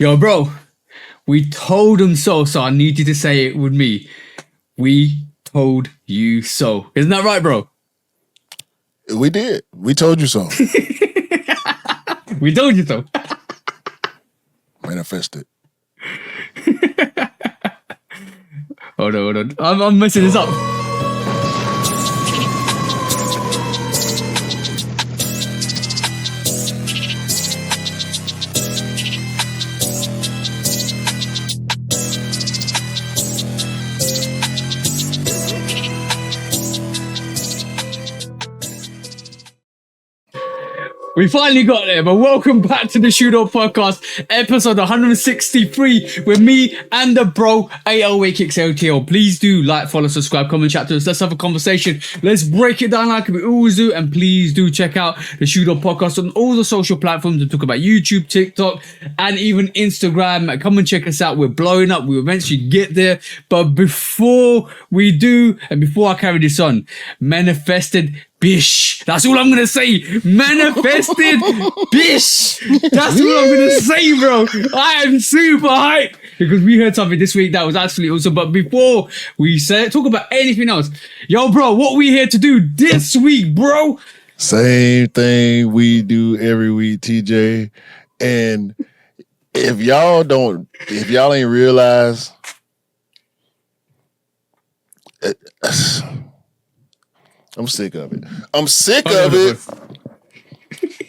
Yo, bro, we told them so, so I need you to say it with me. We told you so. Isn't that right, bro? We did. We told you so. We told you so. Manifest it. Hold on. I'm messing this up. We finally got there, but welcome back to the Shootout Podcast, episode 163, with me and the bro, Kicks ATL. Please do like, follow, subscribe, comment, chat to us. Let's have a conversation. Let's break it down like we always do, and please do check out the Shootout Podcast on all the social platforms to talk about YouTube, TikTok, and even Instagram. Come and check us out. We're blowing up. We'll eventually get there. But before we do, and before I carry this on, manifested bish. That's all I'm going to say. Manifested bish. That's all I'm going to say, bro. I am super hyped because we heard something this week that was absolutely awesome. But before we talk about anything else, yo, bro, what we here to do this week, bro? Same thing we do every week, TJ. And if y'all ain't realize, I'm sick of it. I'm sick of it.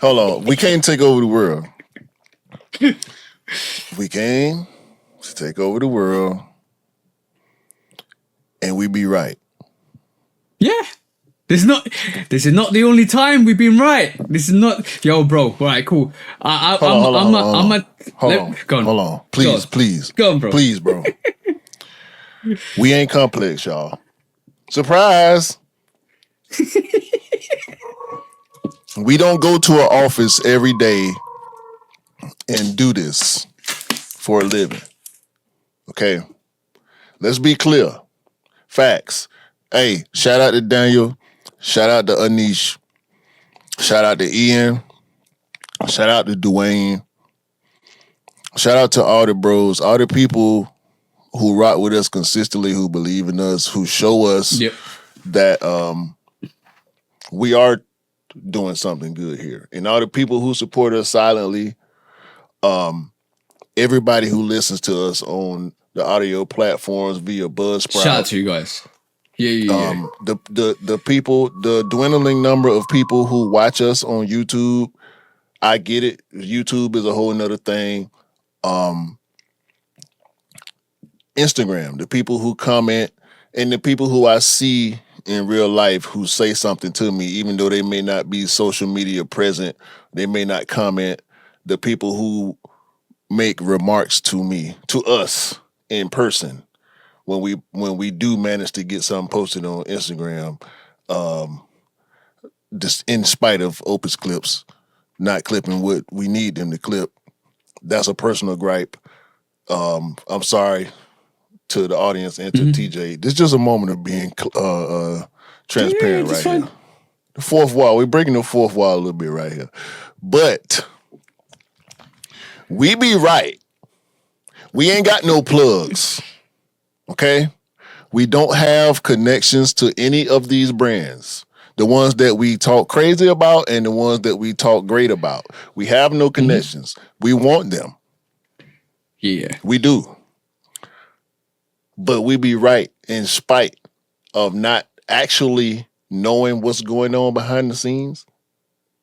Hold on. We can't take over the world. We came to take over the world, and we be right. Yeah. This is not the only time we've been right. This is not, yo, bro. All right, cool. Hold on. Please. Go on, bro. Please, bro. We ain't complex, y'all. Surprise. We don't go to an office every day and do this for a living. Okay? Let's be clear. Facts. Hey, shout out to Daniel. Shout out to Anish. Shout out to Ian. Shout out to Dwayne. Shout out to all the bros, all the people who rock with us consistently, who believe in us, who show us that we are doing something good here. And all the people who support us silently, everybody who listens to us on the audio platforms via Buzzsprout. Shout out to you guys. Yeah. The people, the dwindling number of people who watch us on YouTube, I get it. YouTube is a whole nother thing. Instagram, the people who comment, and the people who I see in real life who say something to me, even though they may not be social media present, they may not comment, the people who make remarks to me, to us in person, when we do manage to get something posted on Instagram, just in spite of Opus Clips not clipping what we need them to clip. That's a personal gripe. I'm sorry to the audience and to TJ. This is just a moment of being transparent right here. The fourth wall. We're breaking the fourth wall a little bit right here. But we be right. We ain't got no plugs. Okay? We don't have connections to any of these brands. The ones that we talk crazy about and the ones that we talk great about. We have no connections. We want them. Yeah. We do. But we be right in spite of not actually knowing what's going on behind the scenes.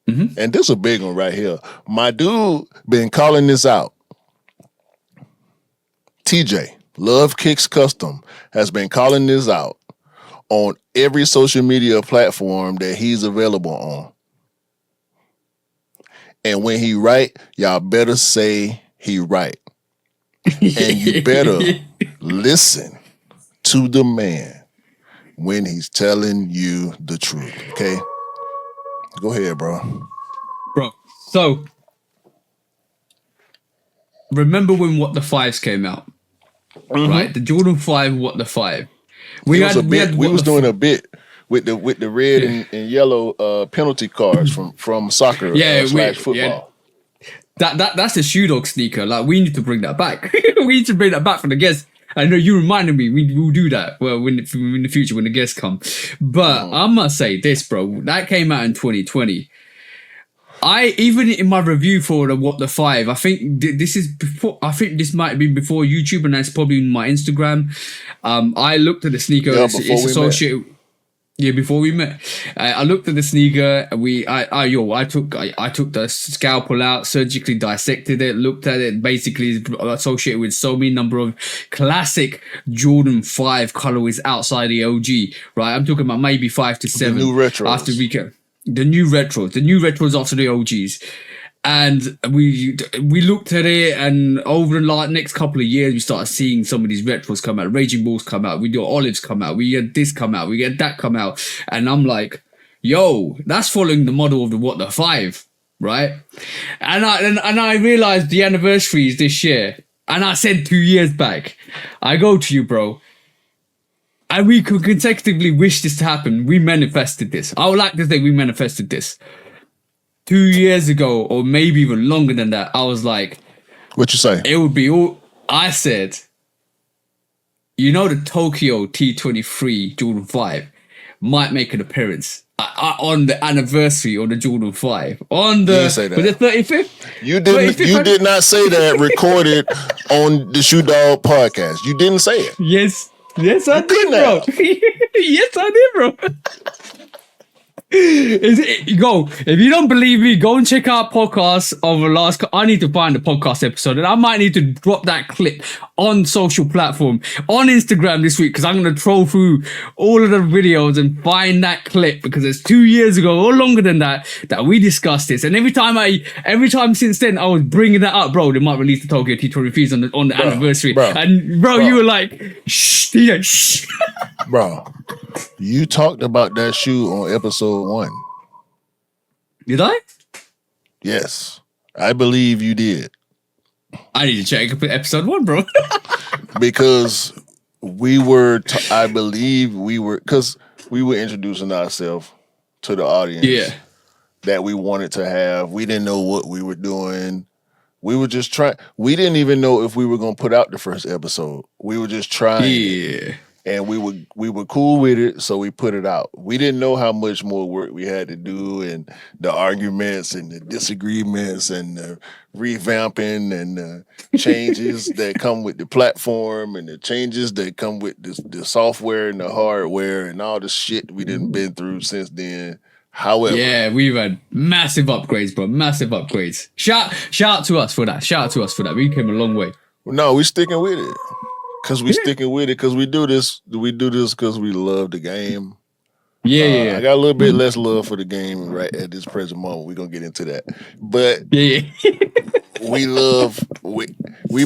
And this is a big one right here. My dude been calling this out. TJ, Lovekickscustom, has been calling this out on every social media platform that he's available on. And when he right, y'all better say he right. And you better listen to the man when he's telling you the truth, okay? Go ahead, bro. Bro, so remember when What the Fives came out? Right? The Jordan 5, What the 5. We was doing a bit with the red and yellow penalty cards from soccer / football. that's a Shoe Dog sneaker. Like, we need to bring that back. We need to bring that back for the guests. I know you reminded me. We'll do that. Well, in the future when the guests come. But I must say this, bro. That came out in 2020. Even in my review for the What the Five, I think this is before. I think this might have been before YouTube, and that's probably in my Instagram. I looked at the sneaker. Yeah, it's associated. Yeah, before we met, I looked at the sneaker. I took the scalpel out, surgically dissected it, looked at it. Basically, it's associated with so many number of classic Jordan 5 colorways outside the OG. Right, I'm talking about maybe 5 to 7. The new retros. After we can, the new retros after the OGs. And we looked at it, and over the next couple of years, we started seeing some of these retros come out. Raging Bulls come out. We got Olives come out. We get this come out. We get that come out. And I'm like, yo, that's following the model of the What the Five, right? And I realized the anniversary is this year. And I said 2 years back, I go to you, bro. And we could consecutively wish this to happen. We manifested this. I would like to say we manifested this. 2 years ago, or maybe even longer than that, I was like, what you say? It would be all. I said, you know, the Tokyo T23 Jordan 5 might make an appearance on the anniversary of the Jordan 5. On the, you didn't say that. Was it 35th? You did not say that recorded on the Shoe Dog podcast. You didn't say it. Yes, I did, bro. Yes, I did, bro. If you don't believe me, go and check out podcasts of the last. I need to find the podcast episode, and I might need to drop that clip on social platform on Instagram this week, because I'm going to troll through all of the videos and find that clip, because it's 2 years ago or longer than that we discussed this. And every time since then I was bringing that up, bro. They might release the Tokyo T23s on the anniversary, and bro, you were like, shh, DJ, shh. Bro, you talked about that shoe on episode 1. Did I? Yes, I believe you did. I need to check episode 1, bro. Because I believe we were introducing ourselves to the audience. Yeah. That we wanted to have. We didn't know what we were doing. We were just trying. We didn't even know if we were going to put out the first episode. We were just trying. Yeah. And we were cool with it, so we put it out. We didn't know how much more work we had to do, and the arguments and the disagreements and the revamping and the changes that come with the platform and the changes that come with the software and the hardware and all the shit we done been through since then. However, yeah, we've had massive upgrades, bro. Massive upgrades. Shout out to us for that. Shout out to us for that. We came a long way. No, we sticking with it. Cause we sticking with it, cause we do this because we love the game. Yeah. I got a little bit less love for the game right at this present moment. We're gonna get into that. But we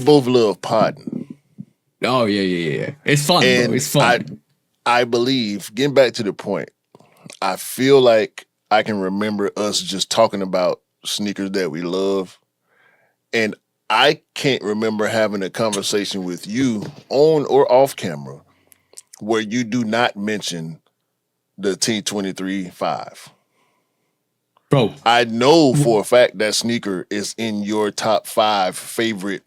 both love podding. Oh yeah. It's fun, and bro. It's fun. I believe, getting back to the point, I feel like I can remember us just talking about sneakers that we love. And I can't remember having a conversation with you on or off camera where you do not mention the T23-5. Bro, I know for a fact that sneaker is in your top 5 favorite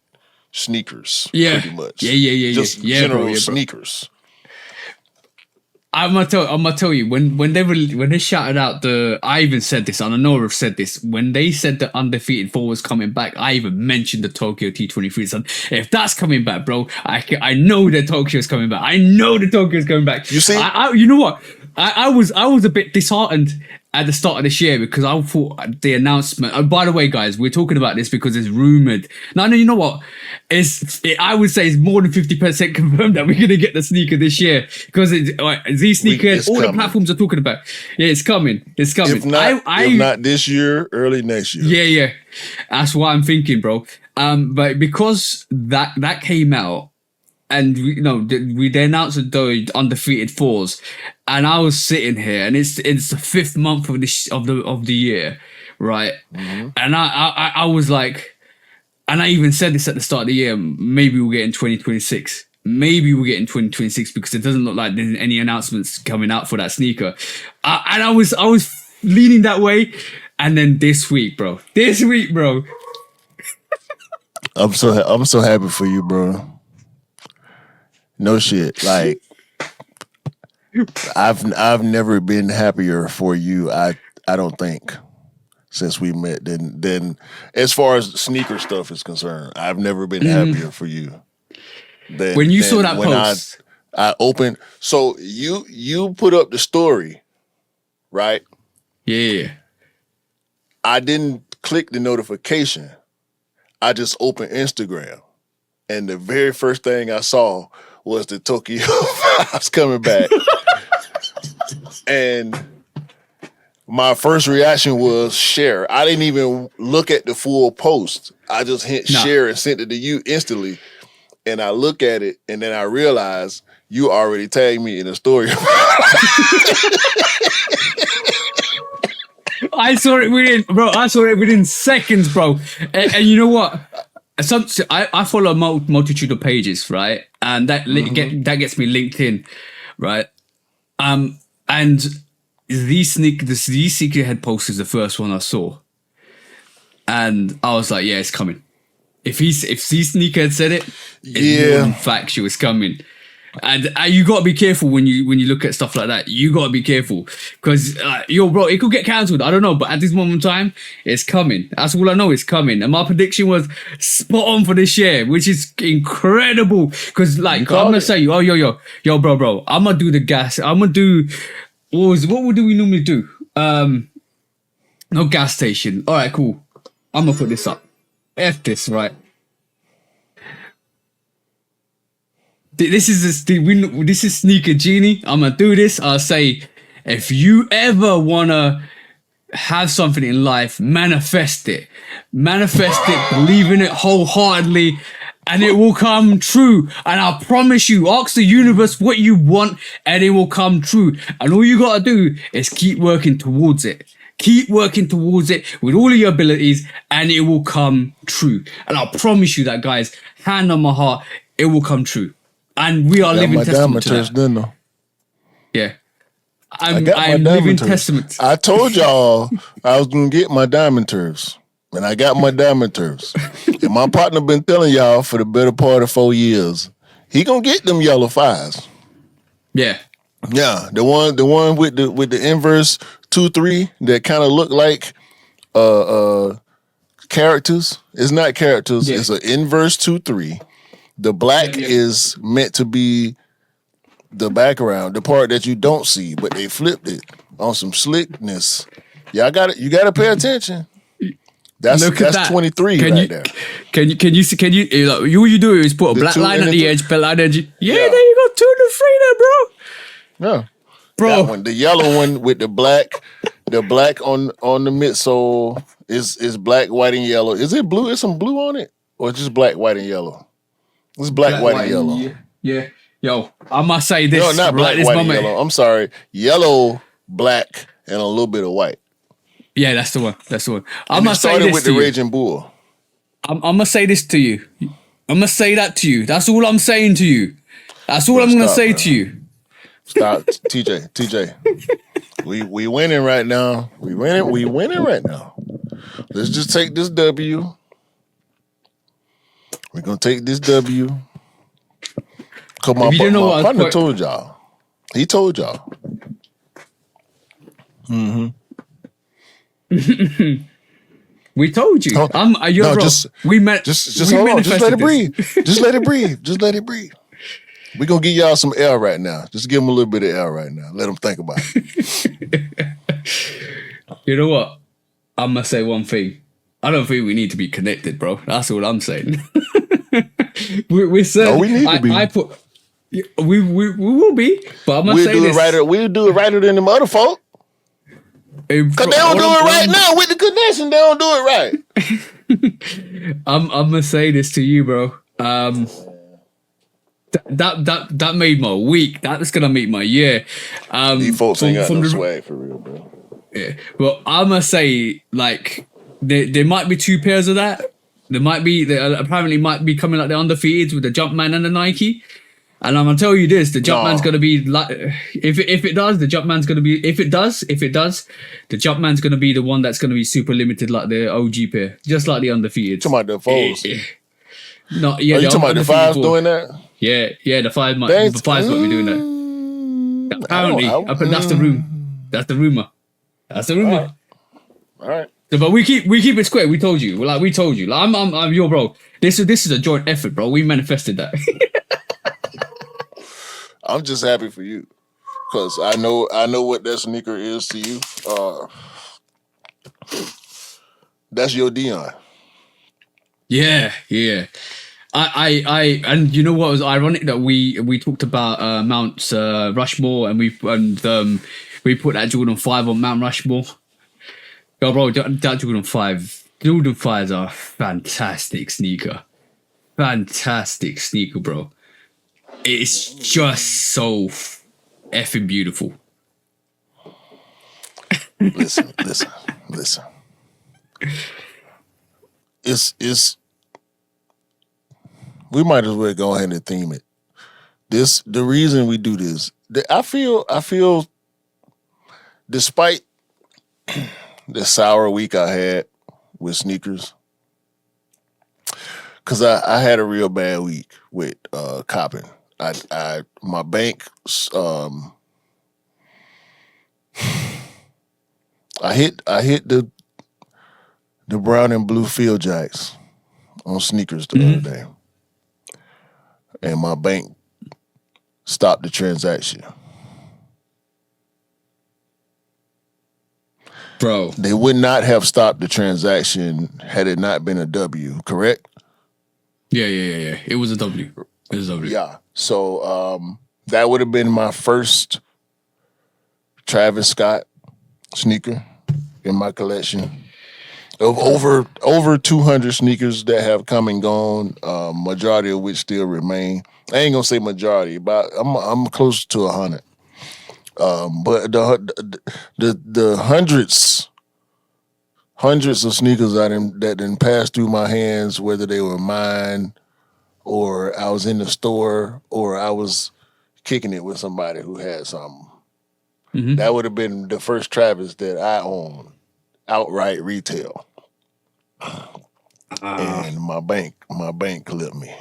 sneakers. Yeah. Pretty much. Yeah. Just yeah, general bro. sneakers. I'm gonna tell you when they shouted out I even said this, and I know I've said this, when they said the undefeated 4 was coming back, I even mentioned the Tokyo T23. And if that's coming back, bro, I know that Tokyo's coming back. I know the Tokyo's coming back. You see, you know what? I was a bit disheartened at the start of this year, because I thought the announcement. Oh, by the way, guys, we're talking about this because it's rumored. No, you know what? I would say it's more than 50% confirmed that we're gonna get the sneaker this year, because these sneakers, all the platforms are talking about. Yeah, it's coming. It's coming. If not this year, early next year. Yeah. That's what I'm thinking, bro. But because that came out, and they announced the undefeated 4s, and I was sitting here, and it's the 5th month of the year, right? Mm-hmm. And I was like, and I even said this at the start of the year, maybe we'll get in 2026. Maybe we'll get in 2026, because it doesn't look like there's any announcements coming out for that sneaker. And I was leaning that way, and then this week, bro. I'm so happy for you, bro. No shit. Like I've never been happier for you. I don't think since we met. Then as far as sneaker stuff is concerned, I've never been happier for you. When you saw that post, I opened. So you put up the story, right? Yeah. I didn't click the notification. I just opened Instagram, and the very first thing I saw was the Tokyo Vibes coming back. And my first reaction was share. I didn't even look at the full post. I just hit share and sent it to you instantly. And I look at it, and then I realize you already tagged me in a story. I saw it within seconds, bro. And you know what? I follow a multitude of pages, right? And that gets me linked in, right? And these sneakerhead post is the first one I saw, and I was like, yeah, it's coming. If these sneakerhead said it, it's more than factual, it's coming. And you gotta be careful when you look at stuff like that. You gotta be careful because bro, it could get cancelled. I don't know, but at this moment in time, it's coming. That's all I know. It's coming, and my prediction was spot on for this year, which is incredible. Because like I'm gonna say, yo, bro, I'm gonna do the gas. I'm gonna do what do we normally do? No gas station. All right, cool. I'm gonna put this up. F this, right? This is Sneaker Genie. I'm gonna do this. I'll say, if you ever wanna have something in life, manifest it, believe in it wholeheartedly, and it will come true. And I promise you, ask the universe what you want, and it will come true. And all you gotta do is keep working towards it. Keep working towards it with all of your abilities, and it will come true. And I promise you that, guys, hand on my heart, it will come true. And we are living testament to that. Yeah. I'm living testament. I told y'all I was going to get my diamond turfs. And I got my diamond turfs. And my partner been telling y'all for the better part of 4 years, he going to get them yellow 5s. Yeah. Yeah. The one with the inverse 2-3 that kind of look like characters. It's not characters. Yeah. It's an inverse 2-3. The black is meant to be the background, the part that you don't see, but they flipped it on some slickness. Yeah, you gotta pay attention. That's 23 right there. Can you see? All you do is put a black line at the edge, black line edge. Yeah, there you go, 2 to 3 there, bro. Yeah, bro. That one, the yellow one with the black on the midsole is black, white, and yellow. Is it blue? Is some blue on it, or just black, white, and yellow? It's black, white, and yellow. Yeah. Yo, I must say this. No, not black, white, and yellow. I'm sorry. Yellow, black, and a little bit of white. Yeah, that's the one. I must say this with the Raging Bull. I'm gonna say this to you. I'm gonna say that to you. That's all I'm saying to you. That's all I'm gonna say to you. Stop, TJ. We winning right now. We winning right now. Let's just take this W. We're gonna take this W. Come on, my partner told y'all. He told y'all. Mm-hmm. We told you. You're wrong. Just hold on. Just let it breathe. Just let it breathe. Just let it breathe. We're gonna give y'all some air right now. Just give them a little bit of air right now. Let them think about it. You know what? I'm gonna say one thing. I don't think we need to be connected, bro. That's all I'm saying. we said no, we need to be. We will be, but I'm gonna say this. We'll do it right than them other folk. Cause they don't do it right now with the connection. They don't do it right. I'm gonna say this to you, bro. That made my week. That's gonna make my year. These folks ain't got no swag for real, bro. Yeah. Well, I'm gonna say like there might be 2 pairs of that. There apparently might be coming like the undefeated with the Jumpman and the Nike. And I'm gonna tell you this: the Jumpman's gonna be like, if it does, the Jumpman's gonna be. If it does, the Jumpman's gonna be the one that's gonna be super limited, like the OG pair, just like the undefeated. Talking about the foes. No, yeah, Are you talking about the fives before. doing that? Yeah, the five might That's, be doing that. Apparently, but that's the room. That's the rumor. That's the rumor. All right. So, but we keep it square. We told you. We told you. Like, I'm your bro. This is a joint effort, bro. We manifested that. I'm just happy for you, because I know what that sneaker is to you. That's your Dion. Yeah. And you know what was ironic that we talked about Mount Rushmore, and we put that Jordan 5 on Mount Rushmore. Yo, bro, that Jordan 5s are fantastic sneaker. Fantastic sneaker, bro. It's just so effing beautiful. Listen. It's we might as well go ahead and theme it. The reason we do this, I feel despite the sour week I had with sneakers, because I had a real bad week with copping. My bank I hit the brown and blue field jacks on sneakers the other day, and my bank stopped the transaction. Bro, they would not have stopped the transaction had it not been a W, correct? Yeah. It was a W. Yeah. So that would have been my first Travis Scott sneaker in my collection of over 200 sneakers that have come and gone. Majority of which still remain. I ain't gonna say majority, but I'm close to 100. But the hundreds of sneakers that didn't pass through my hands, whether they were mine or I was in the store or I was kicking it with somebody who had something. That would have been the first Travis that I owned outright retail. And my bank clipped me.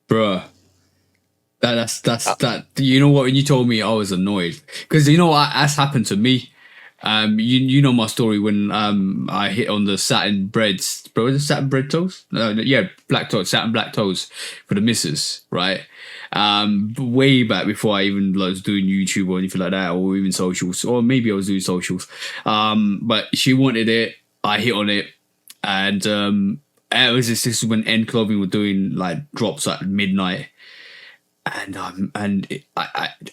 Bruh. That's that. You know what? When you told me, I was annoyed because you know what has happened to me. You know my story when I hit on the satin breads, bro. Is it satin bread toes? Yeah, black toes, satin black toes for the missus, right? Way back before I even was doing YouTube or anything like that, or even socials, or maybe I was doing socials. But she wanted it. I hit on it, and it was this is when End Clothing were doing like drops at midnight. I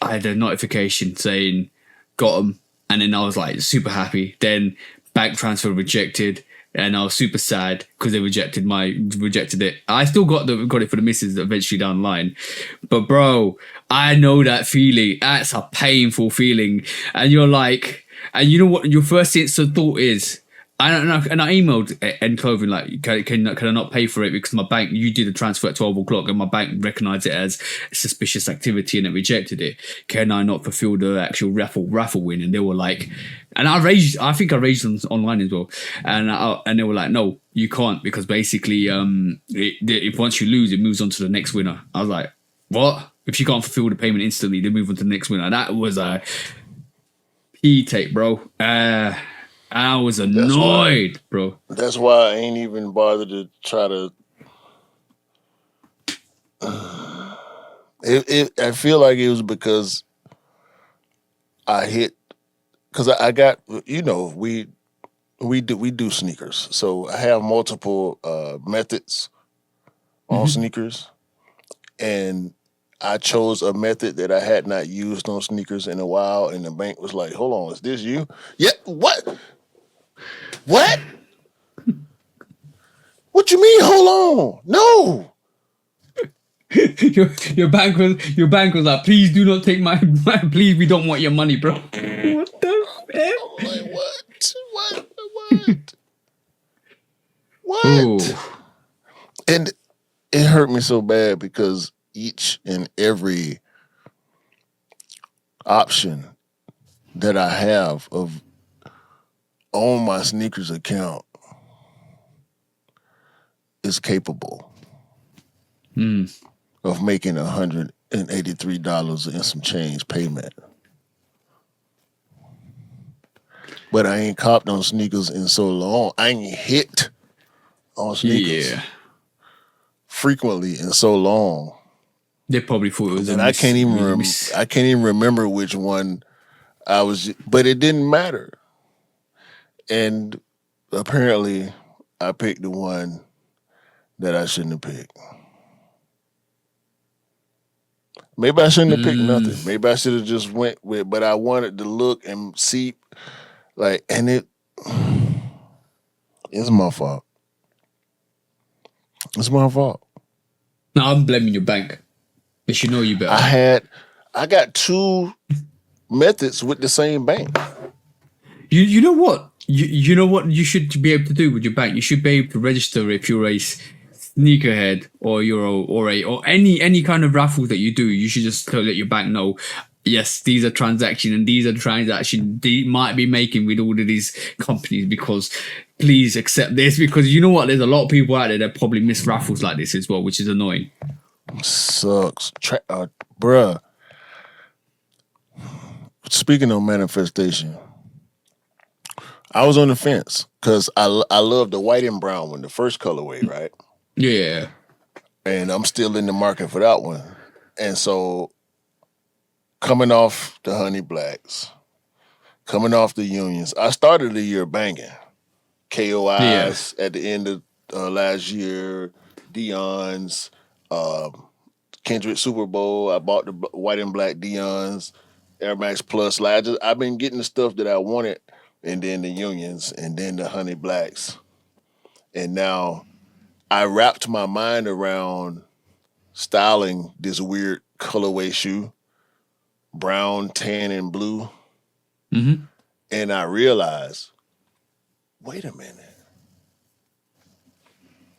had a notification saying got them, and then I was like super happy. Then bank transfer rejected, and I was super sad because they rejected it. I still got it for the missus eventually down the line, but bro, I know that feeling. That's a painful feeling, and you're like, and you know what your first instant thought is. I don't know, and I emailed End Clothing like, can I not pay for it because my bank, you did a transfer at 12 o'clock and my bank recognised it as suspicious activity and it rejected it. Can I not fulfil the actual raffle win? And they were like, and I think I raised online as well, and they were like, no, you can't because basically, if once you lose, it moves on to the next winner. I was like, what? If you can't fulfil the payment instantly, they move on to the next winner. That was a P-take, bro. I was annoyed, bro. That's why I ain't even bothered to try to. I feel like it was because I hit, because I got, we do sneakers, so I have multiple methods on sneakers, and I chose a method that I had not used on sneakers in a while, and the bank was like, "Hold on, is this you?" Yeah. What? What? What you mean? Hold on. No. your bank was like, please do not take my please, we don't want your money, bro. What the fuck? Like, what? Ooh. And it hurt me so bad because each and every option that I have on my sneakers account is capable of making $183 and some change payment. But I ain't copped on sneakers in so long. I ain't hit on sneakers frequently in so long. They probably thought it was. And I can't even remember which one I was. But it didn't matter. And apparently, I picked the one that I shouldn't have picked. Maybe I shouldn't have picked nothing. Maybe I should have just went with. But I wanted to look and see. Like, and it's my fault. It's my fault. No, I'm blaming your bank. They should know you better. I got two methods with the same bank. You know what? You know what you should be able to do with your bank? You should be able to register if you're a sneakerhead or any kind of raffle that you do. You should just let your bank know. Yes, these are transactions, and these are the transactions they might be making with all of these companies, because please accept this, because you know what? There's a lot of people out there that probably miss raffles like this as well, which is annoying. Sucks. Bruh. Speaking of manifestation, I was on the fence because I love the white and brown one, the first colorway, right? Yeah. And I'm still in the market for that one. And so coming off the honey blacks, coming off the unions, I started the year banging. KOIs at the end of last year, Dion's, Kendrick Super Bowl. I bought the white and black Dion's, Air Max Plus. Like I've been getting the stuff that I wanted, and then the unions, and then the honey blacks. And now I wrapped my mind around styling this weird colorway shoe. Brown, tan, and blue. Mm-hmm. And I realized, wait a minute.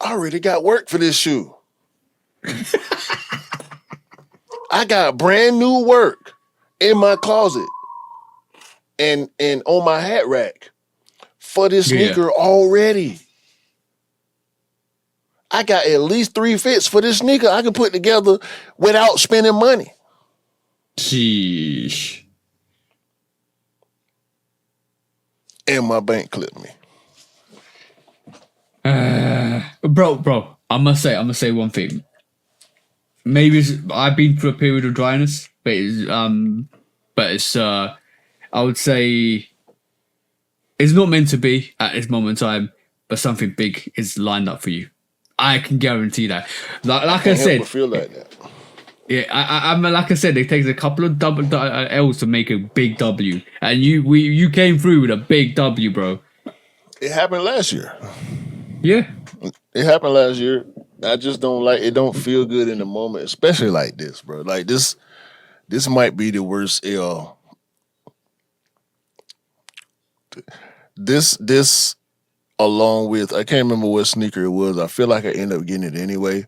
I already got work for this shoe. I got brand new work in my closet and on my hat rack for this sneaker already. I got at least 3 fits for this sneaker I can put together without spending money. Sheesh. And my bank clipped me. Bro, I must say one thing. Maybe I've been through a period of dryness, but it's I would say it's not meant to be at this moment in time, but something big is lined up for you. I can guarantee that. Like I said, feel like that. Yeah, I'm like I said, it takes a couple of double L's to make a big W, and you came through with a big W, bro. It happened last year. Yeah, it happened last year. I just don't like it. Don't feel good in the moment, especially like this, bro. Like this might be the worst L. This along with, I can't remember what sneaker it was. I feel like I ended up getting it anyway.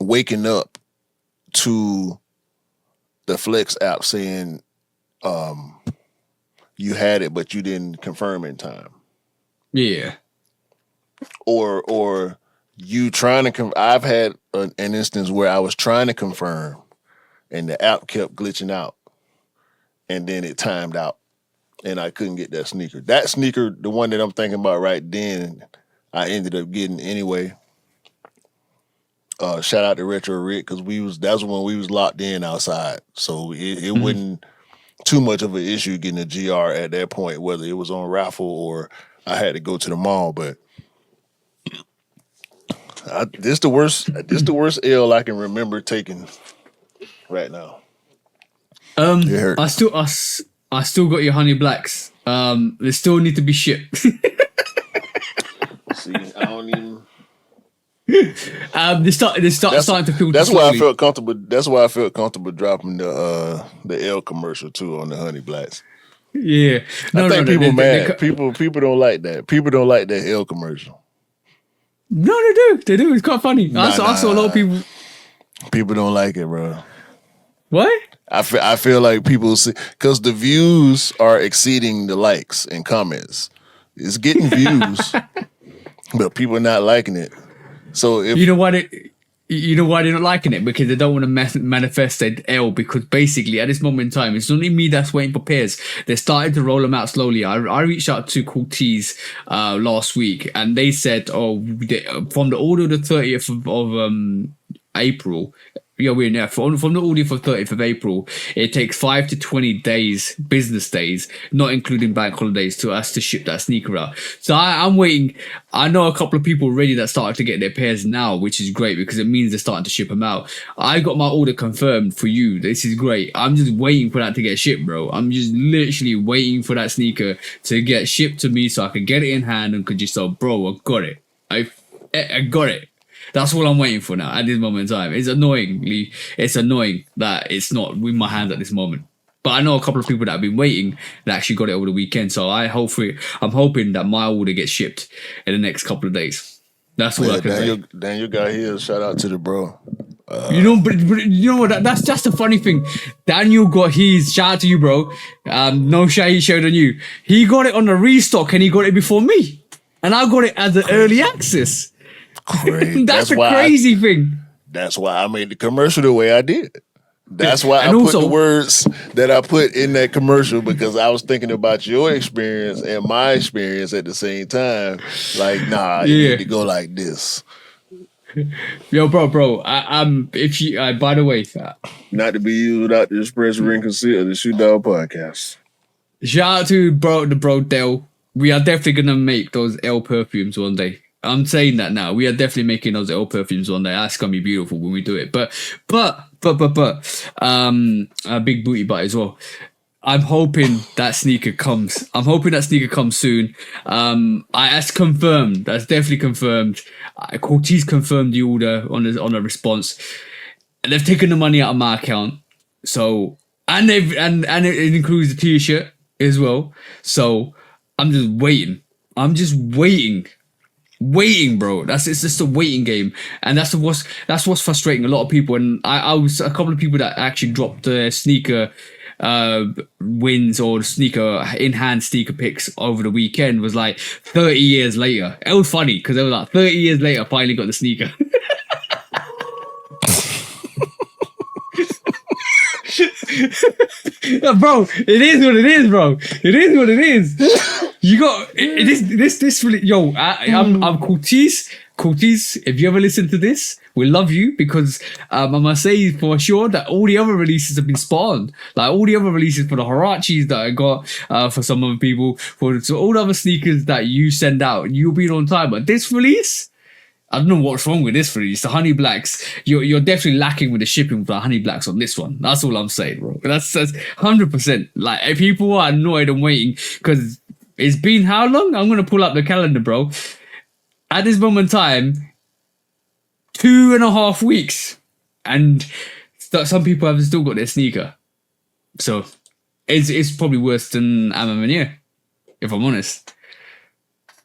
Waking up to the Flex app saying you had it, but you didn't confirm in time. Yeah. Or you trying to I've had an instance where I was trying to confirm and the app kept glitching out and then it timed out and I couldn't get that sneaker. That sneaker, the one that I'm thinking about right then, I ended up getting anyway. Shout out to Retro Rick, because that's when we was locked in outside. So it wasn't too much of an issue getting a GR at that point, whether it was on raffle or I had to go to the mall. But this the worst L I can remember taking right now. It hurt. I still got your honey blacks. They still need to be shipped. See, I don't even. They starting to feel. That's why I felt comfortable. That's why I felt comfortable dropping the L commercial too on the honey blacks. Yeah, I think people mad. People don't like that. People don't like that L commercial. No, they do. They do. It's quite funny. I saw a lot of people. People don't like it, bro. What? I feel like people see, because the views are exceeding the likes and comments. It's getting views. but people are not liking it. So if You know why they're not liking it? Because they don't want to manifest their L. Because basically, at this moment in time, it's only me that's waiting for pairs. They're starting to roll them out slowly. I reached out to Cortez last week, and they said, from the order of the 30th of April. Yeah, we're now from the order for 30th of April. It takes 5 to 20 days, business days, not including bank holidays, to us to ship that sneaker out. So I'm waiting. I know a couple of people already that started to get their pairs now, which is great because it means they're starting to ship them out. I got my order confirmed for you. This is great. I'm just waiting for that to get shipped, bro. I'm just literally waiting for that sneaker to get shipped to me so I can get it in hand and could just say, bro, I got it. I got it. That's all I'm waiting for now at this moment in time. It's annoying that it's not in my hands at this moment. But I know a couple of people that have been waiting that actually got it over the weekend. So I'm hoping that my order gets shipped in the next couple of days. That's all I can say. Daniel got his. Shout out to the bro. But you know what? That's just the funny thing. Daniel got his. Shout out to you, bro. No shade showed on you. He got it on the restock and he got it before me, and I got it as an early access. That's a crazy thing. That's why I made the commercial the way I did. That's why I put the words that I put in that commercial, because I was thinking about your experience and my experience at the same time. Like, nah, you need to go like this. Yo, bro. If you, by the way, not to be used without the express written consent of the Shoot Dog Podcast. Shout out to the bro Dell. We are definitely gonna make those L perfumes one day. I'm saying that now. We are definitely making those L perfumes one day. That's gonna be beautiful when we do it. But a big booty butt as well. I'm hoping that sneaker comes. Soon. That's confirmed. That's definitely confirmed. Cortez confirmed the order on a response. And they've taken the money out of my account. So and it includes the t-shirt as well. So I'm just waiting. Waiting, bro. It's just a waiting game, and that's what's frustrating a lot of people. And I was a couple of people that actually dropped their sneaker wins or sneaker in hand sneaker picks over the weekend. Was like 30 years later. It was funny because they were like 30 years later, I finally got the sneaker. Bro, it is what it is, bro. It is what it is. You got this really. Yo, I'm Cortez. Cortez, if you ever listen to this, we love you, because I must say for sure that all the other releases have been spawned. Like all the other releases for the Harachis that I got, for some other people, for all the other sneakers that you send out, you'll be on time. But this release, I don't know what's wrong with this release. The Honey Blacks, you're definitely lacking with the shipping for the Honey Blacks on this one. That's all I'm saying, bro. That's 100%. Like, if people are annoyed and waiting, because it's been how long? I'm going to pull up the calendar, bro. At this moment in time, 2.5 weeks. And some people have still got their sneaker. So, it's probably worse than AvAvAv, if I'm honest.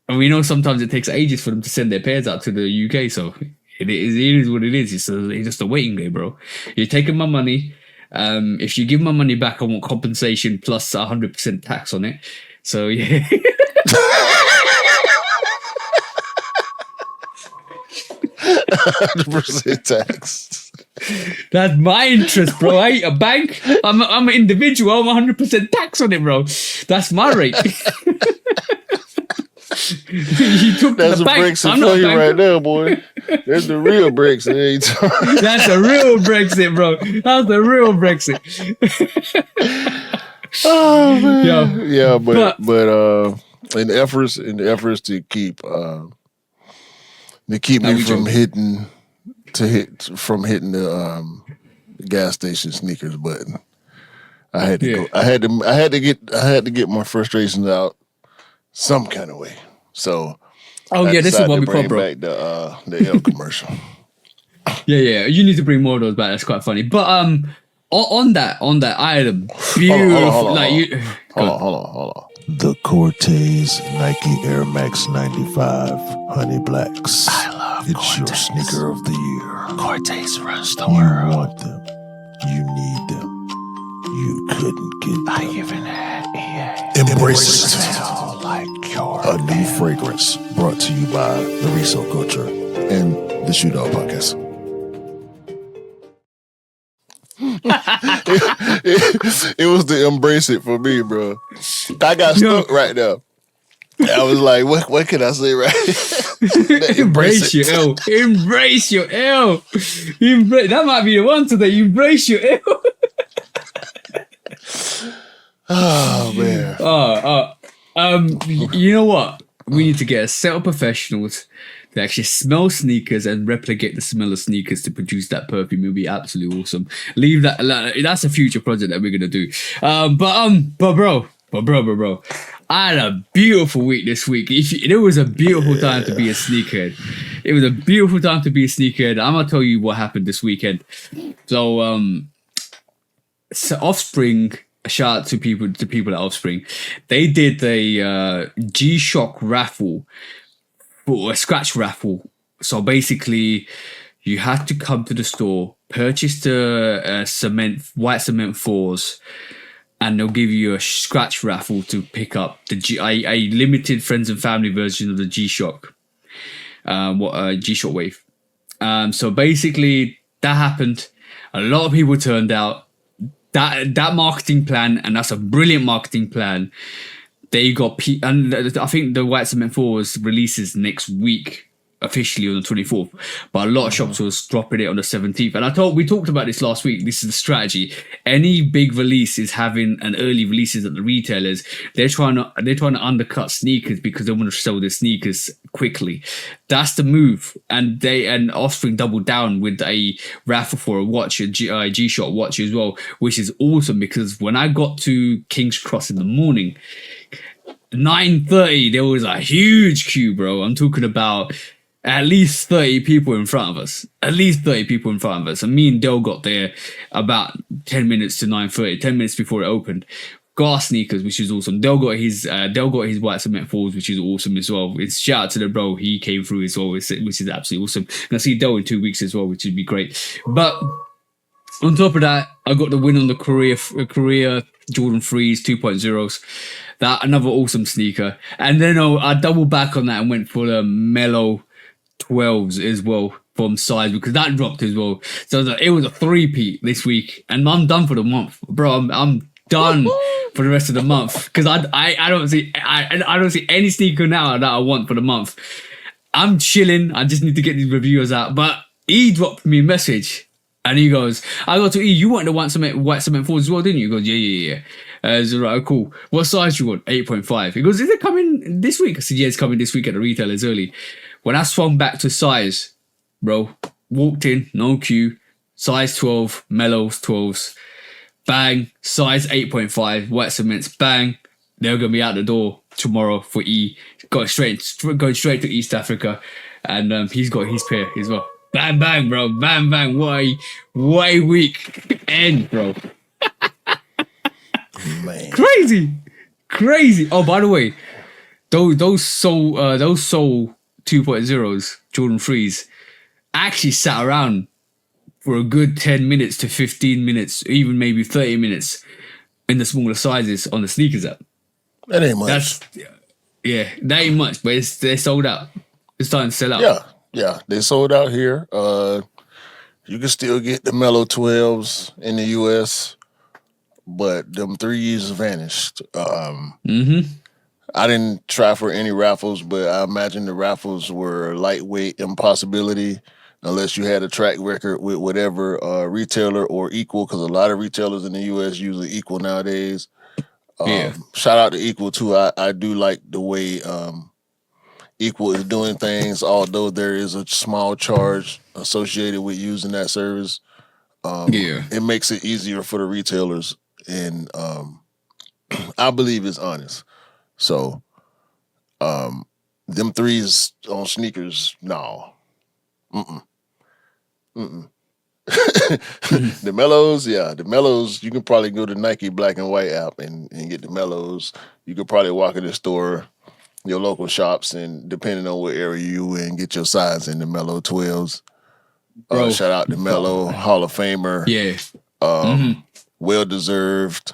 And we know sometimes it takes ages for them to send their pairs out to the UK, so it is what it is. It's just a waiting game, bro. You're taking my money. If you give my money back, I want compensation plus 100% tax on it. So, yeah. 100% tax. That's my interest, bro. I ain't a bank. I'm an individual. I'm 100% tax on it, bro. That's my rate. You took That's the a bank. Brexit for you right there, boy. That's the real Brexit. That's a real Brexit, bro. That's the real Brexit. Oh man. Yeah, but in the efforts to keep me from hitting the gas station sneakers button, I had to go. I had to get my frustrations out some kind of way. So, this is what we bring bro. Back the L commercial. Yeah. You need to bring more of those back. That's quite funny. But on that, I had a beautiful Hold on. The Cortez Nike Air Max 95 Honey Blacks. I love It's Cortez. your sneaker of the year. Cortez runs the You world. want them. You need them. You couldn't get them. I even had EA. Embrace it. Smell like A new fragrance brought to you by the Resale Culture and the Shootout Podcast. it was to embrace it for me, bro. I got stuck right there. I was like, what can I say right? Embrace your L. Embrace your L. That might be the one today. Embrace your L. Oh man. You know what? We need to get a set of professionals to actually smell sneakers and replicate the smell of sneakers to produce that perfume. It would be absolutely awesome. Leave that. That's a future project that we're gonna do. But bro. I had a beautiful week this week. It was a beautiful time to be a sneakerhead. It was a beautiful time to be a sneakerhead. I'm gonna tell you what happened this weekend. So Offspring. A shout out to people at Offspring. They did a G-Shock raffle, or a scratch raffle. So basically, you had to come to the store, purchase the white cement 4s, and they'll give you a scratch raffle to pick up a limited friends and family version of the G-Shock, G-Shock Wave. So basically, that happened. A lot of people turned out. That marketing plan, and that's a brilliant marketing plan. They got and I think the White Cement 4s releases next week officially on the 24th, but a lot of shops was dropping it on the 17th. And we talked about this last week. This is the strategy. Any big release is having an early releases at the retailers. They're trying to undercut sneakers because they want to sell their sneakers quickly. That's the move. And Offspring doubled down with a raffle for a watch, a G-Shock watch as well, which is awesome because when I got to King's Cross in the morning, 9:30, there was a huge queue, bro. I'm talking about at least 30 people in front of us. And me and Dell got there about 10 minutes to 9:30, 10 minutes before it opened. Got our sneakers, which is awesome. Dell got his white cement 4s, which is awesome as well. It's shout out to the bro. He came through as well, which is absolutely awesome. And I see Dell in 2 weeks as well, which would be great. But on top of that, I got the win on the Korea Jordan 3s 2.0s. That another awesome sneaker. And then I doubled back on that and went for the Mellow 12s as well from size because that dropped as well. So it was a three-peat this week, and I'm done for the month, bro. I'm done for the rest of the month because I don't see any sneaker now that I want for the month. I'm chilling. I just need to get these reviewers out. But he dropped me a message. And he goes, I go to E, you want the white cement 4s as well, didn't you? He goes, yeah. I was right, cool. What size do you want? 8.5. He goes, is it coming this week? I said, yeah, it's coming this week at the retailers early. When I swung back to size, bro, walked in, no queue, size 12, Mellows 12s, bang, size 8.5, white cements, bang. They're going to be out the door tomorrow for E. Going straight to East Africa. And he's got his pair as well. Bang, bang, bro. Bang, bang. What a week end, bro. Man. Crazy. Oh, by the way, those Soul 2.0s, Jordan 3s, actually sat around for a good 10 minutes to 15 minutes, even maybe 30 minutes in the smaller sizes on the sneakers app. That ain't much. That ain't much, but they're sold out. It's starting to sell out. Yeah, they sold out here. You can still get the Mellow 12s in the US, but them 3s vanished. I didn't try for any raffles, but I imagine the raffles were lightweight impossibility unless you had a track record with whatever retailer or Equal, because a lot of retailers in the US use Equal nowadays. Shout out to Equal too. I do like the way Equal is doing things, although there is a small charge associated with using that service. It makes it easier for the retailers, and I believe it's honest. So, them 3s on sneakers, no. The Mellows, the Mellows, you can probably go to Nike Black and White app and get the Mellows. You could probably walk in the store, your local shops, and depending on what area you in, get your size in the Mellow 12s. Shout out to Mellow, Hall of Famer. Yeah. Well deserved.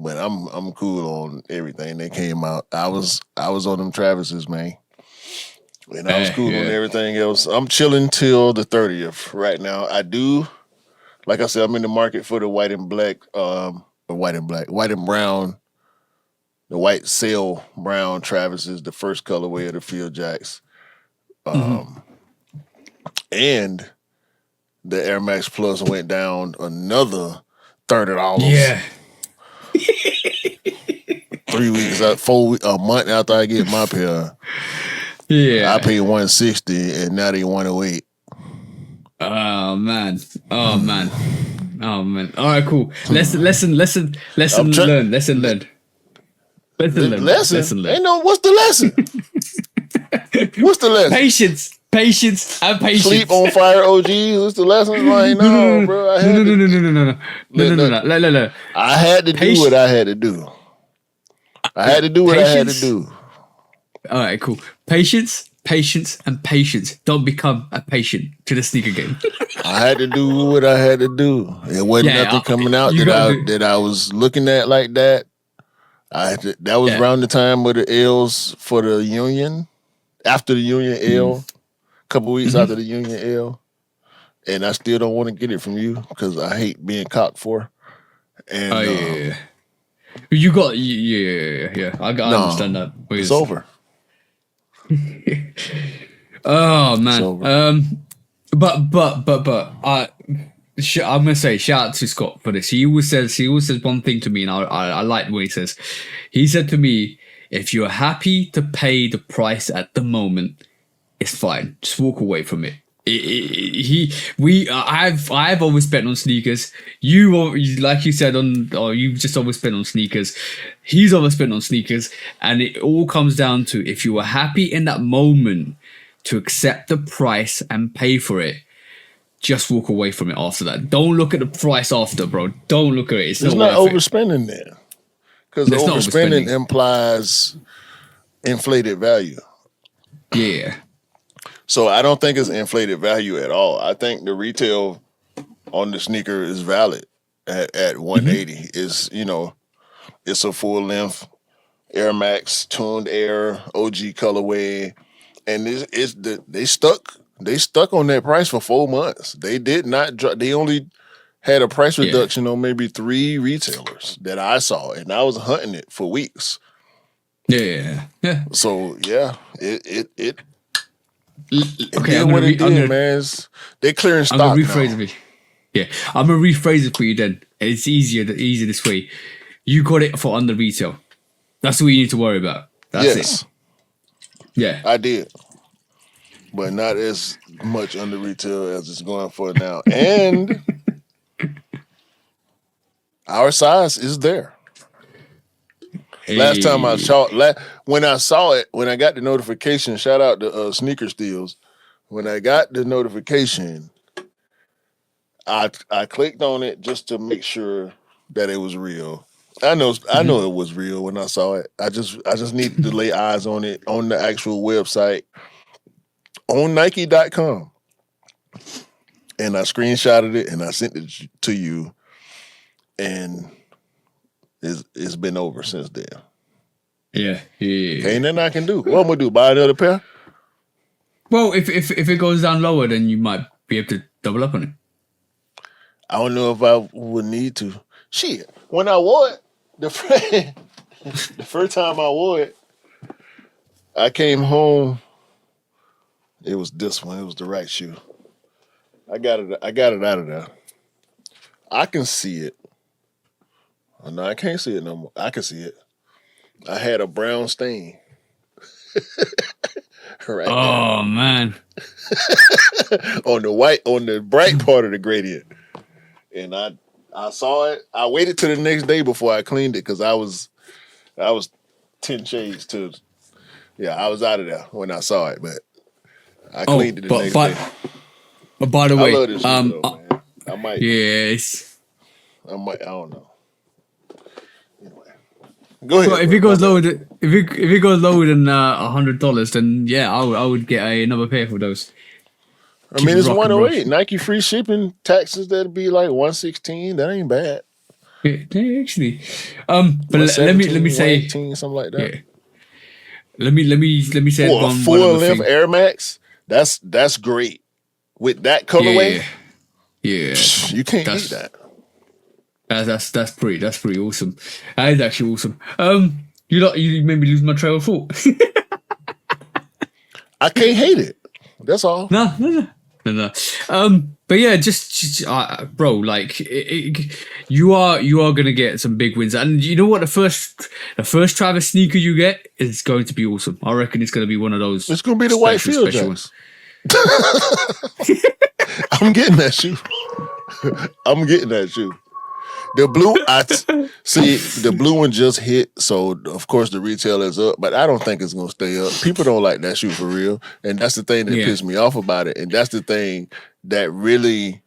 But I'm cool on everything that came out. I was on them Travis's, man. And I was cool on everything else. I'm chilling till the 30th right now. I do, like I said, I'm in the market for the white and black, or white and brown, the white sail brown Travis's, the first colorway of the Field Jacks. And the Air Max Plus went down another $30. Yeah. 3 weeks out, a month after I get my pair. Yeah. I paid $160 and now they $108. Oh man. All right, cool. Lesson learned. Lesson learned. Ain't no, what's the lesson? What's the lesson? Patience and patience. Sleep on fire, OGs. What's the lesson? Like, no, bro. I had No. I had to do what I had to do. I had to do what I had to do. All right, cool. Patience. Don't become a patient to the sneaker game. I had to do what I had to do. It wasn't nothing coming out that I was looking at like that. That was around the time of the L's for the Union. After the Union L, a couple weeks after the Union L. And I still don't want to get it from you because I hate being cocked for. And You got I understand that. It's over. Oh man. But I'm gonna say shout out to Scott for this. He always says one thing to me, and I like what he says. He said to me, "If you're happy to pay the price at the moment, it's fine. Just walk away from it." I've always spent on sneakers. Like you said you've just always spent on sneakers. He's always spent on sneakers, and it all comes down to if you were happy in that moment to accept the price and pay for it, just walk away from it after that. Don't look at the price after, bro. Don't look at it. It's not overspending there, because overspending implies inflated value. Yeah. So I don't think it's inflated value at all. I think the retail on the sneaker is valid at 180. It's it's a full length Air Max tuned Air OG colorway, and they stuck on that price for 4 months. They did not they only had a price reduction on maybe 3 retailers that I saw, and I was hunting it for weeks. Yeah. So yeah, it okay, man. They clearing stock. I'm gonna rephrase it. Yeah, I'm gonna rephrase it for you. Then it's easier this way. You got it for under retail. That's what you need to worry about. That's it. Yeah, I did, but not as much under retail as it's going for now. And our size is there. Last time I saw when I got the notification, shout out to Sneaker Steals. When I got the notification, I clicked on it just to make sure that it was real. I know it was real when I saw it. I just needed to lay eyes on it on the actual website on Nike.com. And I screenshotted it and I sent it to you, and it's been over since then. Yeah. Ain't nothing I can do. What I'm gonna do? Buy another pair? Well, if it goes down lower, then you might be able to double up on it. I don't know if I would need to. Shit. When I wore it, the first time I wore it, I came home. It was this one. It was the right shoe. I got it out of there. I can see it. Oh, no, I can't see it no more. I can see it. I had a brown stain. Right there. Man. on the bright part of the gradient. And I saw it. I waited till the next day before I cleaned it because I was 10 shades to. Yeah, I was out of there when I saw it, but I cleaned it the next day. But by the way, I love this shoe, though, man. I might. Yes. I don't know. Anyway, go ahead. Well, if it goes lower than $100, then yeah, I would get another pair of those. I mean, it's 108. Nike free shipping taxes, that'd be like 116. That ain't bad. Yeah, actually. But let me say 18, something like that. yeah. Let me say For a one full other length thing. Air Max, that's great. With that Yeah, colorway, yeah. you can't beat That's that. that's pretty awesome. That is actually awesome. You made me lose my trail of thought. I can't hate it. That's all. No. But yeah, just bro, like you are gonna get some big wins, and you know what? The first Travis sneaker you get is going to be awesome. I reckon it's gonna be one of those. It's gonna be the white field jacks. I'm getting that shoe. I'm getting that shoe. The blue, see, the blue one just hit, so of course the retail is up, but I don't think it's gonna stay up. People don't like that shoe for real, and that's the thing that pissed me off about it, and that's the thing that really,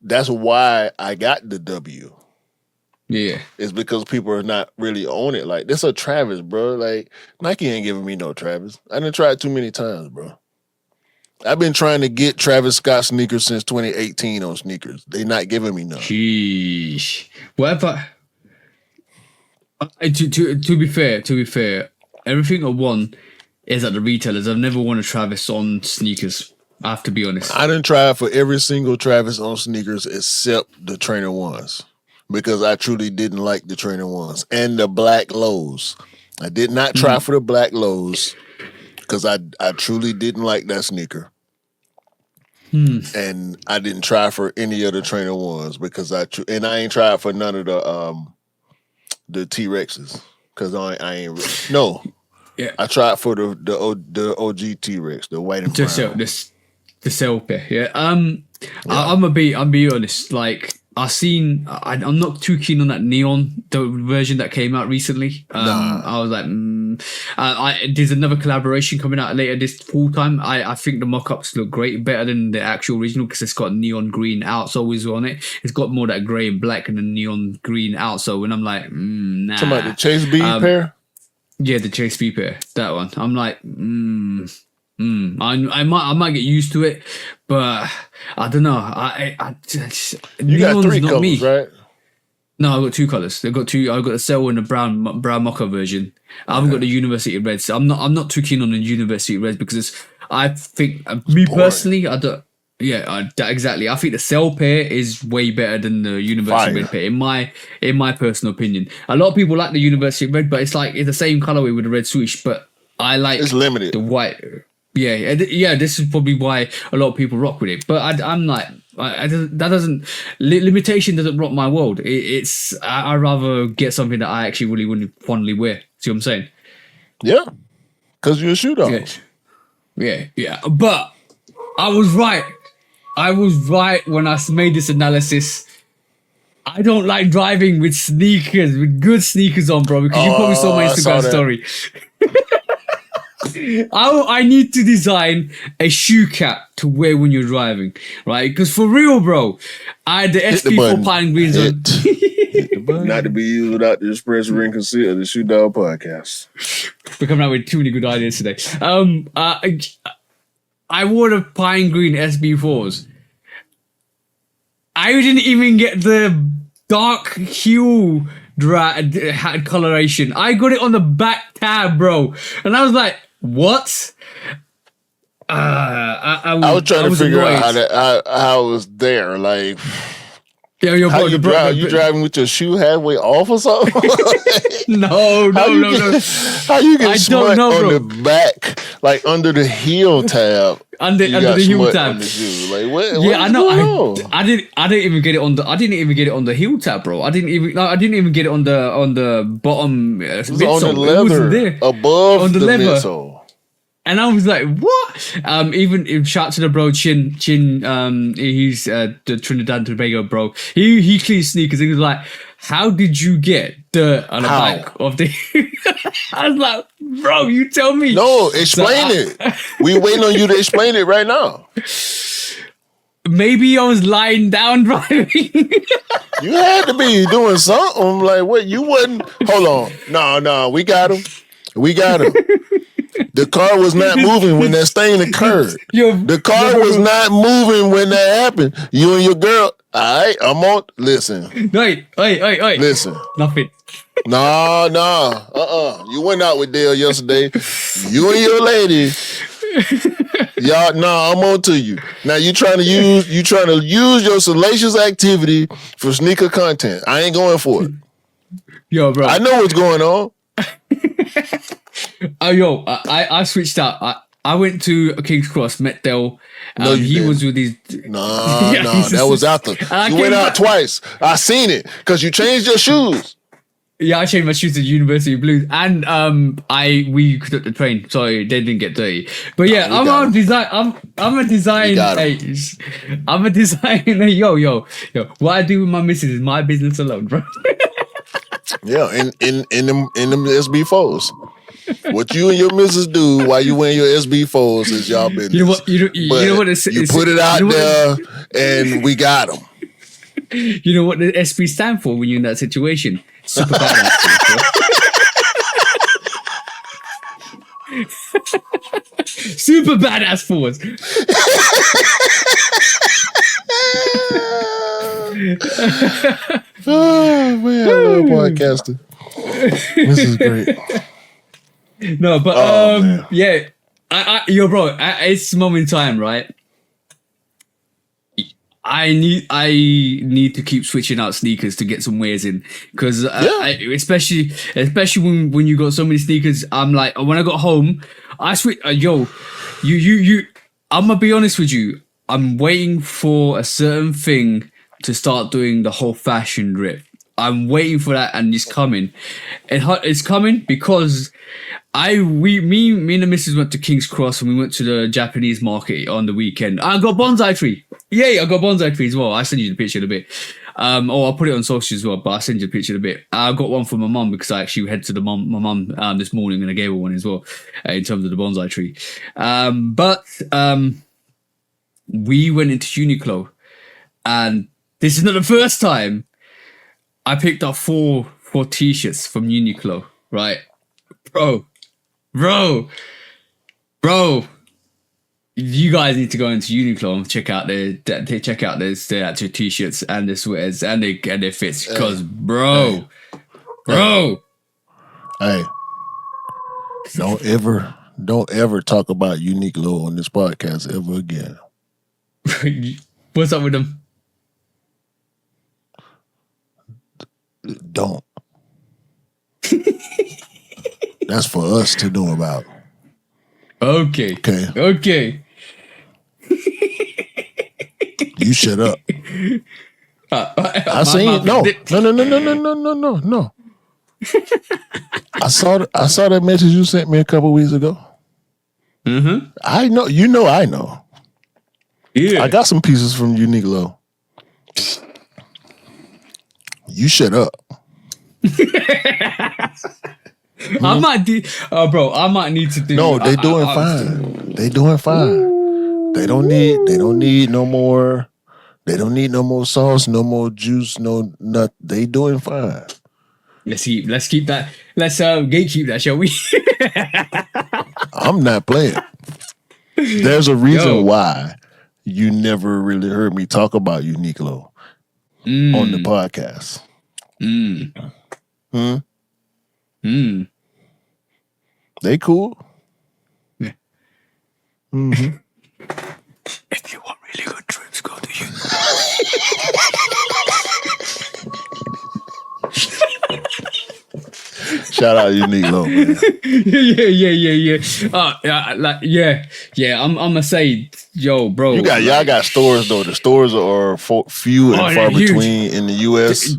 that's why I got the W. Yeah, it's because people are not really on it. Like, this a Travis, bro. Like, Nike ain't giving me no Travis. I done tried too many times, bro. I've been trying to get Travis Scott sneakers since 2018 on sneakers. They not giving me none. sheesh. What about to be fair, everything I won is at the retailers. I've never won a Travis on sneakers. I have to be honest. I done tried for every single Travis on sneakers except the trainer ones, because I truly didn't like the trainer ones and the black lows. I did not try for the black lows because I truly didn't like that sneaker. And I didn't try for any of the trainer ones because I ain't tried for none of the T-Rexes because I ain't no. Yeah, I tried for the OG T-Rex, the white and brown. The sell pair. Yeah. I'm be honest. Like I'm not too keen on that neon, the version that came out recently. I was like, there's another collaboration coming out later this full time. I think the mock-ups look great, better than the actual original because it's got neon green outsoles on it. It's got more that grey and black and the neon green outsole, and I'm like, nah. Talking about the Chase B pair? Yeah, the Chase B pair, that one. I'm like, I might get used to it, but I don't know. I just, you got three colors, me. Right? No, I've got two colors. I've got the cell and the brown mocha version. I haven't got the university reds. I'm not too keen on the university reds because I think personally, I don't. Yeah, exactly. I think the cell pair is way better than the university red pair in my personal opinion. A lot of people like the university red, but it's the same colorway with the red swoosh. But I like it's limited. The white. Yeah. This is probably why a lot of people rock with it. But I'm like, limitation doesn't rock my world. I rather get something that I actually really wouldn't fondly wear. See what I'm saying? Yeah, because you're a shoe dog. Yeah. But I was right. When I made this analysis. I don't like driving with good sneakers on, bro, because you probably saw my Instagram story. I need to design a shoe cap to wear when you're driving, right? Because for real, bro, I had the SP4 Pine Greens on. Hit the button. Not to be used without the express ring consent of the Shoe Dog Podcast. We're coming out with too many good ideas today. I wore the Pine Green SB4s. I didn't even get the dark hue coloration. I got it on the back tab, bro. And I was like, what? I was trying to figure out how it was there. Like, bro, you driving with your shoe halfway off or something? No. How you get smut on the back, like under the heel tab? Under the heel tab. Like, what? Yeah, I know. I didn't even get it on the. I didn't even get it on the heel tab, bro. I didn't even get it on the bottom. It was on the leather, there. Above on the leather. Midsole. And I was like, what? Even shout to the bro Chin. He's the Trinidad and Tobago bro. He cleans sneakers. And he was like, how did you get dirt on the back of the? I was like, bro, you tell me. No, explain it. We waiting on you to explain it right now. Maybe I was lying down driving. You had to be doing something. Like, what? You wasn't. Hold on. No, we got him. The car was not moving when that stain occurred. The car was not moving when that happened. You and your girl. All right, I'm on. Listen. Wait. Listen. Nothing. Nah. You went out with Dale yesterday. You and your lady. Y'all, I'm on to you. Now you trying to use your salacious activity for sneaker content. I ain't going for it. Yo, bro. I know what's going on. I switched out. I went to King's Cross, met Dale. He was with his. No, that was after. You went out twice. I seen it because you changed your shoes. Yeah, I changed my shoes to University Blues, and we took the train, so they didn't get dirty. But yeah, I'm a design. I'm a design. I'm a designer. Yo. What I do with my missus is my business alone, bro. Yeah, in them SB4s. What you and your missus do while you wearing your SB4s is y'all business. You know what? You know what? You put it out there, and we got them. You know what the SB stand for when you're in that situation? Super badass. Super badass force. Oh man, I love podcasting. This is great. No, but yeah, bro. It's a moment in time, right? I need to keep switching out sneakers to get some wears in, because especially when you got so many sneakers. I'm like, when I got home, I switch. I'm gonna be honest with you. I'm waiting for a certain thing to start doing the whole fashion rip. I'm waiting for that, and it's coming. It's coming because me and the missus went to King's Cross, and we went to the Japanese market on the weekend. I got bonsai tree. Yay, I got bonsai tree as well. I'll send you the picture in a bit. I'll put it on social as well, but I'll send you the picture in a bit. I got one for my mum because I actually head to my mum this morning, and I gave her one as well in terms of the bonsai tree. But we went into Uniqlo, and this is not the first time I picked up four t-shirts from Uniqlo, right? Bro. You guys need to go into Uniqlo and check out their actual t-shirts and their sweaters and their fits, because bro. Hey, don't ever talk about Uniqlo on this podcast ever again. What's up with them? Don't. That's for us to know about. Okay. You shut up. I seen no. I saw that message you sent me a couple weeks ago. Mm-hmm. I know. I know. Yeah. I got some pieces from Uniqlo. You shut up. I might need to do. No, they doing fine. They doing fine. They don't need no more. They don't need no more sauce, no more juice, no nut. They doing fine. Let's keep that. Let's gatekeep that, shall we? I'm not playing. There's a reason why you never really heard me talk about Uniqlo on the podcast. They cool. Yeah. Mm-hmm. If you want really good trips, go to Uniqlo. Shout out Uniqlo, man. Yeah. I'm gonna say, yo, bro. Y'all got stores though. The stores are few and far between in the U.S.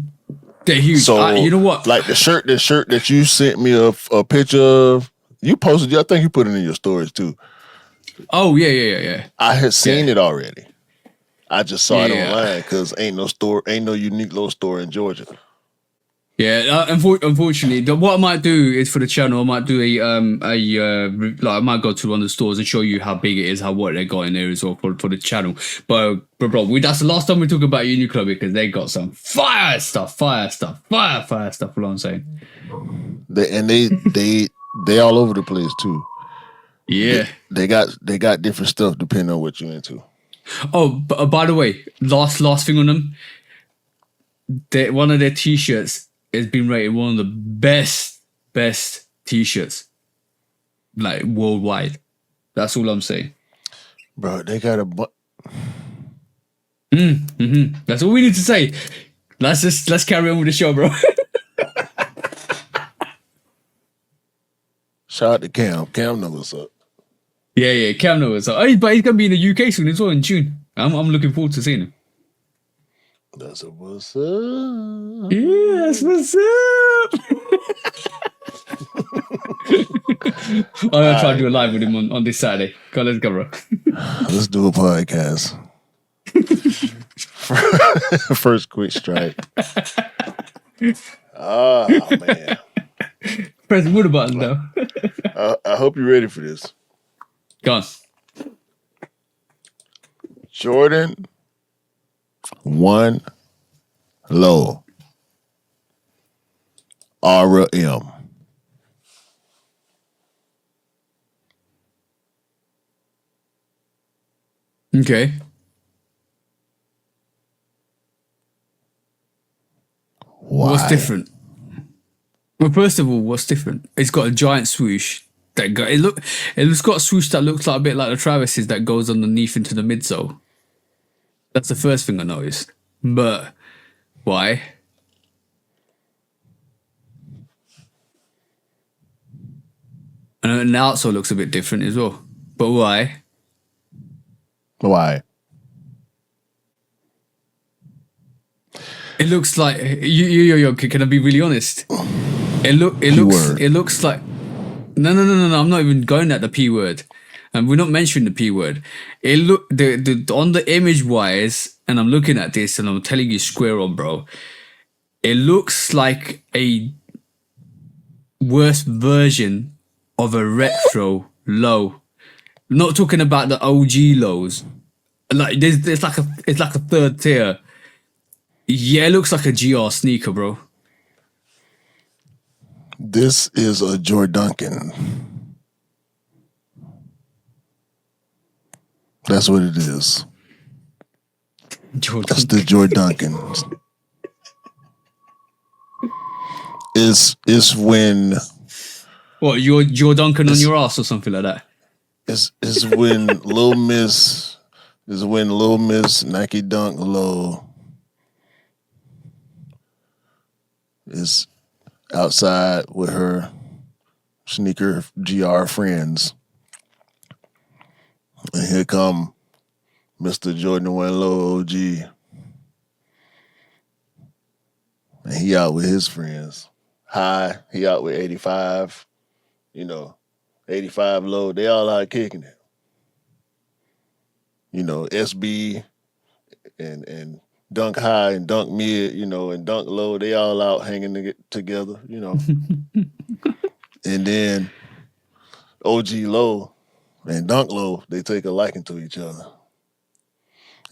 They're huge. So you know what? Like the shirt that you sent me a picture of, you posted. I think you put it in your stories too. Oh yeah. I had seen it already. I just saw it online because ain't no Uniqlo store in Georgia. Yeah, unfortunately, what I might do is for the channel, I might do I might go to one of the stores and show you how big it is, what they got in there as well for the channel. But bro, that's the last time we talk about Uniqlo because they got some fire stuff. What I'm saying. They all over the place too. Yeah. They got different stuff depending on what you're into. Oh, by the way, last thing on them. One of their t-shirts has been rated one of the best t-shirts, like worldwide. That's all I'm saying. Bro, they got a That's all we need to say. Let's carry on with the show, bro. shout out to Cam. Cam knows what's up. yeah, Cam knows. But he's gonna be in the UK soon as well in June. I'm looking forward to seeing him. That's what's up. Yeah, that's what's up. I'm gonna try to do a live with him on this Saturday. Come on, let's go, bro. Let's do a podcast. First quick strike. Oh man. Press the water button though. I hope you're ready for this. Go on. Jordan 1 low. RM. Okay. Why? What's different? Well, first of all, what's different? It's got a giant swoosh. It's got a swoosh that looks like a bit like the Travis's that goes underneath into the midsole. That's the first thing I noticed. But why? And the outsole looks a bit different as well. But why? Why? It looks like yo. Can I be really honest? It looks like no. I'm not even going at the P word, and we're not mentioning the P word. It look the on the image wise, and I'm looking at this, and I'm telling you square on, bro. It looks like a worse version of a retro low. Not talking about the OG lows. Like it's like a third tier. Yeah, it looks like a GR sneaker, bro. This is a Jordunkan. That's what it is. That's the Jordunkan. It's when what you're dunking on your ass or something like that. It's when Lil Miss Nike Dunk Low is outside with her sneaker GR friends. And here come Mr. Jordan 1 Low OG. And he out with his friends. High, he out with 85. 85 low, they all out kicking it. SB and Dunk High and Dunk Mid, and Dunk Low, they all out hanging together, And then OG Low and Dunk Low, they take a liking to each other.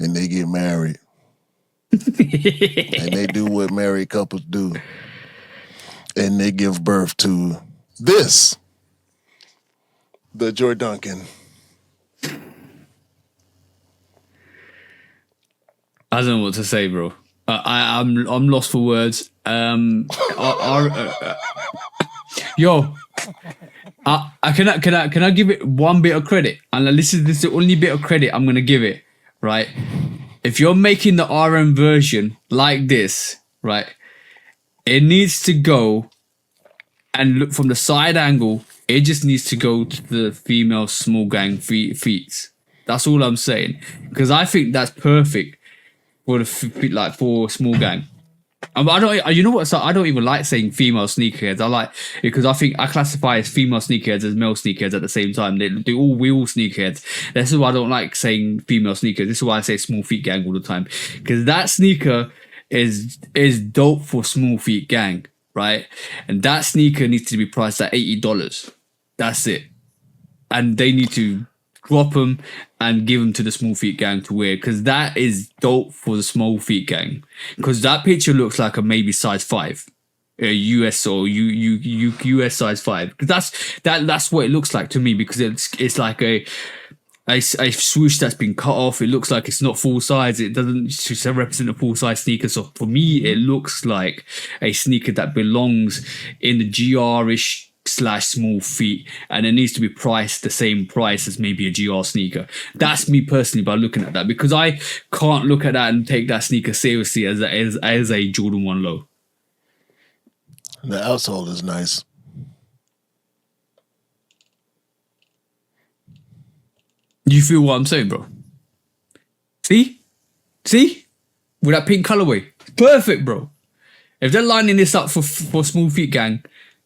And they get married. And they do what married couples do. And they give birth to this, the Jordunkan. I don't know what to say, bro. I'm lost for words. Yo, can I give it one bit of credit? And this is the only bit of credit I'm gonna give it, right? If you're making the RM version like this, right, it needs to go and look from the side angle. It just needs to go to the female small gang feet. That's all I'm saying, because I think that's perfect for the for small gang. I don't. You know what? So I don't even like saying female sneakerheads. I like because I think I classify as female sneakerheads as male sneakerheads at the same time. We all sneakerheads. This is why I don't like saying female sneakers. This is why I say small feet gang all the time, because that sneaker is dope for small feet gang, right? And that sneaker needs to be priced at $80. That's it, and they need to drop them and give them to the small feet gang to wear, because that is dope for the small feet gang, because that picture looks like a maybe size 5. US or US size 5, because that's what it looks like to me, because it's like a swoosh that's been cut off. It looks like it's not full size. It doesn't represent a full size sneaker. So for me, it looks like a sneaker that belongs in the GR-ish / small feet, and it needs to be priced the same price as maybe a GR sneaker. That's me personally by looking at that, because I can't look at that and take that sneaker seriously as a Jordan 1 low. The outsole is nice. You feel what I'm saying, bro? See? With that pink colorway. Perfect, bro. If they're lining this up for small feet gang,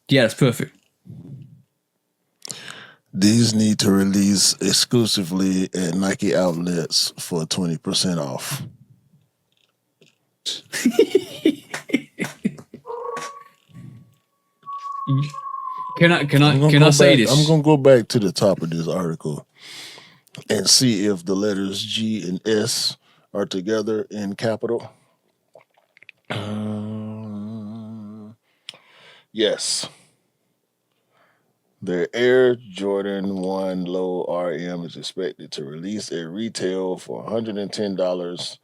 yeah, that's perfect. These need to release exclusively at Nike outlets for 20% off. Can I say this? I'm gonna go back to the top of this article and see if the letters G and S are together in capital. Yes. The Air Jordan 1 Low RM is expected to release at retail for $110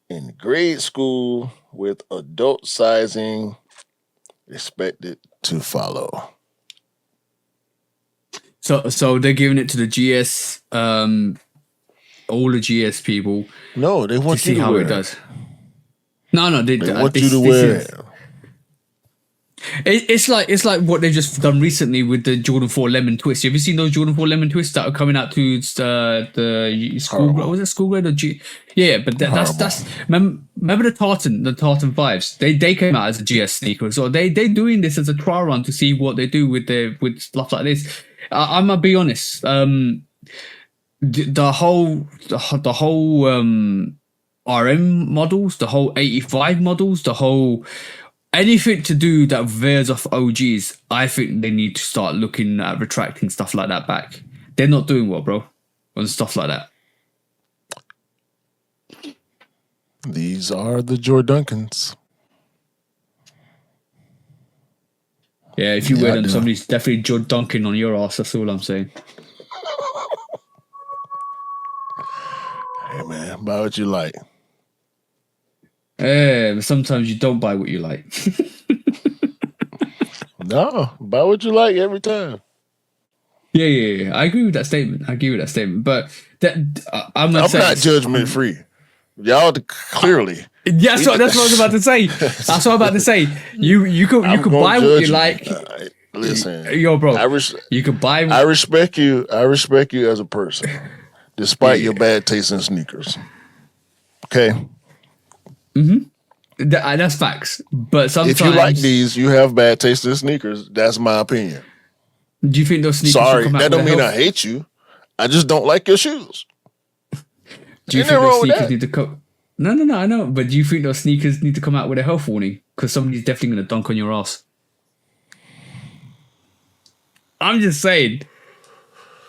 in grade school, with adult sizing expected to follow. So they're giving it to the GS, all the GS people. No, they want to see you to how wear it does. No, they want you to wear it. It's like what they've just done recently with the Jordan 4 Lemon Twist. Have you seen those Jordan 4 Lemon Twists that are coming out to the school? Was it school grade or G? Yeah, but that's remember the Tartan 5s. They came out as a GS sneaker, so they doing this as a trial run to see what they do with stuff like this. I'm gonna be honest. The whole RM models, the whole 85 models, the whole anything to do that veers off OGs, I think they need to start looking at retracting stuff like that back. They're not doing well, bro, on stuff like that. These are the Jordunkans. Yeah, if you wear them, somebody's definitely Jordunking on your ass. That's all I'm saying. Hey, man, buy what you like. Yeah, but sometimes you don't buy what you like. No, buy what you like every time. Yeah. I agree with that statement. But I'm not judgment free. Y'all clearly. That's what I was about to say. You could buy what you like. Listen, yo, bro. You could buy. I respect you. I respect you as a person, despite your bad taste in sneakers. Okay. That's facts. But sometimes, if you like these, you have bad taste in sneakers. That's my opinion. Do you think those sneakers? Sorry, that don't mean I hate you. I just don't like your shoes. Do you think those sneakers need to come? No, I know. But do you think those sneakers need to come out with a health warning? Because somebody's definitely going to dunk on your ass. I'm just saying.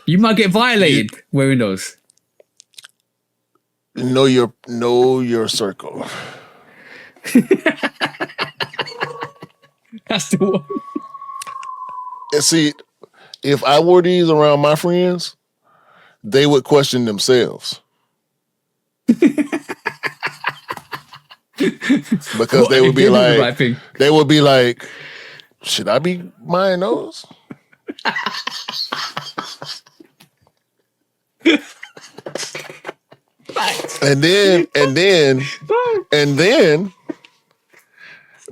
You might get violated wearing those. Know your circle. That's the one. And see, if I wore these around my friends, they would question themselves. Because they would be like, should I be buying those? And then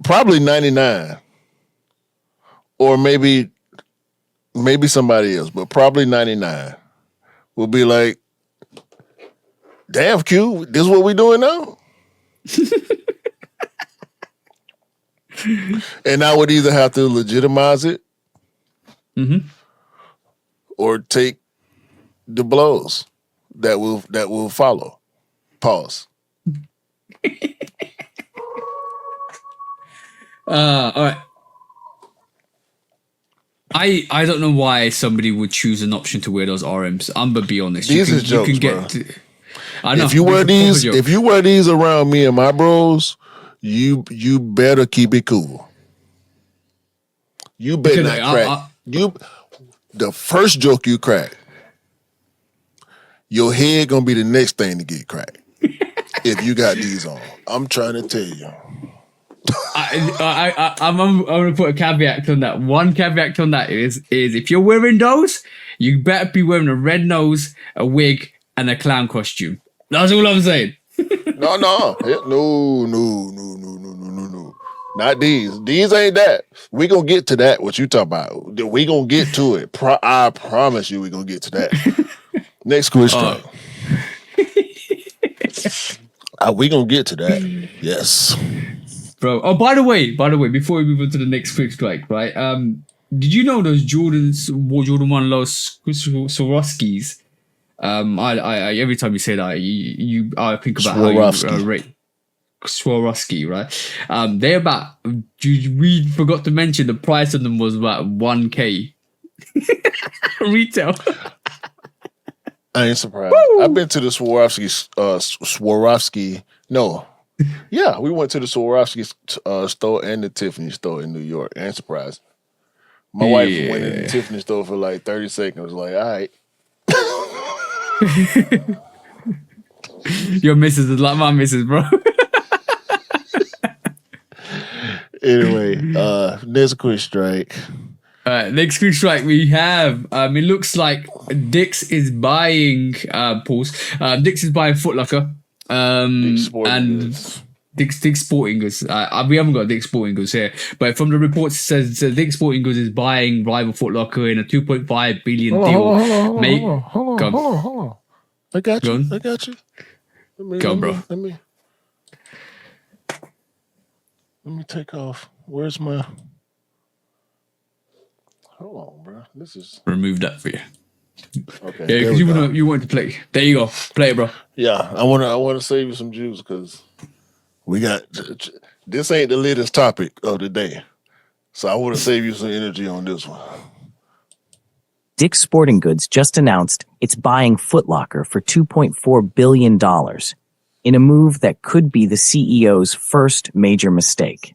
probably 99, or maybe somebody else, but probably 99 will be like, damn, Q, this is what we doing now? And I would either have to legitimize it or take the blows that will follow. Pause. All right. I don't know why somebody would choose an option to wear those RMs. I'm gonna be honest. These are jokes, bro. I know. If you wear these around me and my bros, you better keep it cool. You better Because not crack. The first joke you crack, your head gonna be the next thing to get cracked. If you got these on, I'm trying to tell you. I'm gonna put a caveat on that. One caveat on that is if you're wearing those, you better be wearing a red nose, a wig, and a clown costume. That's all I'm saying. No. Not these. These ain't that. We gonna get to that. What you talking about? We gonna get to it. I promise you, we gonna get to that. Next question. We gonna get to that. Yes, bro. Oh, by the way, before we move on to the next quick strike, right? Did you know those Jordan 1 Low Swarovskis? I every time you say that, I think about Swarovski. How you rate Swarovski, right? They're about. We forgot to mention the price of them was about 1K retail. I ain't surprised. Woo! I've been to the Swarovski. No, yeah, we went to the Swarovski store and the Tiffany store in New York. I ain't surprised. My wife went in the Tiffany store for like 30 seconds. Like, all right. Your missus is like my missus, bro. Anyway, next quick strike. Next quick strike we have. It looks like Dick's is buying Dick's is buying Footlocker. Dick's Sporting Goods. We haven't got Dick's Sporting Goods here, but from the reports it says Dick's Sporting Goods is buying rival Footlocker in a 2.5 billion deal. Hold on. I got you. Go on, bro. Let me take off. Where's my? Hold on, bro. This is remove that for you. Okay. Yeah, because you want to play. There you go. Play it, bro. Yeah, I wanna save you some juice because we got this ain't the latest topic of the day, so I want to save you some energy on this one. Dick's Sporting Goods just announced it's buying Footlocker for $2.4 billion in a move that could be the CEO's first major mistake.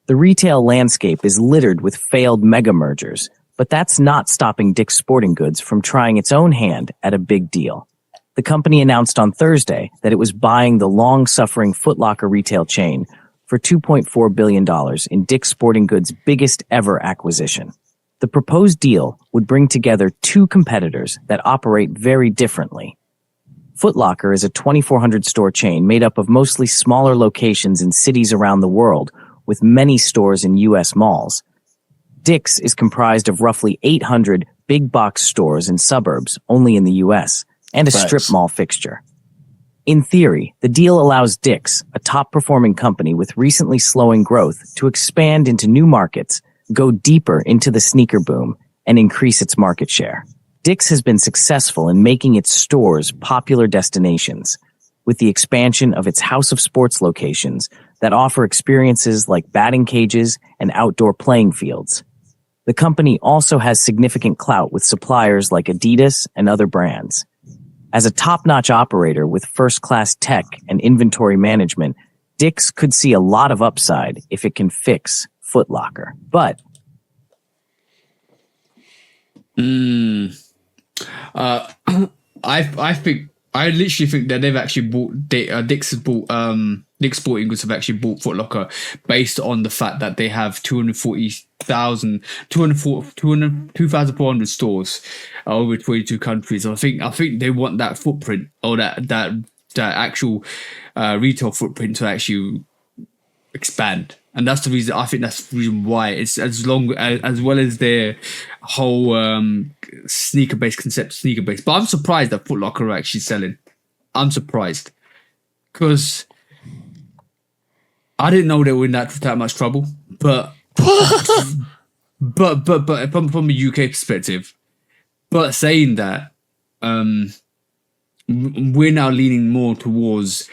The retail landscape is littered with failed mega mergers, but that's not stopping Dick's Sporting Goods from trying its own hand at a big deal. The company announced on Thursday that it was buying the long-suffering Footlocker retail chain for $2.4 billion in Dick's Sporting Goods' biggest ever acquisition. The proposed deal would bring together two competitors that operate very differently. Footlocker is a 2,400 store chain made up of mostly smaller locations in cities around the world, with many stores in U.S. malls. Dick's is comprised of roughly 800 big box stores in suburbs, only in the U.S., and a strip mall fixture. In theory, the deal allows Dick's, a top-performing company with recently slowing growth, to expand into new markets, go deeper into the sneaker boom, and increase its market share. Dick's has been successful in making its stores popular destinations, with the expansion of its House of Sports locations that offer experiences like batting cages and outdoor playing fields. The company also has significant clout with suppliers like Adidas and other brands. As a top-notch operator with first-class tech and inventory management, Dick's could see a lot of upside if it can fix Footlocker. But I literally think that they've actually bought Dick's Sporting Goods have actually bought Footlocker based on the fact that they have 2,400 stores over 22 countries. I think they want that footprint or that actual retail footprint to actually expand. And that's the reason. I think that's the reason why it's as well as their whole sneaker based. But I'm surprised that Footlocker are actually selling. I'm surprised because I didn't know they were in that much trouble. But from a UK perspective, but saying that, we're now leaning more towards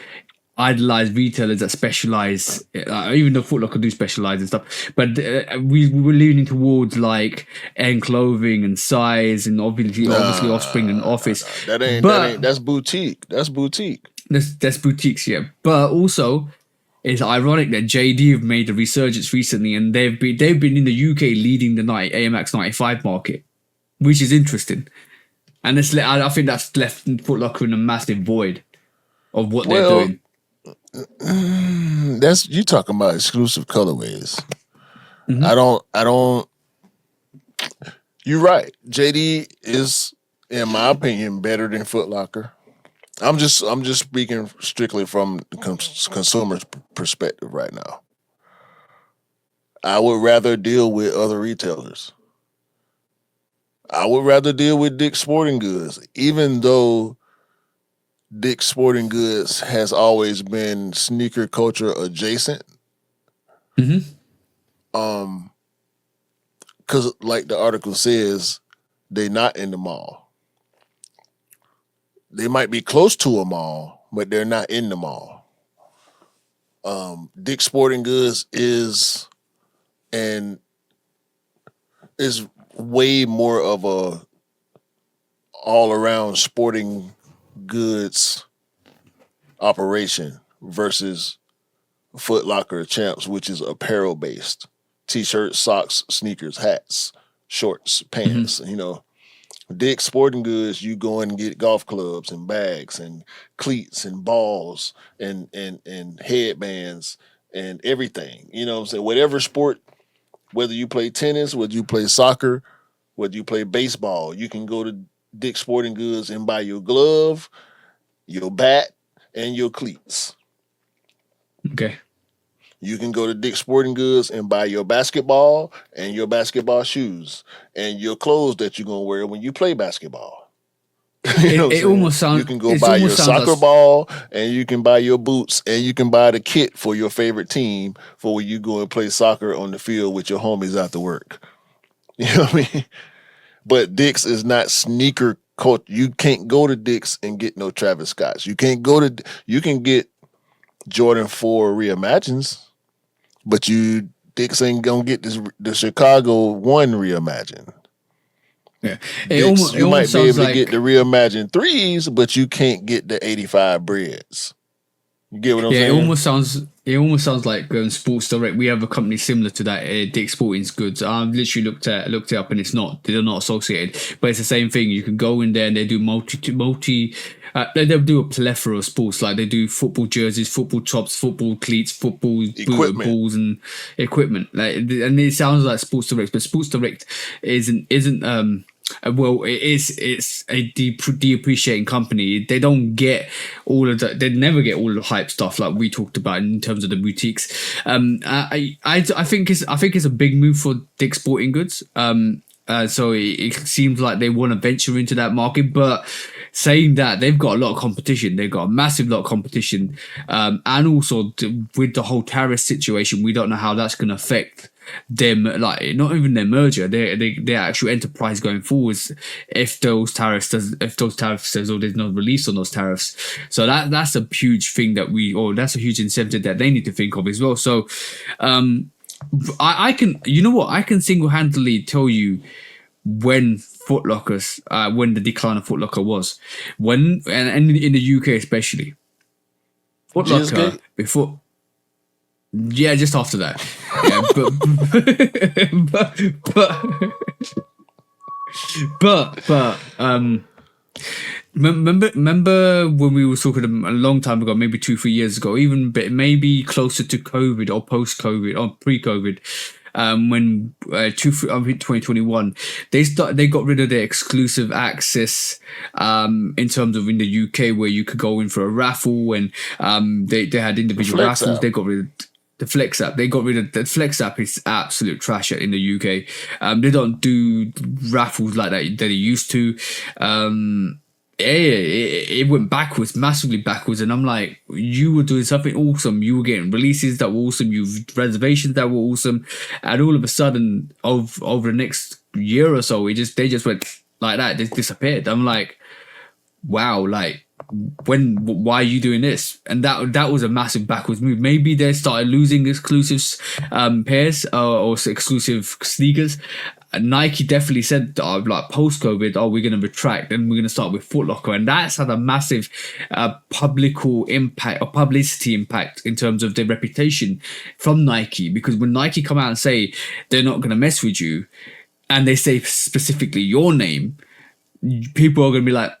idolized retailers that specialize, even though Footlocker do specialize and stuff, but we're leaning towards like end clothing and size and obviously Offspring and Office. That's boutique. That's boutiques, yeah. But also, It's ironic that JD have made a resurgence recently, and they've been in the UK leading the AMX 95 market, which is interesting. And I think that's left Footlocker in a massive void of what they're doing. That's you talking about exclusive colorways. Mm-hmm. I don't. You're right. JD is, in my opinion, better than Footlocker. I'm just speaking strictly from the consumer's perspective right now. I would rather deal with other retailers. I would rather deal with Dick's Sporting Goods, even though Dick's Sporting Goods has always been sneaker culture adjacent. Mm-hmm. Because like the article says, they're not in the mall. They might be close to a mall, but they're not in the mall. Dick's Sporting Goods is way more of a all-around sporting goods operation versus Foot Locker Champs, which is apparel based. T-shirts, socks, sneakers, hats, shorts, pants. Mm-hmm. Dick's Sporting Goods, you go and get golf clubs and bags and cleats and balls and headbands and everything. You know what I'm saying? Whatever sport, whether you play tennis, whether you play soccer, whether you play baseball, you can go to Dick's Sporting Goods and buy your glove, your bat, and your cleats. Okay. You can go to Dick's Sporting Goods and buy your basketball and your basketball shoes and your clothes that you're going to wear when you play basketball. It almost sounds... You can go buy your soccer ball and you can buy your boots and you can buy the kit for your favorite team for when you go and play soccer on the field with your homies after work. You know what I mean? But Dick's is not sneaker culture. You can't go to Dick's and get no Travis Scotts. You can get Jordan 4 Reimagines, but Dick's ain't gonna get the Chicago 1 Reimagine. Yeah, you might be able to get the Reimagine 3s, but you can't get the 85 breads. You get what I'm saying? It almost sounds like Sports Direct. We have a company similar to that, Dick's Sporting Goods. I've literally looked it up, and they're not associated, but it's the same thing. You can go in there and they do they'll do a plethora of sports. Like they do football jerseys, football tops, football cleats, football balls and equipment. And it sounds like Sports Direct, but Sports Direct isn't. It's a depreciating company. They don't get all of that. They never get all of the hype stuff like we talked about in terms of the boutiques. I think it's a big move for Dick's Sporting Goods. So it seems like they want to venture into that market, but saying that, they've got a lot of competition. They've got a massive lot of competition, and also with the whole tariff situation, we don't know how that's going to affect them, like not even their merger, their actual enterprise going forwards. If those tariffs says, oh, there's no release on those tariffs, so that's a huge thing that's a huge incentive that they need to think of as well. So, I can single-handedly tell you when Footlocker's when the decline of Footlocker was, and in the UK especially, Footlocker before. Yeah, just after that. Yeah, remember when we were talking a long time ago, maybe 2-3 years ago, even maybe closer to COVID or post-COVID or pre-COVID, when 2021 they got rid of their exclusive access in terms of in the UK, where you could go in for a raffle, and they had individual raffles. They got rid of the Flex app. They got rid of the Flex app. Is absolute trash in the UK. They don't do raffles like that they used to. It went backwards, massively backwards, and I'm like, you were doing something awesome. You were getting releases that were awesome. Reservations that were awesome, and all of a sudden, over the next year or so, they just went like that. They disappeared. I'm like, wow, like. Why are you doing this? And that was a massive backwards move. Maybe they started losing exclusive pairs or exclusive sneakers, Nike definitely said like post COVID, we're going to retract and we're going to start with Footlocker, and that's had a massive publicity impact in terms of their reputation from Nike. Because when Nike come out and say they're not going to mess with you, and they say specifically your name, people are going to be like,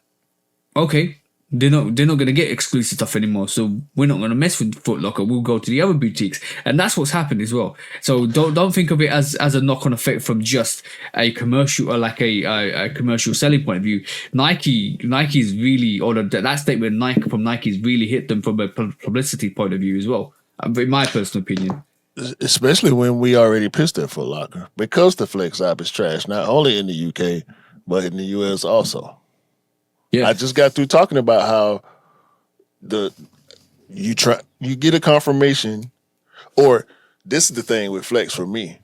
okay. They're not going to get exclusive stuff anymore, so we're not going to mess with Footlocker. We'll go to the other boutiques, and that's what's happened as well. So don't think of it as a knock-on effect from just a commercial or like a commercial selling point of view. Nike's really, or that statement from Nike's really hit them from a publicity point of view as well. In my personal opinion, especially when we already pissed at Footlocker because the Flex app is trash, not only in the UK but in the US also. Yeah. I just got through talking about how you get a confirmation, or this is the thing with Flex for me.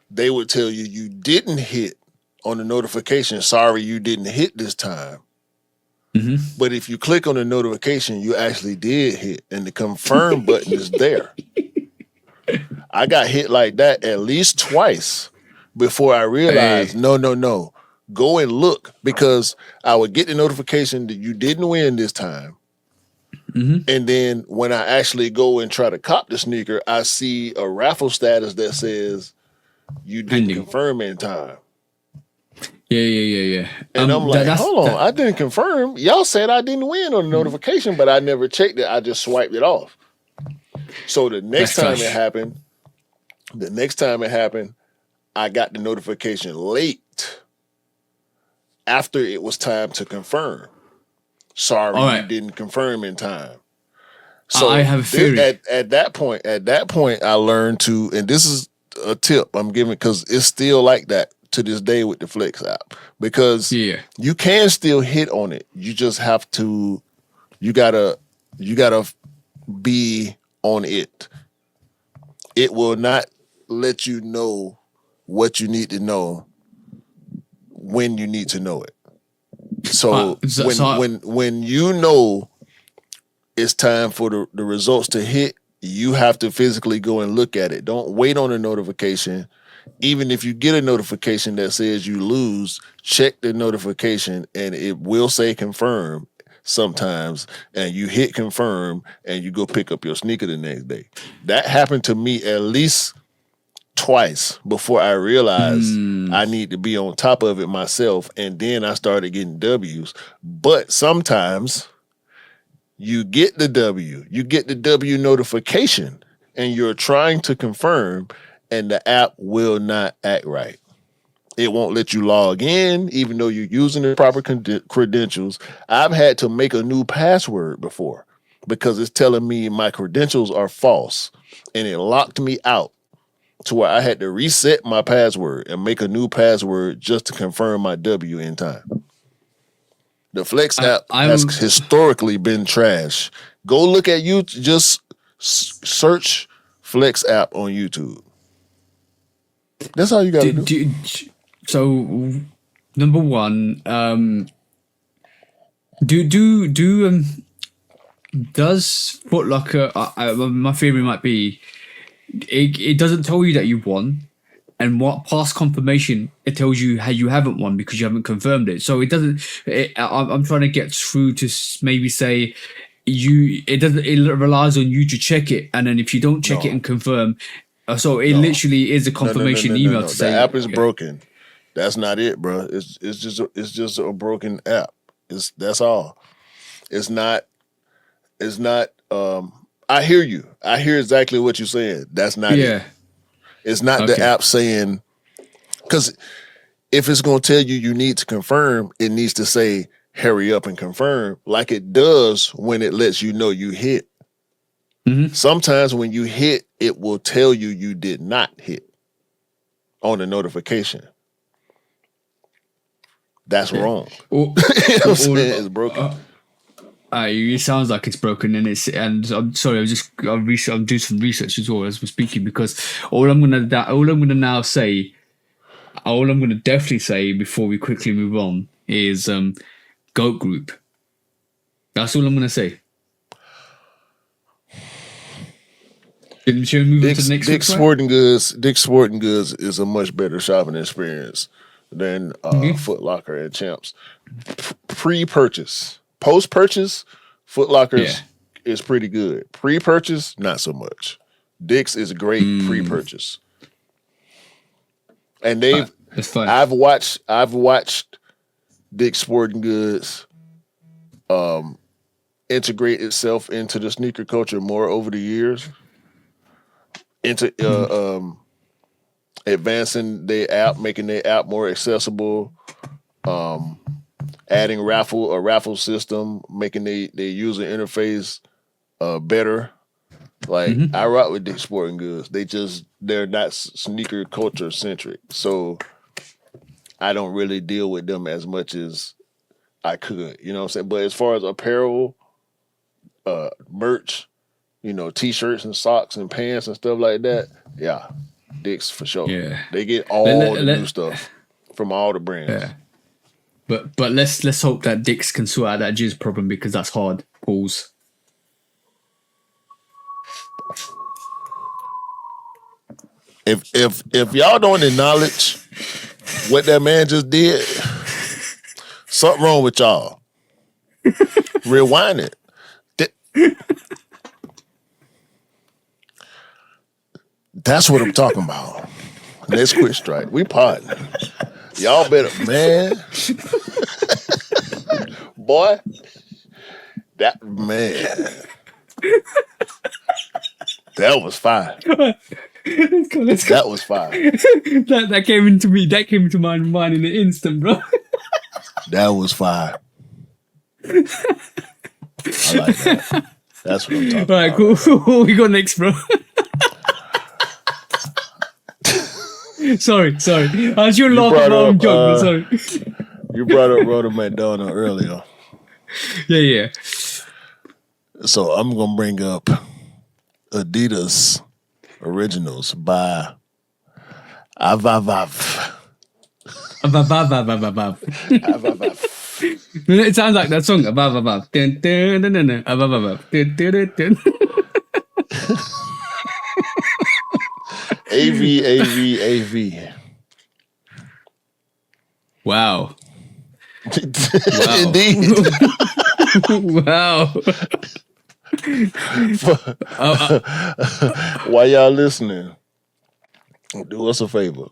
They would tell you didn't hit on the notification. Sorry, you didn't hit this time. Mm-hmm. But if you click on the notification, you actually did hit, and the confirm button is there. I got hit like that at least twice before I realized, no. Go and look, because I would get the notification that you didn't win this time. Mm-hmm. And then when I actually go and try to cop the sneaker, I see a raffle status that says you didn't confirm in time. Yeah. And I'm like, hold on, I didn't confirm. Y'all said I didn't win on the notification, but I never checked it. I just swiped it off. So the next time it happened, I got the notification late. After it was time to confirm. Sorry, you didn't confirm in time. So I have a theory. At that point, I learned to, and this is a tip I'm giving because it's still like that to this day with the Flex app. Because you can still hit on it. You just have to, you gotta be on it. It will not let you know what you need to know when you need to know it. So when you know it's time for the results to hit, you have to physically go and look at it. Don't wait on a notification. Even if you get a notification that says you lose, check the notification and it will say confirm sometimes, and you hit confirm and you go pick up your sneaker the next day. That happened to me at least twice before I realized I need to be on top of it myself, and then I started getting W's. But sometimes you get the W notification, and you're trying to confirm, and the app will not act right. It won't let you log in, even though you're using the proper credentials. I've had to make a new password before because it's telling me my credentials are false, and it locked me out to where I had to reset my password and make a new password just to confirm my W in time. The Flex app has historically been trash. Go look at YouTube. Just search Flex app on YouTube. That's all you got to do. So, number one, does Footlocker? My theory might be it doesn't tell you that you won, and what past confirmation it tells you how you haven't won because you haven't confirmed it. So it doesn't. I'm trying to get through to maybe say it relies on you to check it, and then if you don't check it and confirm, so it literally is a confirmation email to say the app is broken. That's not it, bro. It's just a broken app. That's all. It's not. I hear you. I hear exactly what you're saying. That's not it. It's not the app saying, because if it's going to tell you need to confirm, it needs to say hurry up and confirm, like it does when it lets you know you hit. Mm-hmm. Sometimes when you hit, it will tell you did not hit on the notification. That's wrong. You know what I'm saying? It's broken. It sounds like it's broken, and I'm sorry. I'm doing some research as well as we're speaking, because all I'm gonna definitely say before we quickly move on is GOAT Group. That's all I'm gonna say. Should we move on to the next Dick's Sporting Goods is a much better shopping experience than Footlocker and Champs. Pre-purchase, post-purchase, Footlocker is pretty good. Pre-purchase, not so much. Dick's is great pre-purchase, and that's fine. I've watched Dick's Sporting Goods integrate itself into the sneaker culture more over the years, into advancing their app, making their app more accessible, adding a raffle system, making their user interface better. Like I rock with Dick's Sporting Goods. They're not sneaker culture centric, so I don't really deal with them as much as I could. You know what I'm saying? But as far as apparel, merch, t-shirts and socks and pants and stuff like that, yeah, Dick's for sure. Yeah, they get all the new stuff from all the brands. Yeah. But let's hope that Dick's can sort out that jizz problem, because that's hard. Pause. If y'all don't acknowledge what that man just did, something wrong with y'all. Rewind it. That's what I'm talking about. Let's quit strike. We partner. Y'all better, man. Boy, that was fire. Let's go. That was fire. that came into me. That came into my mind in an instant, bro. That was fire. I like that. That's what I'm talking about. All right, cool. What we got next, bro? Sorry. I was your laugh at my own joke, but sorry. You brought up Ronald McDonald earlier. Yeah. So I'm gonna bring up Adidas Originals by AvAvAv. AvAvAv. AvAvAv. It sounds like that song. AvAvAv. AvAvAv. AvAvAv. Wow. Indeed. Wow. While y'all listening, do us a favor.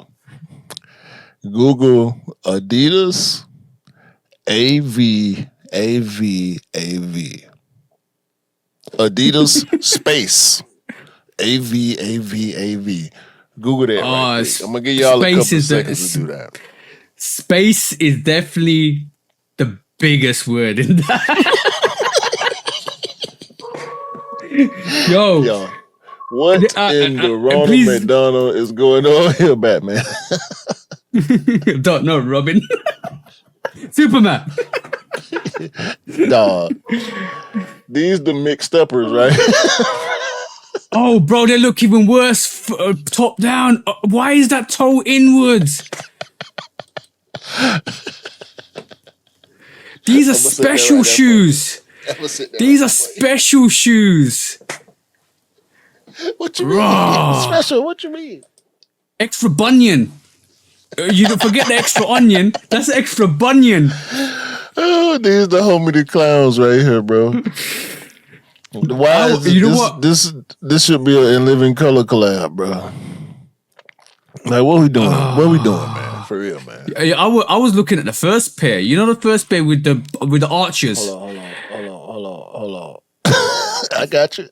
Google Adidas AvAvAv. Adidas space AvAvAv. Google that. Right quick. I'm gonna give y'all a couple seconds to do that. Space is definitely the biggest word in that. Yo, what in the Ronald McDonald is going on here, Batman? Don't know, Robin. Superman. Dog. These the mixed uppers, right? Oh, bro, they look even worse top down. Why is that toe inwards? These are special shoes. These are special shoes. What you mean? Special? What you mean? Extra bunion. You don't forget the extra onion. That's extra bunion. Oh, these the homie the clowns right here, bro. Why is this, you know what? This should be a In Living Color collab, bro. Like, what we doing? What we doing, man? For real, man. I was looking at the first pair. You know the first pair with the arches. Hold on. I got you.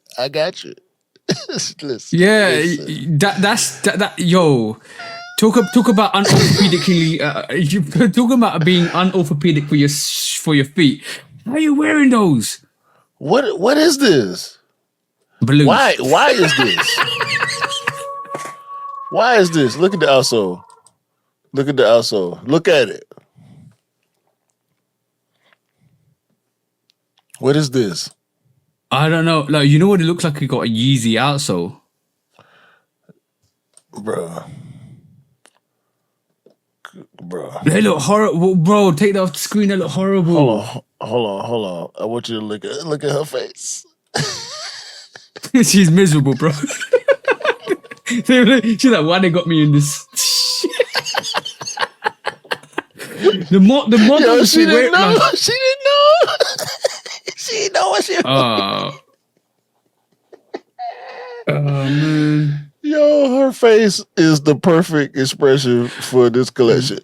Listen, yeah, listen. That's yo. Talk about unorthopedically. Talk about being unorthopedic for your feet. How are you wearing those? What is this? Blue. Why is this? Why is this? Look at the outsole. Look at it. What is this? I don't know. Like, you know what it looks like? It got a Yeezy outsole. Bro. They look horrible, bro. Take that off the screen. They look horrible. Hold on. I want you to look at her face. She's miserable, bro. She's like, why they got me in this? the model. Yo, she didn't know. She didn't know. She didn't know what she. Oh man. Yo, her face is the perfect expression for this collection.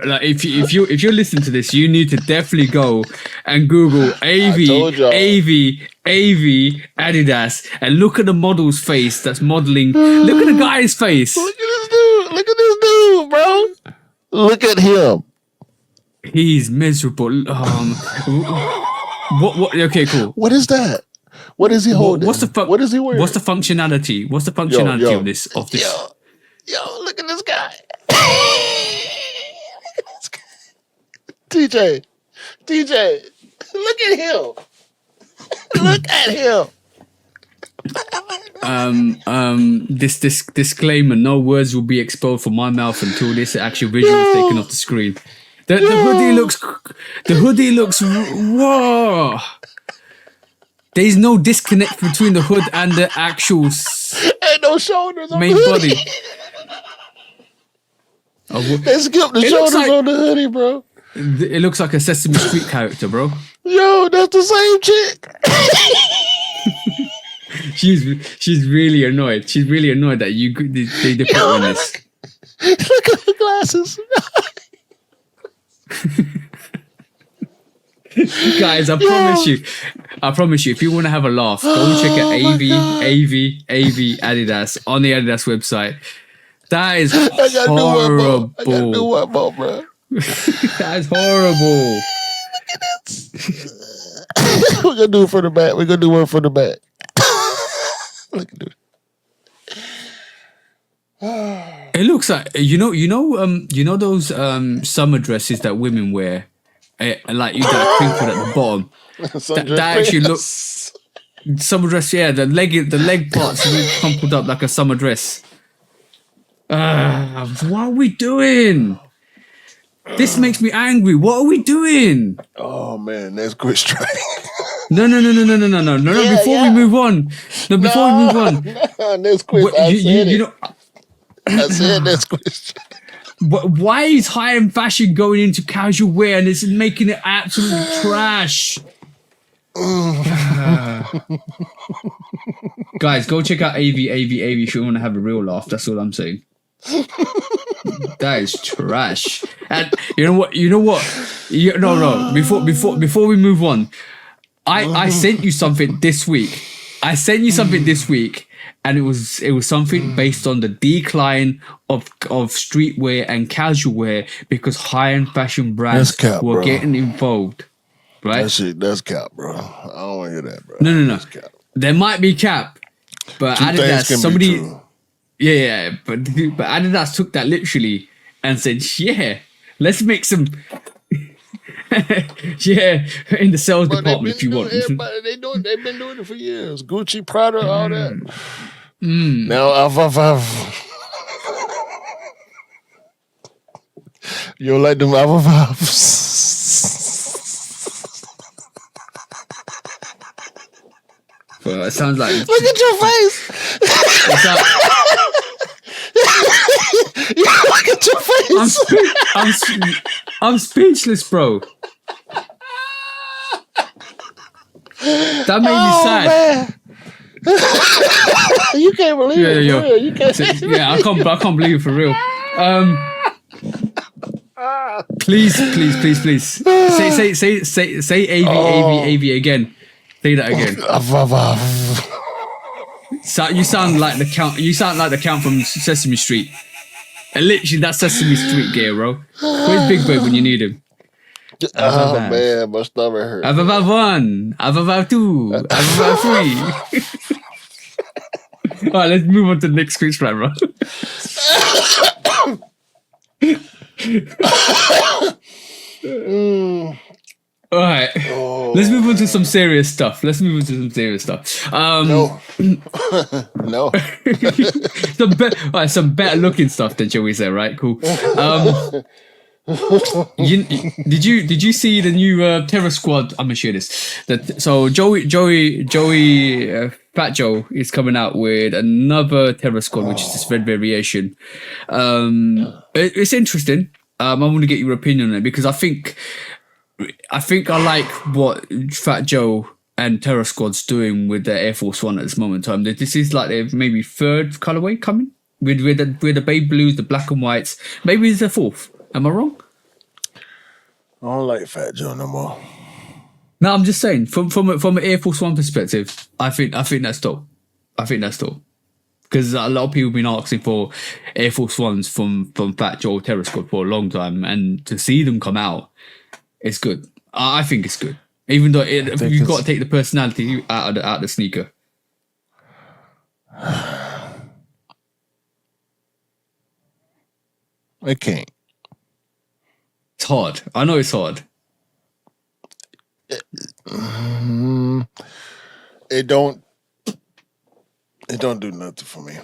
Like if you're listening to this, you need to definitely go and Google AvAvAv Adidas and look at the model's face that's modeling. Look at the guy's face. Look at this dude. Look at this dude, bro. Look at him. He's miserable. What? Okay, cool. What is that? What is he holding? What is he wearing? What's the functionality? What's the functionality of this? Yo, look at this guy. TJ, look at him. Look at him. This disclaimer: no words will be exposed from my mouth until this actual visual is taken off the screen. The hoodie looks. Whoa. There's no disconnect between the hood and the actual Ain't no shoulders on main the body. hoodie. They skipped the shoulders on the hoodie, bro. It looks like a Sesame Street character, bro. Yo, that's the same chick. She's really annoyed. She's really annoyed that they put her in this. Look at the glasses. Guys, I promise you, if you want to have a laugh, go check out AvAvAv Adidas on the Adidas website. That is horrible. I gotta do one more, bro. That's horrible. We're gonna do it for the back. We're gonna do one for the back. Look at this. It looks like you know those summer dresses that women wear, like you got crinkled at the bottom. that actually looks summer dress. Yeah, the leg parts really crumpled up like a summer dress. What are we doing? This makes me angry. What are we doing? Oh man, that's quit strike. No. Before we move on. That's quit. I said that's quit strike. Why is high-end fashion going into casual wear and it's making it absolute trash? Guys, go check out AvAvAv if you want to have a real laugh. That's all I'm saying. That is trash. And you know what? No. Before we move on, I sent you something this week. And it was something based on the decline of streetwear and casual wear because high-end fashion brands were getting involved. Right? That's cap, bro. I don't want to hear that, bro. No. There might be cap, but Adidas, but Adidas took that literally and said, yeah, let's make some. Yeah, in the sales department if you want. They've been doing it for years. Gucci, Prada, all that. Now AvAvAv. You don't like them AvAvAvs? Well, it sounds like. Look at your face. Look at your face. I'm speechless, bro. That made me sad. Man. You can't believe it. For real. You can't. I can't believe it for real. Please. Say AvAvAv again. Say that again. So you sound like the count. You sound like the count from Sesame Street. And literally, that's Sesame Street gear, bro. Where's Big Bird when you need him? Oh man, my stomach hurt. AvAvAv 1, AvAvAv 2, AvAvAv 3. Alright, let's move on to the next screen bro. Alright. Let's move on to some serious stuff. No. No. Some better looking stuff then, shall we say, right? Cool. Did you see the new Terror Squad? I'm gonna share this. So Joey Fat Joe is coming out with another Terror Squad, which is this red variation. It's interesting. I want to get your opinion on it because I think I like what Fat Joe and Terror Squad's doing with their Air Force One at this moment in time. This is like their maybe third colorway coming with the baby blues, the black and whites. Maybe it's the fourth. Am I wrong? I don't like Fat Joe no more. No, I'm just saying from an Air Force One perspective, I think that's dope. I think that's dope because a lot of people have been asking for Air Force Ones from Fat Joe Terror Squad for a long time, and to see them come out, it's good. I think it's good, even though you've got to take the personality out of the sneaker. I can't. It's hard. I know it's hard. It don't do nothing for me.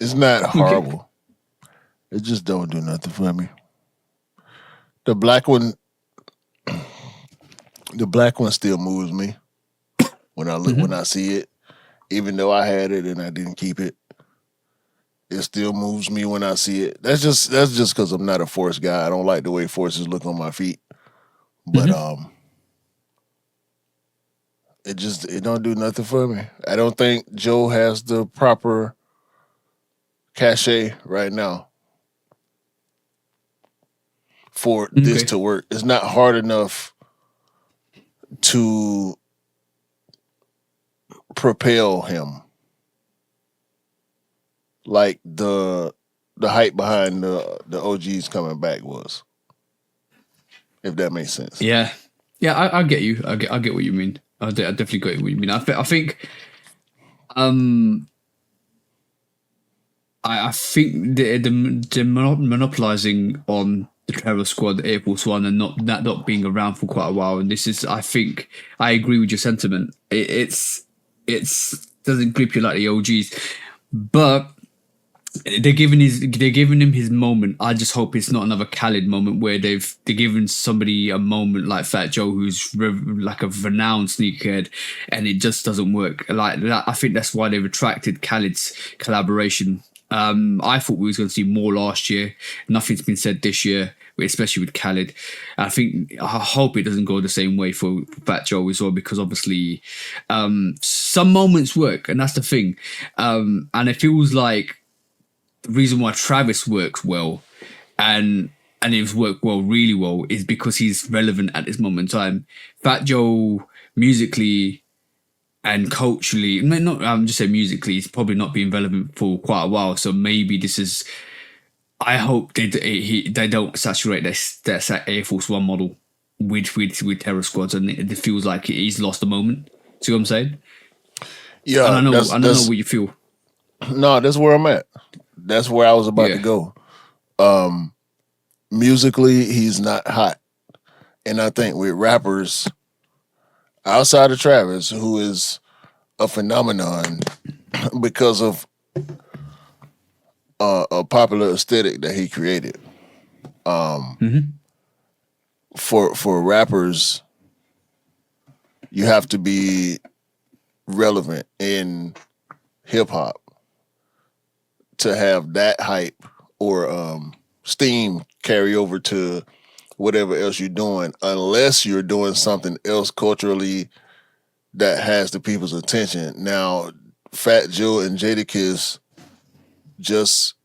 It's not horrible. It just don't do nothing for me. The black one still moves me when I look when I see it. Even though I had it and I didn't keep it. It still moves me when I see it. That's just because I'm not a Force guy. I don't like the way Forces look on my feet. But it don't do nothing for me. I don't think Joe has the proper cachet right now for this to work. It's not hard enough to propel him like the hype behind the OGs coming back was. If that makes sense. Yeah, I get you. I get what you mean. I definitely get what you mean. I think the monopolizing on the Terror Squad, the Air Force One, and not being around for quite a while. And this is, I think, I agree with your sentiment. It's doesn't grip you like the OGs, but they're giving him his moment. I just hope it's not another Khaled moment where they're giving somebody a moment like Fat Joe, who's like a renowned sneakerhead, and it just doesn't work. Like that, I think that's why they retracted Khaled's collaboration. I thought we was going to see more last year. Nothing's been said this year, especially with Khaled. I hope it doesn't go the same way for Fat Joe as well, because obviously some moments work, and that's the thing. And it feels like the reason why Travis works well and it's worked well, really well, is because he's relevant at this moment in time. Fat Joe, musically and culturally, I'm just saying musically, he's probably not been relevant for quite a while. So maybe this is, I hope they don't saturate their Air Force One model with Terror Squads, and it feels like he's lost the moment. See what I'm saying? Yeah, and I don't know what you feel. No, that's where I'm at. That's where I was about to go. Musically, he's not hot. And I think with rappers outside of Travis, who is a phenomenon because of a popular aesthetic that he created. For rappers, you have to be relevant in hip hop to have that hype or steam carry over to whatever else you're doing, unless you're doing something else culturally that has the people's attention. Now, Fat Joe and Jadakiss just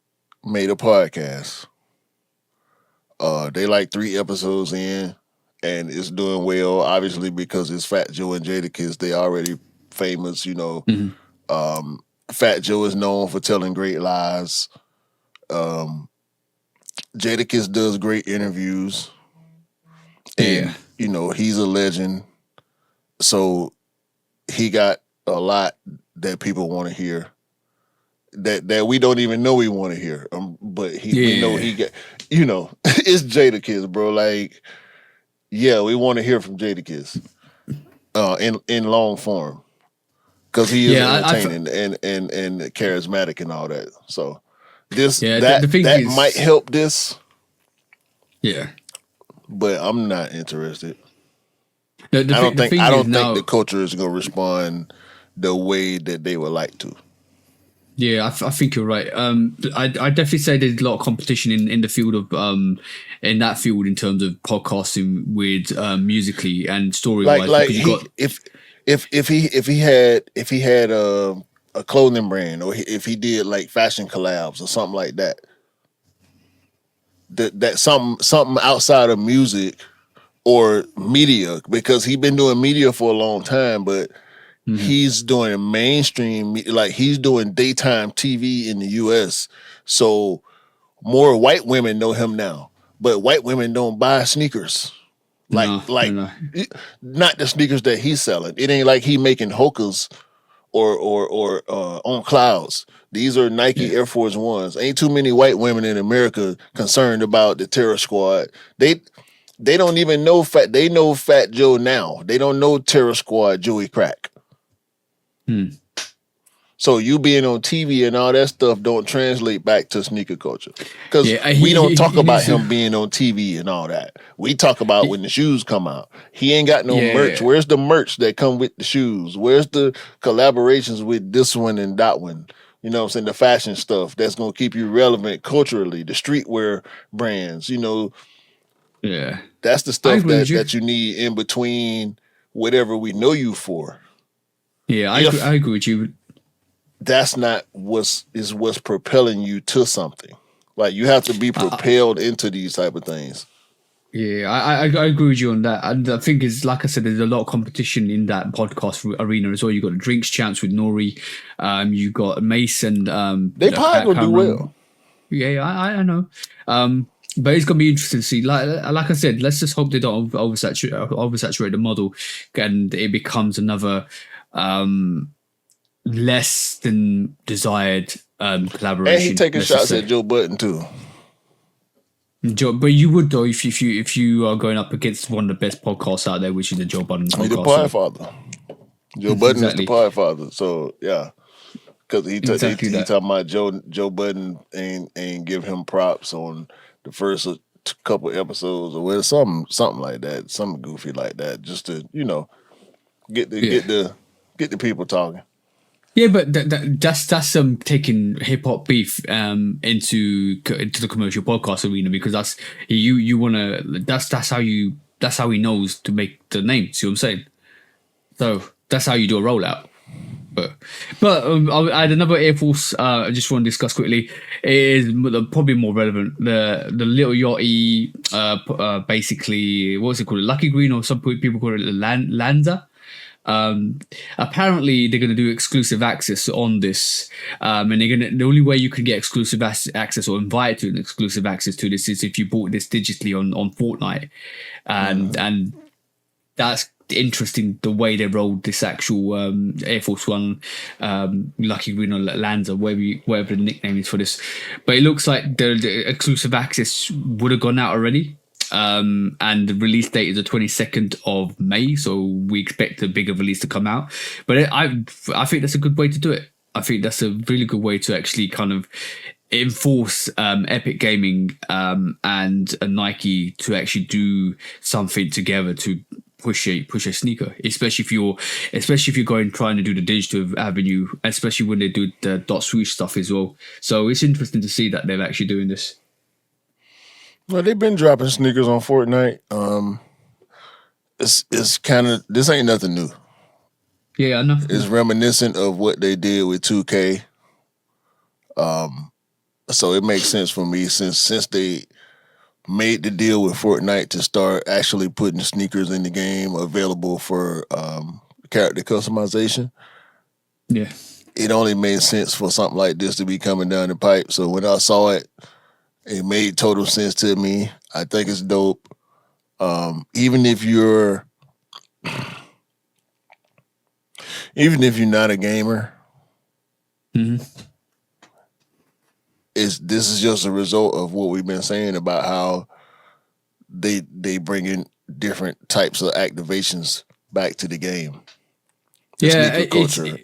made a podcast. They like 3 episodes in, and it's doing well, obviously, because it's Fat Joe and Jadakiss. They already famous, you know. Fat Joe is known for telling great lies. Jadakiss does great interviews. And, you know, he's a legend. So he got a lot that people want to hear. That we don't even know we want to hear. But we know he got, you know, it's Jadakiss, bro. Like, yeah, we want to hear from Jadakiss in long form. Because he is entertaining and charismatic and all that. So that might help this. Yeah. But I'm not interested. I don't think the culture is gonna respond the way that they would like to. Yeah, I think you're right. I definitely say there's a lot of competition in the field of in that field in terms of podcasting with musically and story wise. Like if he had a clothing brand, or if he did like fashion collabs or something like that, that something outside of music or media, because he's been doing media for a long time, but he's doing mainstream, like he's doing daytime TV in the US. So more white women know him now, but white women don't buy sneakers. No. Not the sneakers that he's selling. It ain't like he making Hokas or on clouds. These are Nike Air Force Ones. Ain't too many white women in America concerned about the terror squad. They don't even know they know Fat Joe now. They don't know Terror Squad Joey Crack. So you being on TV and all that stuff don't translate back to sneaker culture, because we don't talk about him being on TV and all that. We talk about when the shoes come out. He ain't got no merch. Where's the merch that come with the shoes? Where's the collaborations with this one and that one? You know what I'm saying? The fashion stuff that's going to keep you relevant culturally, the streetwear brands, you know. Yeah. That's the stuff that you need in between whatever we know you for. Yeah, I agree with you. That's not what's propelling you to something. Like, you have to be propelled into these type of things. Yeah, I agree with you on that. And I think is, like I said, there's a lot of competition in that podcast arena as well. You got the Drinks Champs with Nori. You got Mason. They probably gonna do well. Yeah, I know. But it's gonna be interesting to see. Like I said, let's just hope they don't oversaturate the model and it becomes another less than desired collaboration. And he taking shots at Joe Budden too. But you would, though, if you are going up against one of the best podcasts out there, which is the Joe Budden podcast. He's the pie father. Joe Budden is the pie father. So yeah, because he talking about Joe Budden ain't give him props on the first couple episodes or something like that, something goofy like that, just to get the people talking. Yeah, but that's taking hip hop beef into the commercial podcast arena, because that's you wanna that's how he knows to make the name. See what I'm saying? So that's how you do a rollout. But I had another Air Force. I just want to discuss quickly. It is probably more relevant. The little Yachty, basically, what's it called? Lucky Green, or some people call it Lanza. Apparently they're going to do exclusive access on this, and the only way you can get exclusive access or invited to an exclusive access to this is if you bought this digitally on Fortnite, and that's interesting the way they rolled this actual Air Force One Lucky Green or Lanza, whatever the nickname is for this. But it looks like the exclusive access would have gone out already. And the release date is the 22nd of May, so we expect a bigger release to come out. But I think that's a good way to do it. I think that's a really good way to actually kind of enforce Epic Gaming and Nike to actually do something together to push a sneaker, especially if you're trying to do the digital avenue, especially when they do the dot swoosh stuff as well. So it's interesting to see that they're actually doing this. Well, they've been dropping sneakers on Fortnite. It's kind of, this ain't nothing new. Yeah, I know. It's reminiscent of what they did with 2K. So it makes sense for me since they made the deal with Fortnite to start actually putting sneakers in the game available for character customization. Yeah. It only made sense for something like this to be coming down the pipe. So when I saw it, it made total sense to me. I think it's dope. Even if you're not a gamer, this is just a result of what we've been saying about how they bring in different types of activations back to the game. The sneaker culture,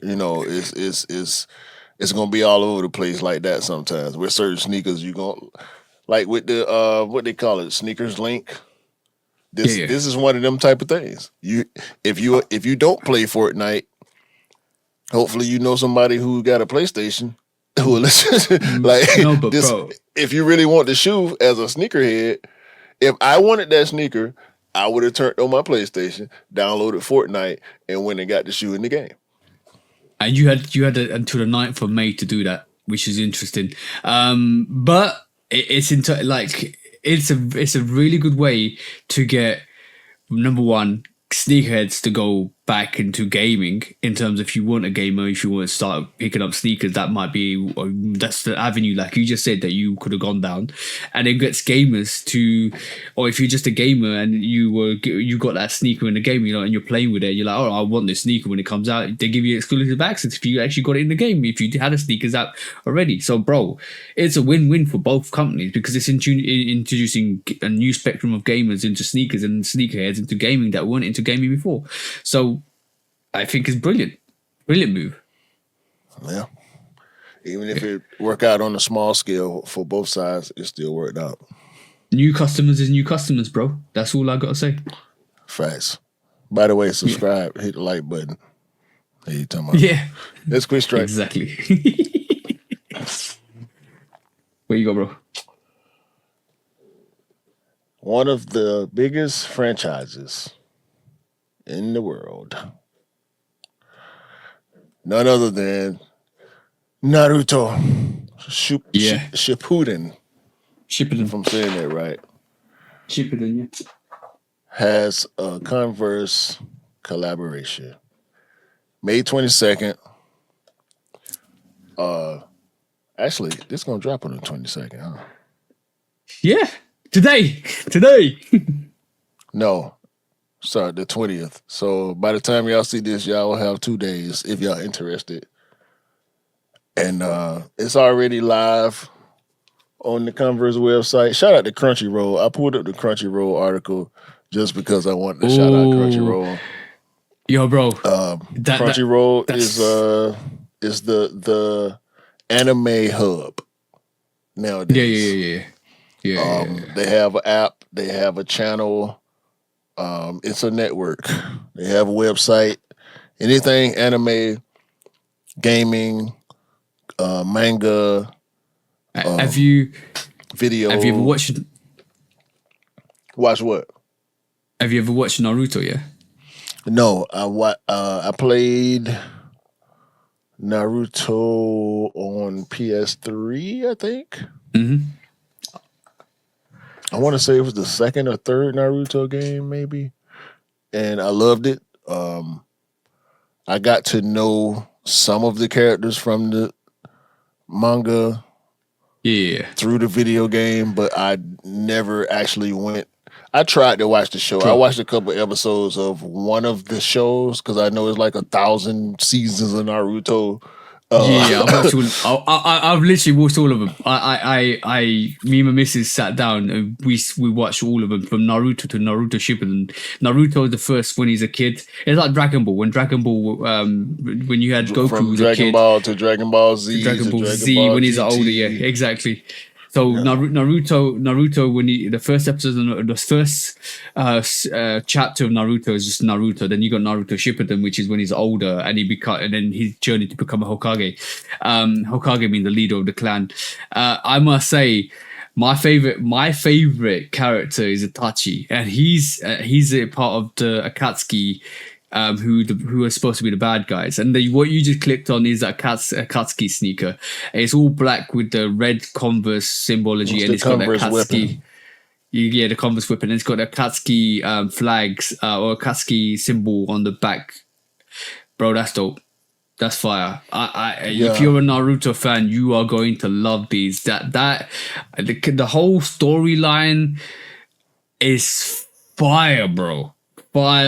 it's gonna be all over the place like that sometimes. With certain sneakers, you gonna like with the what they call it, sneakers link. This is one of them type of things. If you don't play Fortnite, Hopefully, you know somebody who got a PlayStation who will listen. Like No, but this, bro, if you really want the shoe as a sneakerhead, if I wanted that sneaker, I would have turned on my PlayStation, downloaded Fortnite, and went and got the shoe in the game. and you had until the 9th of May to do that, which is interesting. But it's into like it's a really good way to get number one sneakerheads to go back into gaming. In terms of if you want a gamer, if you want to start picking up sneakers, that might be that's the avenue, like you just said, that you could have gone down. And it gets gamers to, or if you're just a gamer and you got that sneaker in the game, and you're playing with it, you're like, oh, I want this sneaker when it comes out. They give you exclusive access if you actually got it in the game, if you had a sneakers out already. So bro, it's a win-win for both companies, because it's introducing a new spectrum of gamers into sneakers and sneakerheads into gaming that weren't into gaming before. So I think it's brilliant move. Yeah. Even if it work out on a small scale for both sides, it still worked out. New customers is new customers, bro. That's all I gotta say. Facts. By the way, subscribe, hit the like button. Hey, you talking about? Yeah, Let's quick strike. exactly. Where you go, bro? One of the biggest franchises in the world. None other than Naruto Shippuden, Shippuden. if I'm saying that right, Shippuden, yeah. has a Converse collaboration. May 22nd. Actually, this is gonna drop on the 22nd, huh? Yeah, today. No, sorry, the 20th. So by the time y'all see this, y'all will have 2 days if y'all interested. And it's already live on the Converse website. Shout out to Crunchyroll. I pulled up the Crunchyroll article just because I wanted to shout out Crunchyroll. Yo, bro. Crunchyroll is the anime hub nowadays. Yeah. They have an app. They have a channel. It's a network. They have a website. Anything anime, gaming, manga. Have you video? Have you ever watched? Watch what? Have you ever watched Naruto? Yeah. No, I played Naruto on PS3, I think. Mm-hmm. I want to say it was the second or third Naruto game, maybe, and I loved it. I got to know some of the characters from the manga, through the video game, but I never actually went. I tried to watch the show. I watched a couple episodes of one of the shows because I know it's like 1,000 seasons of Naruto. I've literally watched all of them. Me and my missus sat down and we watched all of them from Naruto to Naruto Shippuden. Naruto is the first when he's a kid. It's like Dragon Ball. When Dragon Ball, when you had Goku from as a Dragon kid, Ball to Dragon Ball Z, Dragon Ball Dragon Z Ball when he's GT. older. Yeah, exactly. So Naruto, when the first episode, the first chapter of Naruto is just Naruto. Then you got Naruto Shippuden, which is when he's older and and then his journey to become a Hokage. Hokage being the leader of the clan. I must say, my favorite character is Itachi, and he's a part of the Akatsuki. Who are supposed to be the bad guys, and what you just clicked on is that Akatsuki sneaker. It's all black with the red Converse symbology, and it's got that Akatsuki. Yeah, the Converse whip, and it's got the Akatsuki flags or Akatsuki symbol on the back. Bro, that's dope. That's fire. If you're a Naruto fan, you are going to love these. The whole storyline is fire, bro.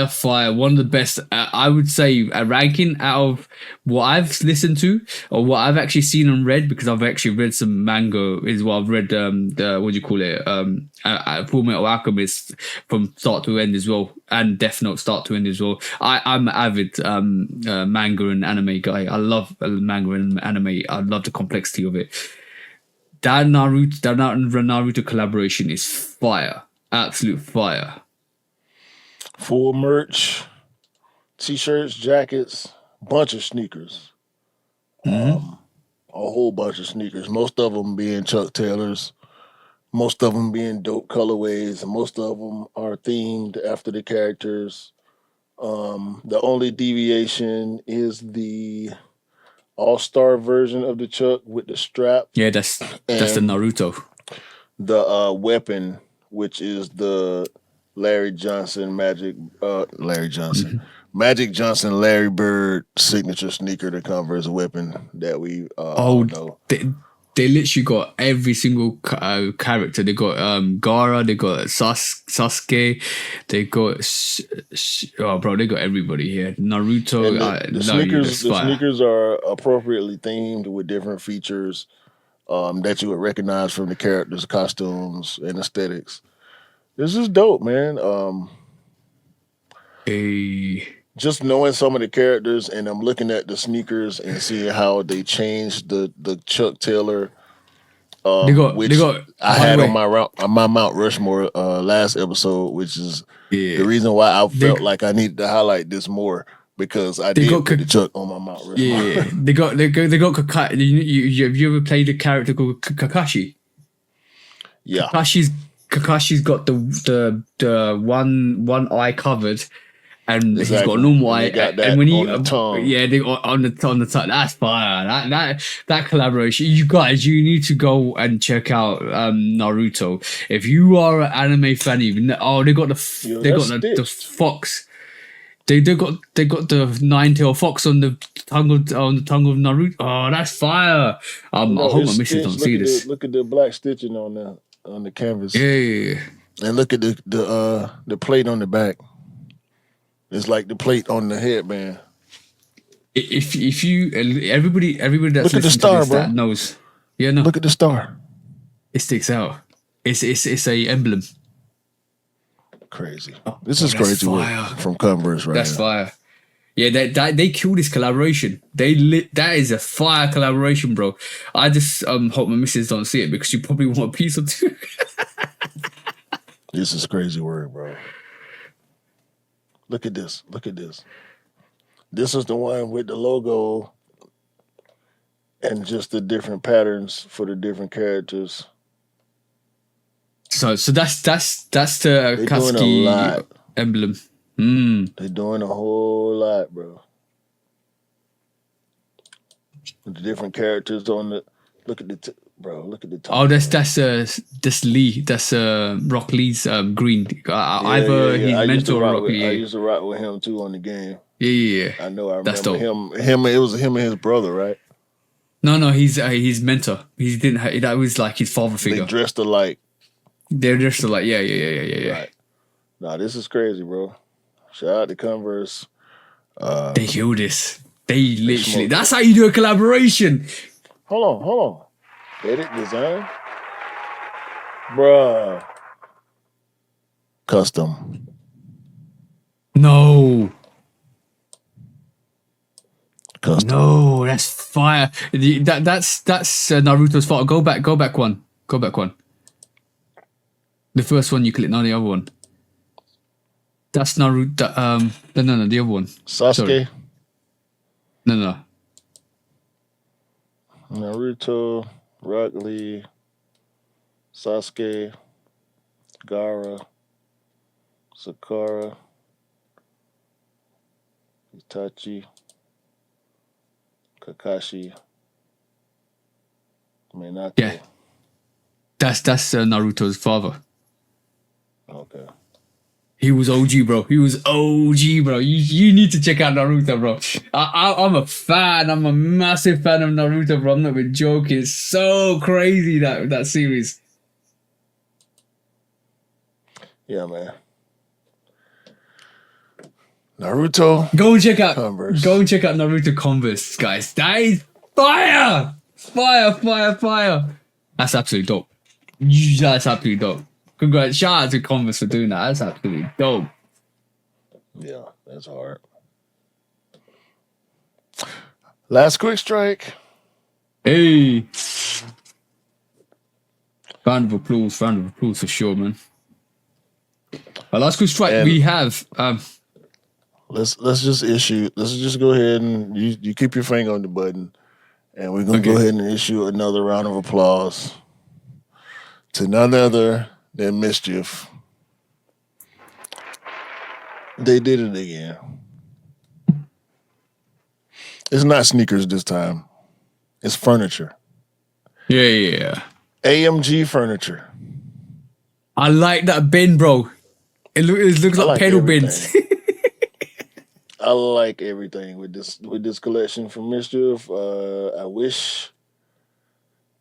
Fire. One of the best. I would say a ranking out of what I've listened to or what I've actually seen and read, because I've actually read some manga as well. I've read Full Metal Alchemist from start to end as well, and Death Note start to end as well. I'm an avid manga and anime guy. I love manga and anime. I love the complexity of it. That Naruto collaboration is fire. Absolute fire. Full merch, t-shirts, jackets, bunch of sneakers. A whole bunch of sneakers. Most of them being Chuck Taylors. Most of them being dope colorways. And most of them are themed after the characters. The only deviation is the all-star version of the Chuck with the strap Yeah, that's the and Naruto. the weapon, which is the Larry Johnson Magic Johnson Larry Bird signature sneaker, the Converse weapon that we all know. They literally got every single character. They got Gara, they got Sasuke, they got they got everybody here. Naruto. And the sneakers are appropriately themed with different features that you would recognize from the characters, costumes, and aesthetics. This is dope, man. Just knowing some of the characters, and I'm looking at the sneakers and seeing how they changed the Chuck Taylor, which I had on my Mount Rushmore last episode, which is the reason why I felt like I needed to highlight this more, because I did put the Chuck on my Mount Rushmore. Yeah, they got Kakashi. Have you ever played a character called Kakashi? Yeah, Kakashi's got the one eye covered. And exactly. He's got a normal eye, and when he on the tongue. They got on the tongue. That's fire. That collaboration. You guys, you need to go and check out Naruto. If you are an anime fan, they got the fox. They got the nine-tailed fox on the tongue of Naruto. Oh, that's fire. I hope my missus don't see this. Look at the black stitching on the canvas. Yeah. And look at the plate on the back. It's like the plate on the headband. If you everybody that's look at the star, bro. That knows. Yeah, no. Look at the star. It sticks out. It's a emblem. Crazy. This is crazy work from Converse, right? That's fire. Yeah, they killed this collaboration. That is a fire collaboration, bro. I just hope my missus don't see it, because she probably want a piece or two. This is crazy work, bro. Look at this. This is the one with the logo and just the different patterns for the different characters. So that's the Katsuki emblem. They're doing a whole lot, bro. With the different characters on the look at the top. Oh, that's Lee. That's Rock Lee's green. Either he's mentor or Rock Lee. I used to rock with him too on the game. Yeah. I know. I remember him. It was him and his brother, right? No. He's mentor. He didn't. That was like his father figure. They dressed alike. They're dressed alike. Yeah. Right. Nah, this is crazy, bro. Shout out to Converse. They killed this. They literally. That's how you do a collaboration. Hold on. Edit design, bruh. Custom. No. Custom. No, that's fire. That's Naruto's fault. Go back one. The first one you click, not the other one. That's Naruto. No, the other one. Sasuke. Sorry. No. Naruto. Rock Lee, Sasuke, Gara, Sakura, Itachi, Kakashi, Minato. Yeah, that's Naruto's father. Okay. He was OG, bro. You need to check out Naruto, bro. I'm a fan. I'm a massive fan of Naruto, bro. I'm not even joking. It's so crazy, that series. Yeah, man. Naruto. Go and check out Converse. Naruto Converse, guys. That is fire. Fire. That's absolutely dope. That's absolutely dope. Congrats. Shout out to Converse for doing that. That's absolutely dope. Yeah, that's hard. Last quick strike. Hey. Round of applause for sure, man. Last quick strike, we have let's just go ahead and you keep your finger on the button, And we're going to go ahead and issue another round of applause to none other than MSCHF. They did it again. It's not sneakers this time. It's furniture. Yeah. AMG furniture. I like that bin, bro. It looks like pedal bins. I like everything with this collection from MSCHF. I wish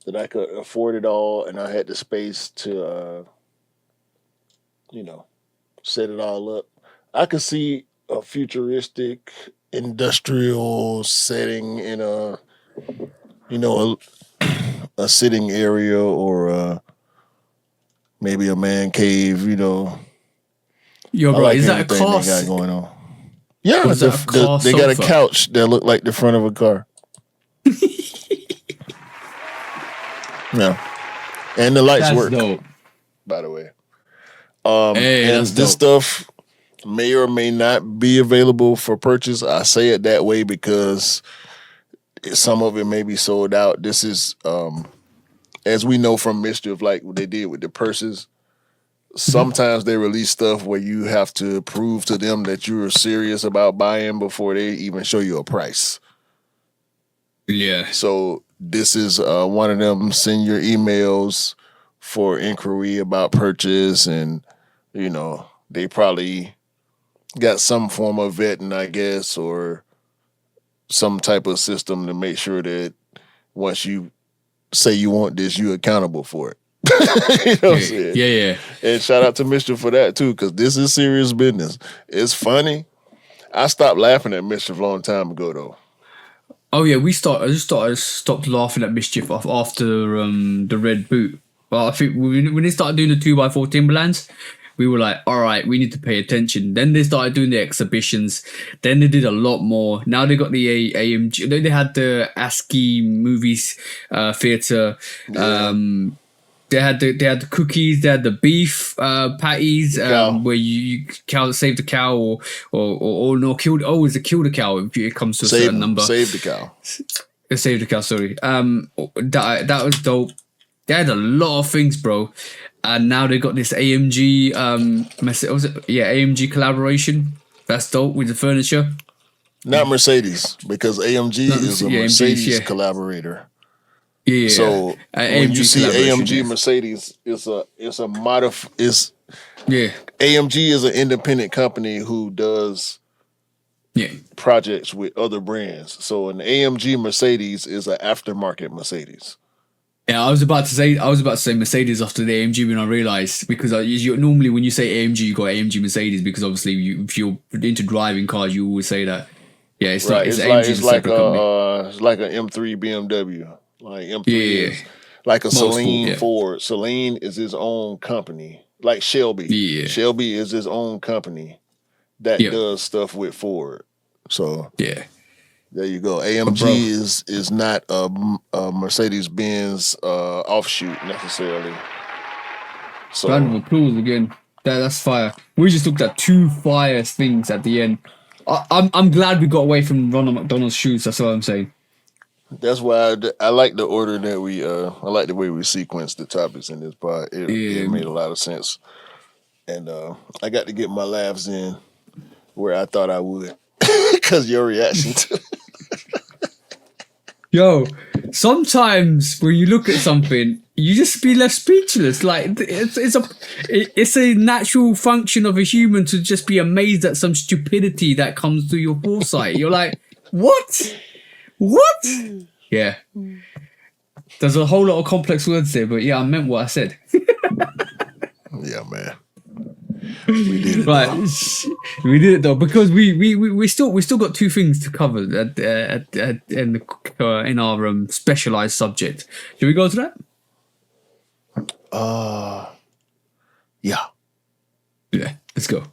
that I could afford it all and I had the space to, set it all up. I could see a futuristic industrial setting in a sitting area or maybe a man cave. Yo, bro, like is that a car? They got going on. Yeah, they got a couch that looked like the front of a car. Yeah, and the lights work. Dope. By the way, hey, and this stuff may or may not be available for purchase. I say it that way because some of it may be sold out. This is, as we know from MSCHF, like what they did with the purses. Sometimes they release stuff where you have to prove to them that you're serious about buying before they even show you a price. Yeah. So this is one of them. Send your emails for inquiry about purchase, and they probably got some form of vetting, I guess, or some type of system to make sure that once you say you want this, you're accountable for it. You know what I'm saying? Yeah. And shout out to MSCHF for that too, because this is serious business. It's funny. I stopped laughing at MSCHF a long time ago though. Oh yeah, I stopped laughing at MSCHF after the red boot. But I think when they started doing the 2x4 Timberlands, we were like, all right, we need to pay attention. Then they started doing the exhibitions. Then they did a lot more. Now they got the AMG. Then they had the ASCII movies theater. Yeah. They had the cookies. They had the beef patties where you save the cow or no kill. Always kill the cow if it comes to a certain number. Save the cow. Save the cow. Sorry. That was dope. They had a lot of things, bro. And now they got this AMG AMG collaboration. That's dope with the furniture. Not Mercedes, because AMG is a Mercedes collaborator. Yeah. So when you see AMG Mercedes, AMG is an independent company who does projects with other brands. So an AMG Mercedes is an aftermarket Mercedes. Yeah, I was about to say Mercedes after the AMG when I realized, because normally when you say AMG, you got AMG Mercedes, because obviously if you're into driving cars, you always say that. Yeah, it's right. It's like an M3 BMW. Like M3 is like a Celine Ford. Celine is his own company. Like Shelby. Yeah. Shelby is his own company that does stuff with Ford. So there you go. AMG is not a Mercedes-Benz offshoot necessarily. So round of applause again. That's fire. We just looked at two fire things at the end. I'm glad we got away from Ronald McDonald's shoes. That's what I'm saying. That's why I like the order that I like the way we sequenced the topics in this part. It made a lot of sense. And I got to get my laughs in where I thought I would. Because your reaction to Yo, sometimes when you look at something, you just be left speechless. Like it's a natural function of a human to just be amazed at some stupidity that comes through your foresight. You're like, what? What? Yeah. There's a whole lot of complex words there, but yeah, I meant what I said. Yeah, man. We did it. Right. We did it though, because we still got two things to cover in our specialized subject. Should we go to that? Yeah. Yeah, let's go.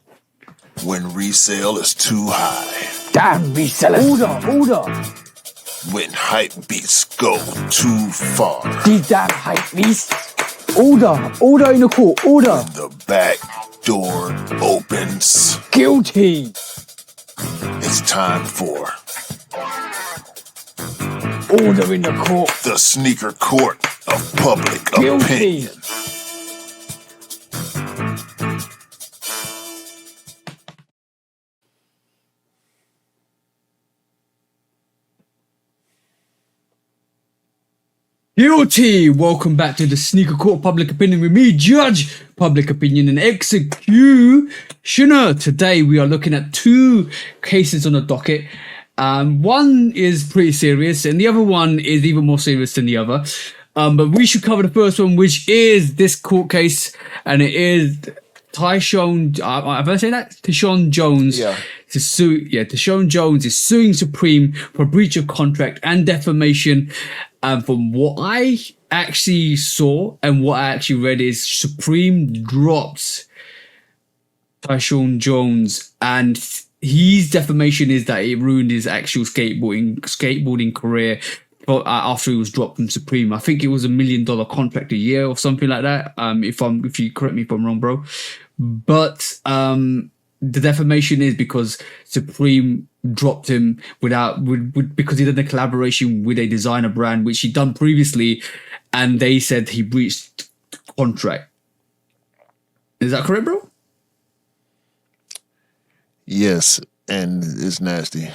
When resale is too high. Damn resellers. Order. When hype beats go too far. These damn hype beasts. Order in the court. Order. The back door opens. Guilty. It's time for Order in the court. The sneaker court of public Guilty. opinion. Guilty! Welcome back to the Sneaker Court of Public Opinion with me, Judge Public Opinion and Executioner. Today we are looking at two cases on the docket. One is pretty serious and the other one is even more serious than the other. But we should cover the first one, which is this court case, and it is Tyshawn. Have I said that? Tyshawn Jones. Yeah. Tyshawn Jones is suing Supreme for breach of contract and defamation. And from what I actually saw and what I actually read is Supreme dropped Tyshawn Jones, and his defamation is that it ruined his actual skateboarding career after he was dropped from Supreme. I think it was $1 million contract a year or something like that. If you correct me if I'm wrong, bro. But the defamation is because Supreme dropped him because he did a collaboration with a designer brand, which he'd done previously, and they said he breached contract. Is that correct, bro? Yes, and it's nasty.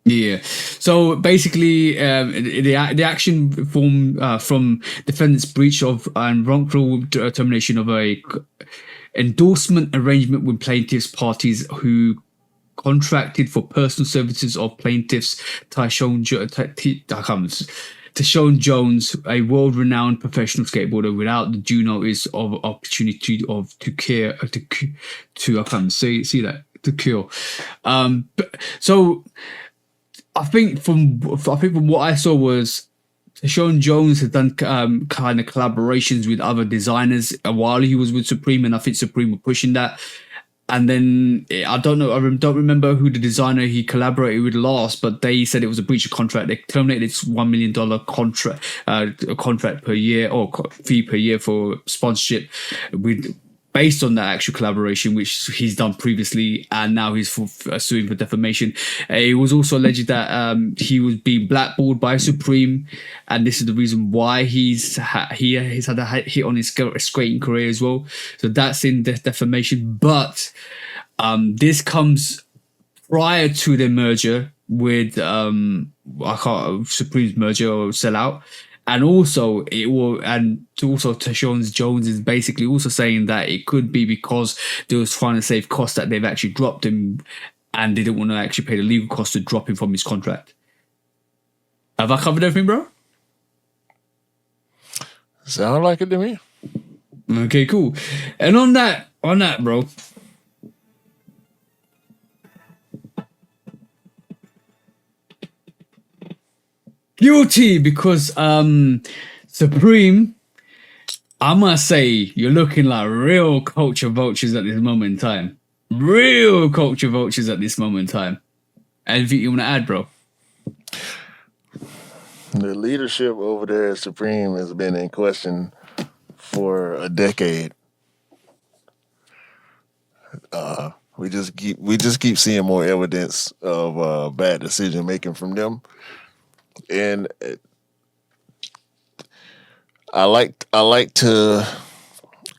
Yeah. So basically, the action from defendant's breach of and wrongful termination of a endorsement arrangement with plaintiffs' parties who contracted for personal services of plaintiffs Tyshawn Jones, a world-renowned professional skateboarder, without the due notice of opportunity to cure. So I think from what I saw was Tyshawn Jones had done kind of collaborations with other designers while he was with Supreme, and I think Supreme were pushing that. And then I don't remember who the designer he collaborated with last, but they said it was a breach of contract. They terminated its $1 million contract per year, or fee per year for sponsorship, based on that actual collaboration, which he's done previously, and now he's suing for defamation. It was also alleged that he was being blackballed by Supreme, and this is the reason why he's had a hit on his skating career as well. So that's in defamation. But this comes prior to the merger with Supreme's merger or sellout. And also, Tyshawn Jones is basically also saying that it could be because they was trying to save costs that they've actually dropped him, and they didn't want to actually pay the legal cost to drop him from his contract. Have I covered everything, bro? Sound like it to me. Okay, cool. And on that, bro. Guilty because Supreme, I must say, you're looking like real culture vultures at this moment in time. Real culture vultures at this moment in time. Anything you want to add, bro? The leadership over there at Supreme has been in question for a decade. We just keep seeing more evidence of bad decision making from them. And I like to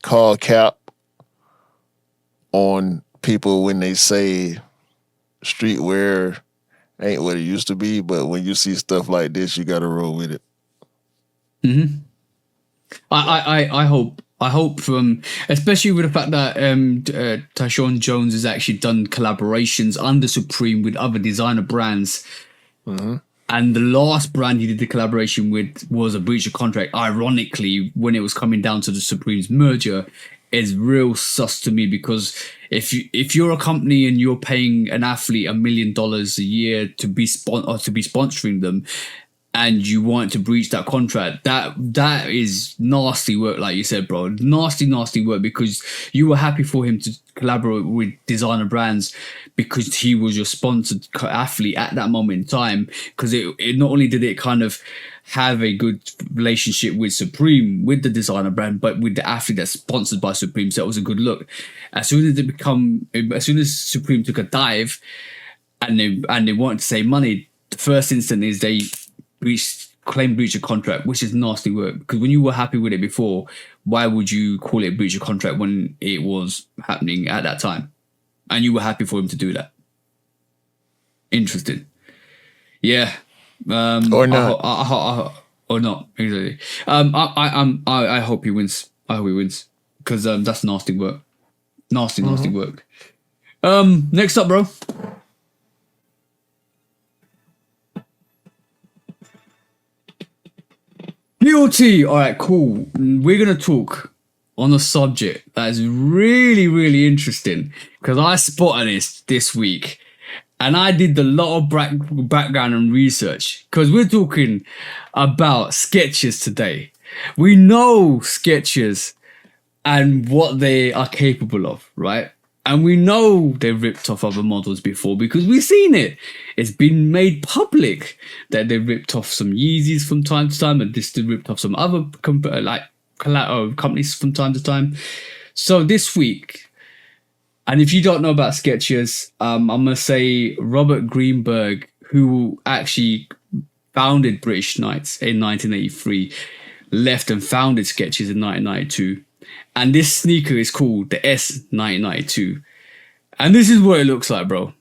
call cap on people when they say streetwear ain't what it used to be, but when you see stuff like this, you gotta roll with it. Mm-hmm. I hope from, especially with the fact that Tyshawn Jones has actually done collaborations under Supreme with other designer brands. Mm-hmm. And the last brand he did the collaboration with was a breach of contract. Ironically, when it was coming down to the Supreme's merger, is real sus to me, because if you're a company and you're paying an athlete $1 million a year to be sponsoring them, and you want to breach that contract, that is nasty work, like you said, bro. Nasty work, because you were happy for him to collaborate with designer brands because he was your sponsored athlete at that moment in time. Because it not only did it kind of have a good relationship with Supreme, with the designer brand, but with the athlete that's sponsored by Supreme, so it was a good look. As soon as Supreme took a dive and they wanted to save money, the first instant is they claim breach of contract, which is nasty work. Because when you were happy with it before, why would you call it breach of contract when it was happening at that time? And you were happy for him to do that. Interesting. Yeah. Or not. Or not. Exactly. I hope he wins. I hope he wins. Because that's nasty work. Nasty work. Next up, bro. Guilty. All right, cool. We're gonna talk on a subject that is really, really interesting because I spotted this week, and I did a lot of background and research because we're talking about sketches today. We know sketches and what they are capable of, right? And we know they've ripped off other models before because we've seen it. It's been made public that they ripped off some Yeezys from time to time, and they ripped off some other companies from time to time. So this week, and if you don't know about sketches, I'm gonna say Robert Greenberg, who actually founded British Knights in 1983, left and founded sketches in 1992. And this sneaker is called the S1992. And this is what it looks like, bro.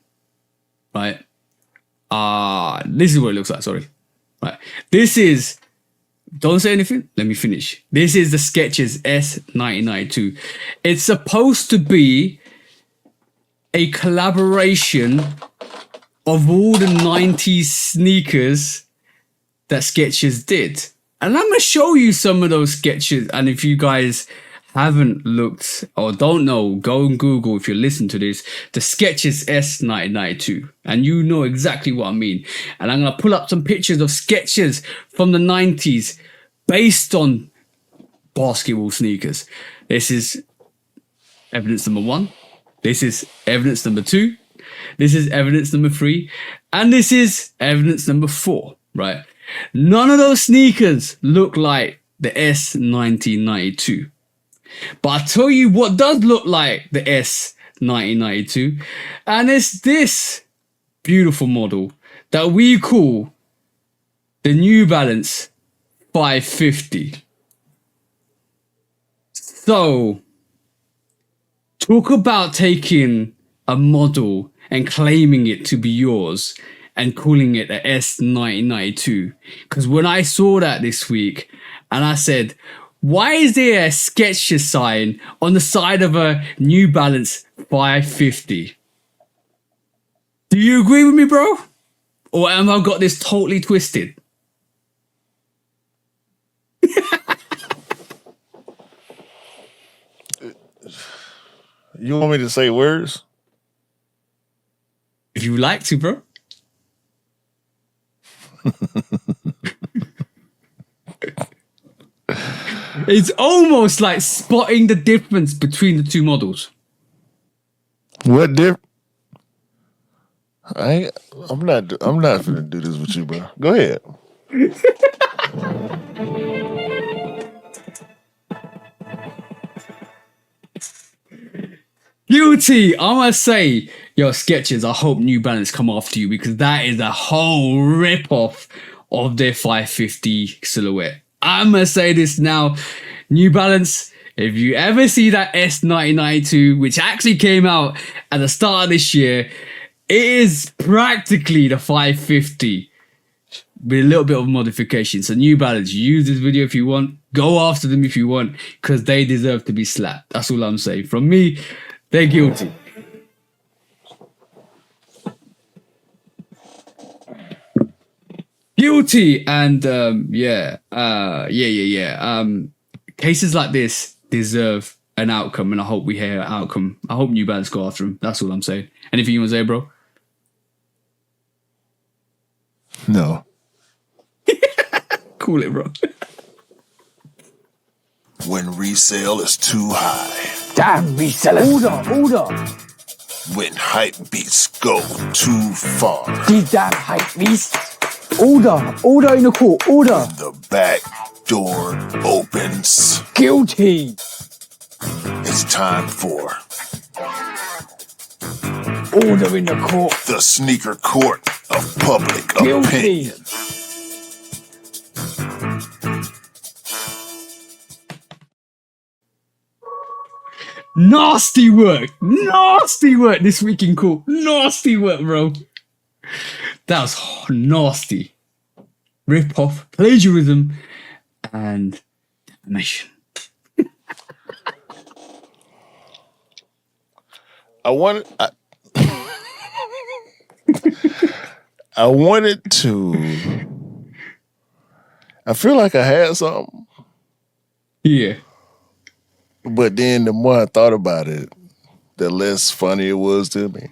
Right? This is what it looks like, sorry. Right. This is, don't say anything, let me finish. This is the Skechers S1992. It's supposed to be a collaboration of all the 90s sneakers that Skechers did. And I'm going to show you some of those sketches. And if you guys haven't looked or don't know, go and Google, if you listen to this, the Skechers S1992. And you know exactly what I mean. And I'm going to pull up some pictures of Skechers from the 90s based on basketball sneakers. This is evidence number 1. This is evidence number 2. This is evidence number 3. And this is evidence number 4, right? None of those sneakers look like the S1992. But I'll tell you what does look like the S1992. And it's this beautiful model that we call the New Balance 550. So, talk about taking a model and claiming it to be yours and calling it the S1992. Because when I saw that this week, and I said, why is there a Skechers sign on the side of a New Balance 550? Do you agree with me, bro? Or am I got this totally twisted? You want me to say words? If you like to, bro. It's almost like spotting the difference between the two models. What difference? I'm not finna do this with you, bro. Go ahead. Guilty. I must say, yo, Skechers, I hope New Balance come after you because that is a whole rip-off of their 550 silhouette. I'm going to say this now. New Balance, if you ever see that S1992, which actually came out at the start of this year, it is practically the 550 with a little bit of modification. So New Balance, use this video if you want. Go after them if you want because they deserve to be slapped. That's all I'm saying. From me, they're guilty. Guilty. And cases like this deserve an outcome, and I hope we hear an outcome. I hope New Balance go after him. That's all I'm saying. Anything you want to say, bro? No. Cool it, bro. When resale is too high. Damn resellers. Order. When hype beats go too far. These damn hype beasts. Order in the court. Order. The back door opens. Guilty. It's time for Order in the court. the sneaker court of public Guilty. opinion. Nasty work. Nasty work this week in court. Nasty work, bro. That was nasty. Rip off, plagiarism, and defamation. I wanted to. I feel like I had something, Yeah. but then the more I thought about it, the less funny it was to me.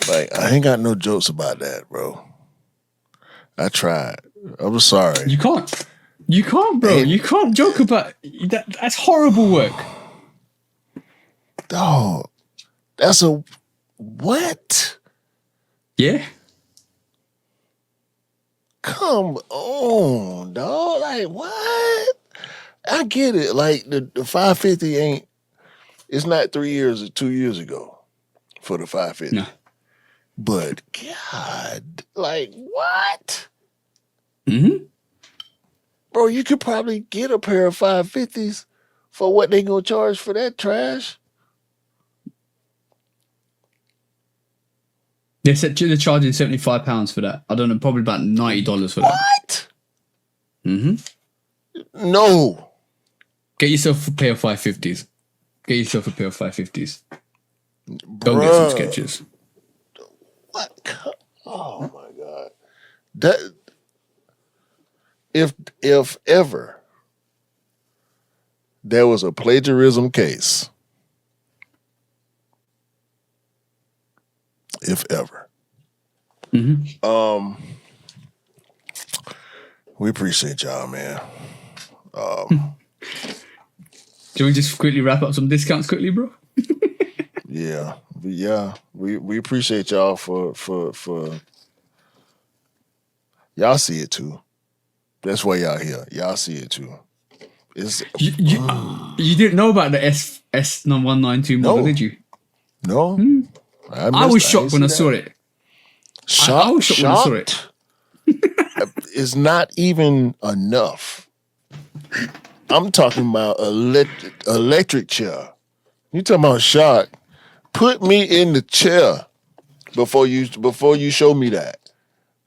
Like, I ain't got no jokes about that, bro. I tried. I'm sorry. You can't. You can't, bro. You can't joke about that. That's horrible work. Dog, that's a what? Yeah. Come on, dog. Like, what? I get it. Like, the 550 ain't, it's not 3 years or 2 years ago for the 550. No. But, God, like, what? Mm-hmm. Bro, you could probably get a pair of 550s for what they gonna charge for that trash. They said they're charging £75 for that. I don't know, probably about $90 for that. What? Mm-hmm. No. Get yourself a pair of 550s. Get yourself a pair of 550s. Don't get Bruh. some sketches. What? Oh my God. That if ever there was a plagiarism case, if ever. Mm-hmm. We appreciate y'all, man. Can we just quickly wrap up some discounts quickly, bro? Yeah. We appreciate y'all for y'all see it too. That's why y'all here. Y'all see it too. It's You didn't know about the S192 model, did you? no. I was shocked when I saw it. I was shocked when I saw it. It's not even enough. I'm talking about electric chair. You talking about shock? Put me in the chair before you show me that,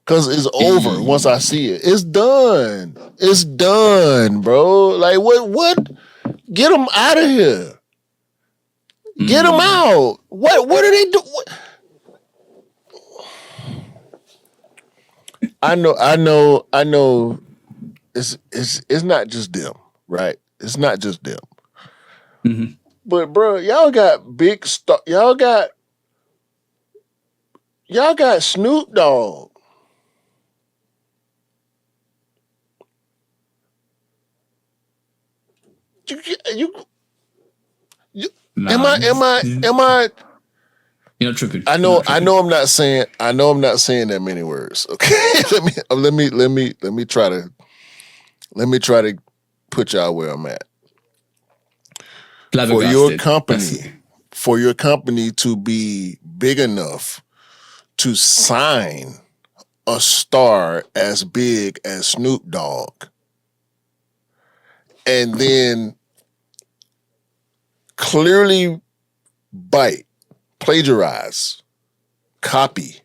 cause it's over once I see it. It's done. It's done, bro. Like what? Get them out of here. Get them out. What are they doing? I know. It's not just them, right? It's not just them. Mm-hmm. But bro, y'all got big stuff. Y'all got Snoop Dogg. You Nah, am I? You're not tripping. I know I'm not saying that many words. Okay, let me try to put y'all where I'm at. For your company to be big enough to sign a star as big as Snoop Dogg, and then clearly plagiarize, copy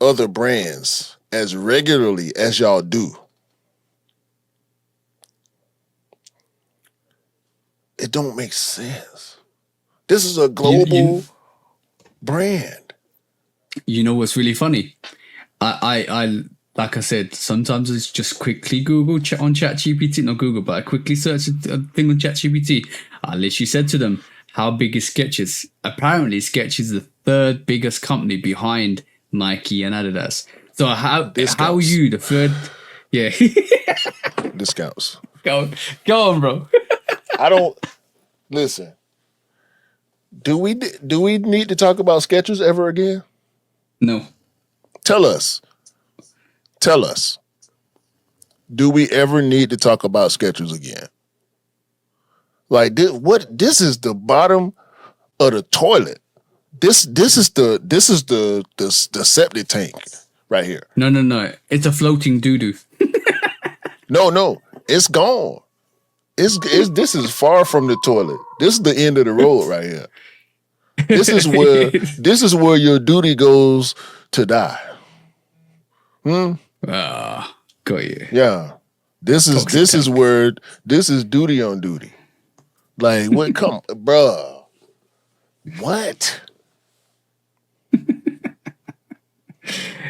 other brands as regularly as y'all do. It don't make sense. This is a global brand. You know what's really funny? I like I said, sometimes it's just quickly Google on ChatGPT, not Google, but I quickly searched a thing on ChatGPT. I literally said to them, how big is Skechers? Apparently Skechers is the third biggest company behind Nike and Adidas. So how are you the third? Yeah. Discounts. Go on, bro. I don't listen. Do we need to talk about Skechers ever again? No. Tell us. Do we ever need to talk about Skechers again? Like this is the bottom of the toilet. This is the septic tank right here. No. It's a floating doo-doo. No. It's gone. It's this is far from the toilet. This is the end of the road right here. This is where your duty goes to die. Got you. Yeah. This is duty on duty. Like what come bruh. What?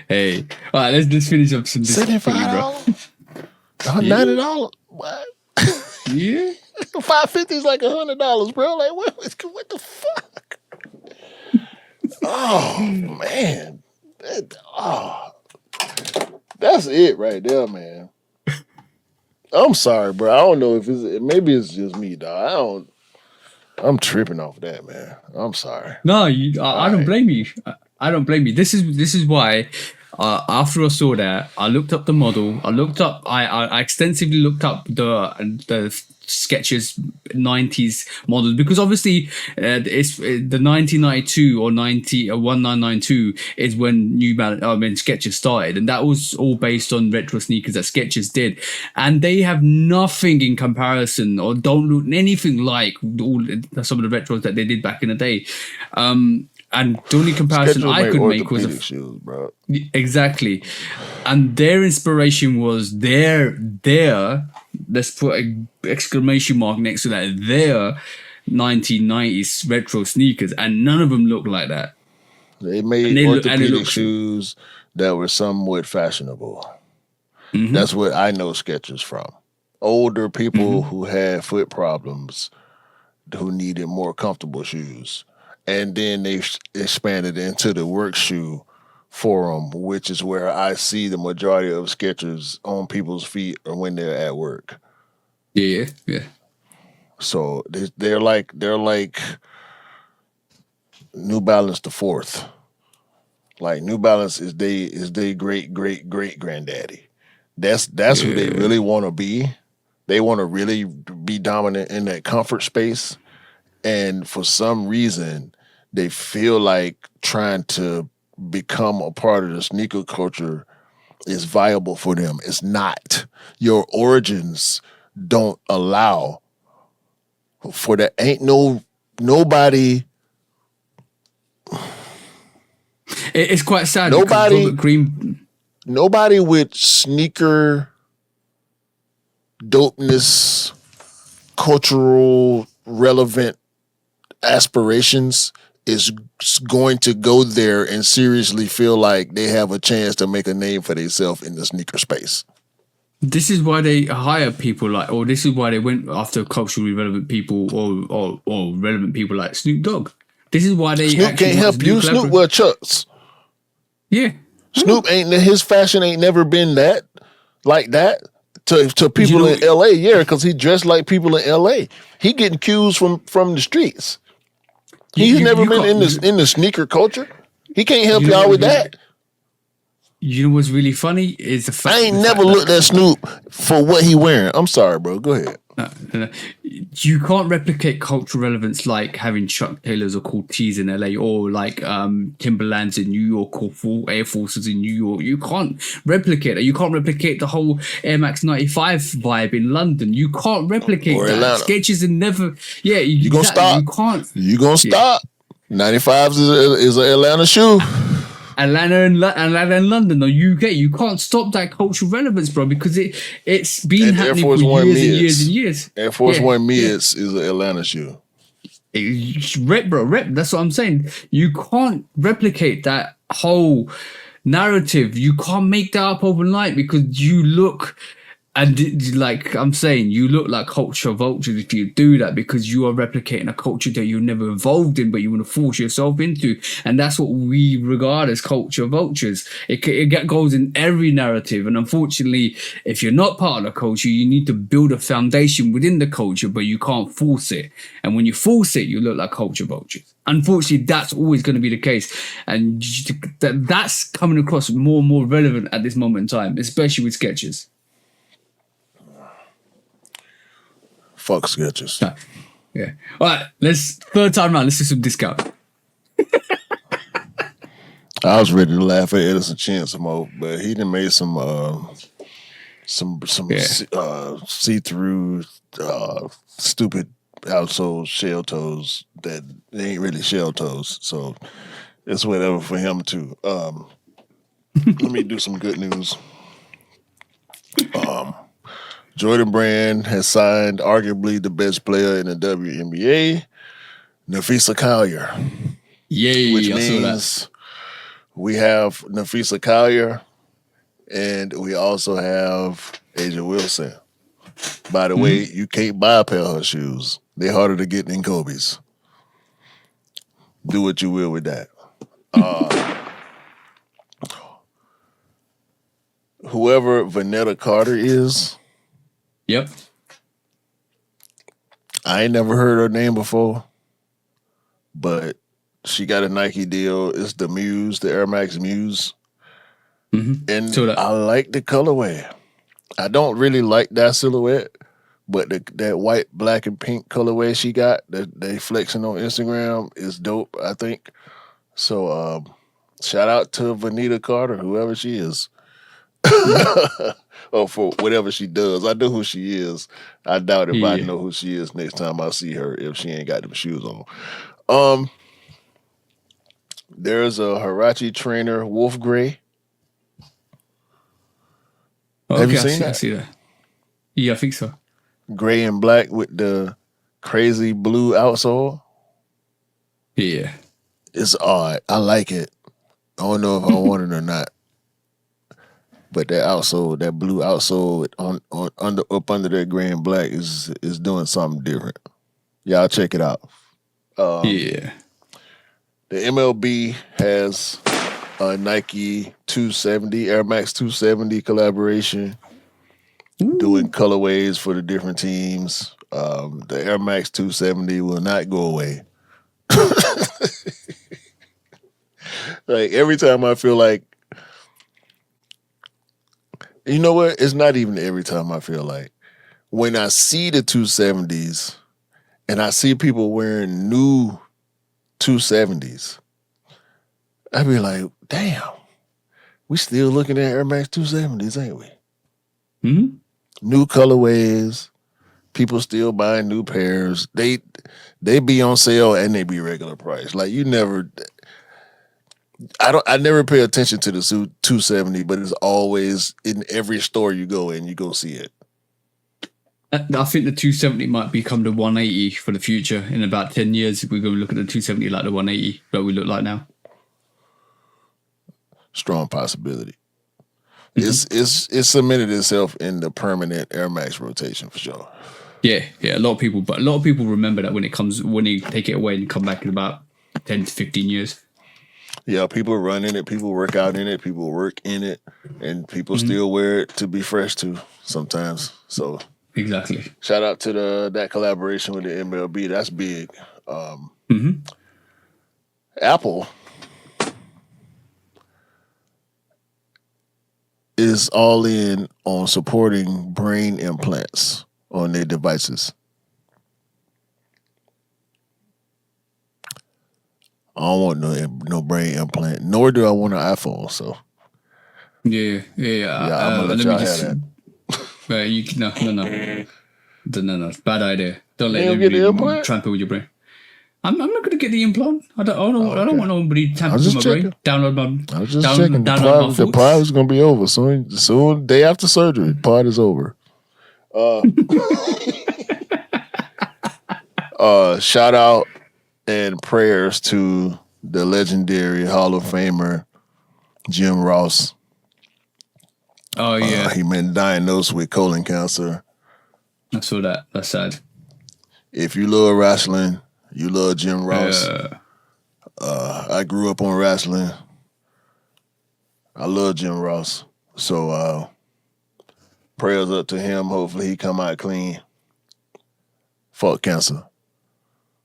Hey, all right, let's finish up some discussion, bro. $90? What? Yeah. $550 is like $100, bro. Like what the fuck? Oh man. That's it right there, man. I'm sorry, bro. I don't know if maybe it's just me, dog. I'm tripping off that, man. I'm sorry. No, I don't blame you. I don't blame you. This is why. After I saw that, I looked up the model. I extensively looked up the Skechers 90s models because obviously it's the 1992 or 1992 is when Skechers started, and that was all based on retro sneakers that Skechers did, and they have nothing in comparison or don't look anything like some of the retros that they did back in the day. And the only comparison I could make was shoes, bro. Exactly, and their inspiration was their. Let's put an exclamation mark next to that. Their 1990s retro sneakers, and none of them look like that. They made orthopedic shoes that were somewhat fashionable. Mm-hmm. That's what I know Skechers from. Older people who had foot problems, who needed more comfortable shoes. And then they expanded into the work shoe for them, which is where I see the majority of Skechers on people's feet or when they're at work. Yeah. So they're like New Balance the fourth. Like New Balance is they great granddaddy. That's who they really want to be. They want to really be dominant in that comfort space. And for some reason, they feel like trying to become a part of the sneaker culture is viable for them. It's not. Your origins don't allow for that. Ain't nobody. It's quite sad. Nobody with sneaker dopeness, cultural relevant aspirations is going to go there and seriously feel like they have a chance to make a name for themselves in the sneaker space. This is why they hire people or this is why they went after culturally relevant people or relevant people like Snoop Dogg. This is why they Snoop can't help you. Snoop wear chucks. Yeah. Snoop his fashion ain't never been that like that. To people in LA, because he dressed like people in LA. He getting cues from the streets. He's never been in the sneaker culture. He can't help y'all with that. You know what's really funny is the fact I ain't never looked at Snoop for what he wearing. I'm sorry, bro. Go ahead. No. You can't replicate cultural relevance like having Chuck Taylors or Cortez in LA or like Timberlands in New York or Air Forces in New York. You can't replicate it. You can't replicate the whole Air Max 95 vibe in London. You can't replicate or that. Atlanta. Skechers and never. Yeah, you gonna stop. You can't. You gonna stop. 95s is an Atlanta shoe. Atlanta and London or UK, you can't stop that cultural relevance, bro, because it's been happening for years and years. Air Force One mids is an Atlanta shoe. Rep. That's what I'm saying. You can't replicate that whole narrative. You can't make that up overnight because you look. And like I'm saying, you look like culture vultures if you do that because you are replicating a culture that you've never evolved in, but you want to force yourself into. And that's what we regard as culture vultures. It goes in every narrative. And unfortunately, if you're not part of the culture, you need to build a foundation within the culture, but you can't force it. And when you force it, you look like culture vultures. Unfortunately, that's always going to be the case. And that's coming across more and more relevant at this moment in time, especially with Skechers. Fuck Skechers. Yeah. All right. Third time round. Let's do some discount. I was ready to laugh at Edison Chin some more, but he done made some some Yeah. see-through stupid outsole shell toes that they ain't really shell toes. So it's whatever for him too. Let me do some good news. Jordan Brand has signed arguably the best player in the WNBA, Nafisa Collier, Yay! which I saw that. means we have Nafisa Collier and we also have Asia Wilson. By the way, you can't buy a pair of her shoes. They're harder to get than Kobe's. Do what you will with that. Whoever Vanetta Carter is, Yep. I ain't never heard her name before, but she got a Nike deal. It's the Muse, the Air Max Muse. And Saw that. I like the colorway. I don't really like that silhouette, but that white, black, and pink colorway she got that they flexing on Instagram is dope, I think. So shout out to Vanita Carter, whoever she is. Or for whatever she does. I know who she is. I doubt if I Yeah. know who she is next time I see her if she ain't got them shoes on. There's a Hirachi trainer, Wolf Gray. Have you seen that? I see that. Yeah, I think so. Gray and black with the crazy blue outsole. Yeah. It's odd. I like it. I don't know if I want it or not. But that outsole, that blue outsole up under that gray and black is doing something different. Y'all check it out. Yeah. The MLB has a Nike 270, Air Max 270 collaboration, doing colorways for the different teams. The Air Max 270 will not go away. Like every time I feel like, you know what? It's not even every time I feel like. When I see the 270s and I see people wearing new 270s, I be like, damn, we still looking at Air Max 270s, ain't we? Mm-hmm. New colorways, people still buying new pairs. They be on sale and they be regular price. Like you never, I never pay attention to the 270, but it's always in every store you go in, you go see it. I think the 270 might become the 180 for the future. In about 10 years, we're going to look at the 270 like the 180 that we look like now. Strong possibility. It's cemented itself in the permanent Air Max rotation for sure. Yeah. A lot of people remember that when they take it away and come back in about 10 to 15 years. Yeah, people run in it, people work out in it, people work in it, and people still wear it to be fresh too sometimes. So Exactly. shout out to that collaboration with the MLB. That's big. Apple is all in on supporting brain implants on their devices. I don't want no brain implant, nor do I want an iPhone. So Yeah. I'm gonna let y'all have that. No. Bad idea. Don't let You don't get the anybody implant? trample with your brain. I'm not going to get the implant. I don't want nobody tampering I was with just my brain. checking. Download my. I was just checking. The pod is gonna be over soon. Soon, day after surgery, pod is over. Shout out and prayers to the legendary Hall of Famer Jim Ross. Oh yeah, He been diagnosed with colon cancer. I saw that. That's sad. If you love wrestling, you love Jim Ross. I grew up on wrestling. I love Jim Ross. So prayers up to him. Hopefully he come out clean. Fuck cancer.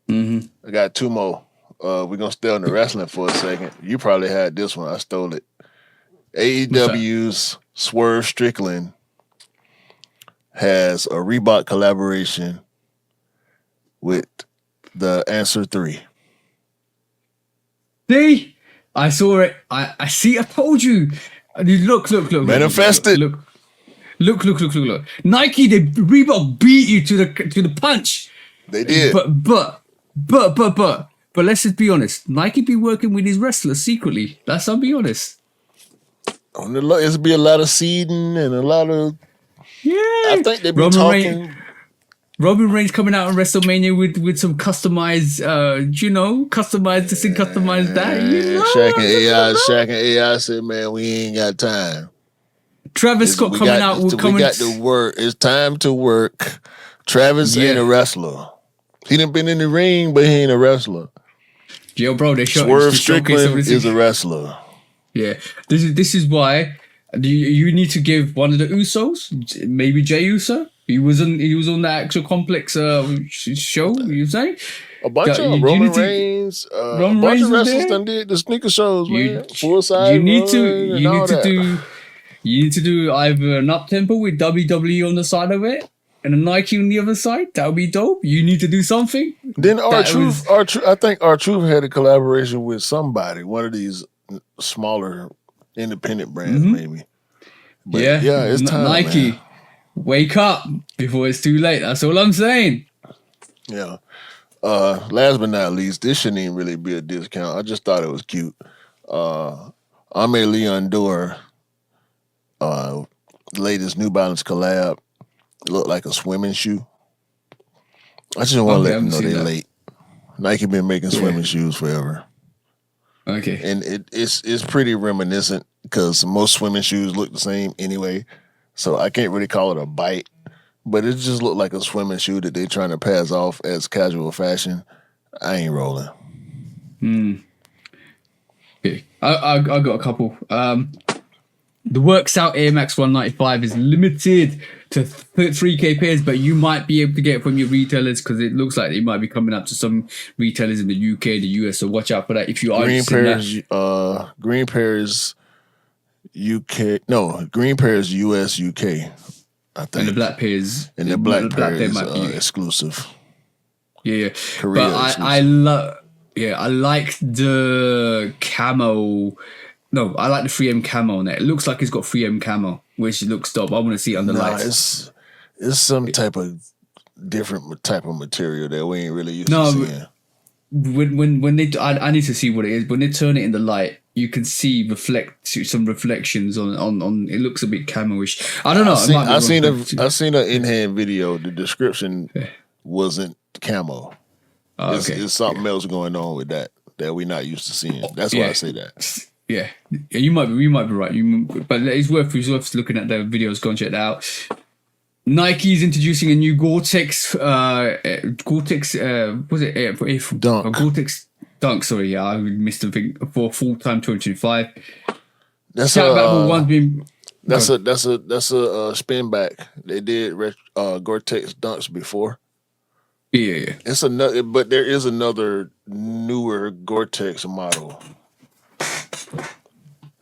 I got two more. We're going to stay on the wrestling for a second. You probably had this one. I stole it. AEW's Swerve Strickland has a Reebok collaboration with the Answer 3. See, I saw it. I see. I told you. Look. Manifested. Look. Look. Nike, Reebok beat you to the punch. They did. But let's just be honest. Nike be working with these wrestlers secretly. Let's be honest. It's be a lot of seeding and a lot of. Yeah. I think they be talking. Roman Reigns coming out on WrestleMania with some customized, customized this and customized that. Shaq and AI said, "Man, we ain't got time." Travis Scott coming out with we got to work. It's time to work. Travis ain't a wrestler. He done been in the ring, but he ain't a wrestler. Yo, bro, they Swerve Strickland is a wrestler. Yeah, this is why you need to give one of the Usos, maybe Jey Uso. He was on the actual Complex show. You saying a bunch of Roman Reigns, a bunch of wrestlers done did the sneaker shows, man. Full size. You need to do either an up tempo with WWE on the side of it and a Nike on the other side. That would be dope. You need to do something. Then R-Truth, I think R-Truth had a collaboration with somebody, one of these smaller independent brands, maybe. But yeah, it's time, Nike. Man. Wake up before it's too late. That's all I'm saying. Yeah. Last but not least, this shouldn't even really be a discount. I just thought it was cute. Ame Leon Dore, latest New Balance collab. It looked like a swimming shoe. I just want to let them know they're late. Nike been making swimming shoes forever. Okay. And it's pretty reminiscent because most swimming shoes look the same anyway. So I can't really call it a bite, but it just looked like a swimming shoe that they're trying to pass off as casual fashion. I ain't rolling. Okay. I got a couple. The Works Out Air Max 195 is limited to 3K pairs, but you might be able to get it from your retailers because it looks like it might be coming up to some retailers in the UK, the US. So watch out for that if you are Green Pairs UK. No, Green Pairs US UK. I think. And the black pairs. And the black pair is exclusive. Yeah. Korea but I like the camo. No, I like the 3M camo on it. It looks like it's got 3M camo, which looks dope. I want to see it on the lights. It's some type of different type of material that we ain't really used to seeing. When they, I need to see what it is. When they turn it in the light, you can see some reflections on. It looks a bit camo-ish. I don't know. I seen an in-hand video. The description wasn't camo. It's something else going on with that we're not used to seeing. That's why I say that. Yeah, you might be right. But it's worth looking at the videos. Go and check that out. Nike's introducing a new Gore-Tex Dunk. Gore-Tex Dunk. Sorry, I missed the thing for full-time 2025. That's a spin back. They did Gore-Tex Dunks before. Yeah. It's another, but there is another newer Gore-Tex model.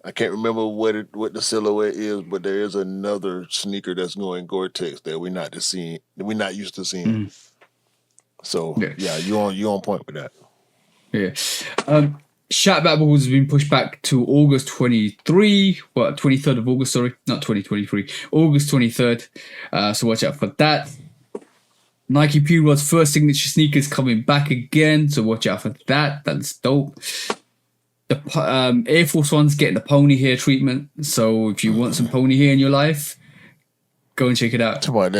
I can't remember what the silhouette is, but there is another sneaker that's going Gore-Tex that we're not used to seeing. So you on point with that. Yeah. Shout Battle has been pushed back to August 23. 23rd of August, sorry. Not 2023. August 23rd. So watch out for that. Nike P-Rod's first signature sneakers coming back again. So watch out for that. That's dope. The Air Force One's getting the pony hair treatment. So if you want some pony hair in your life, go and check it out. Talk about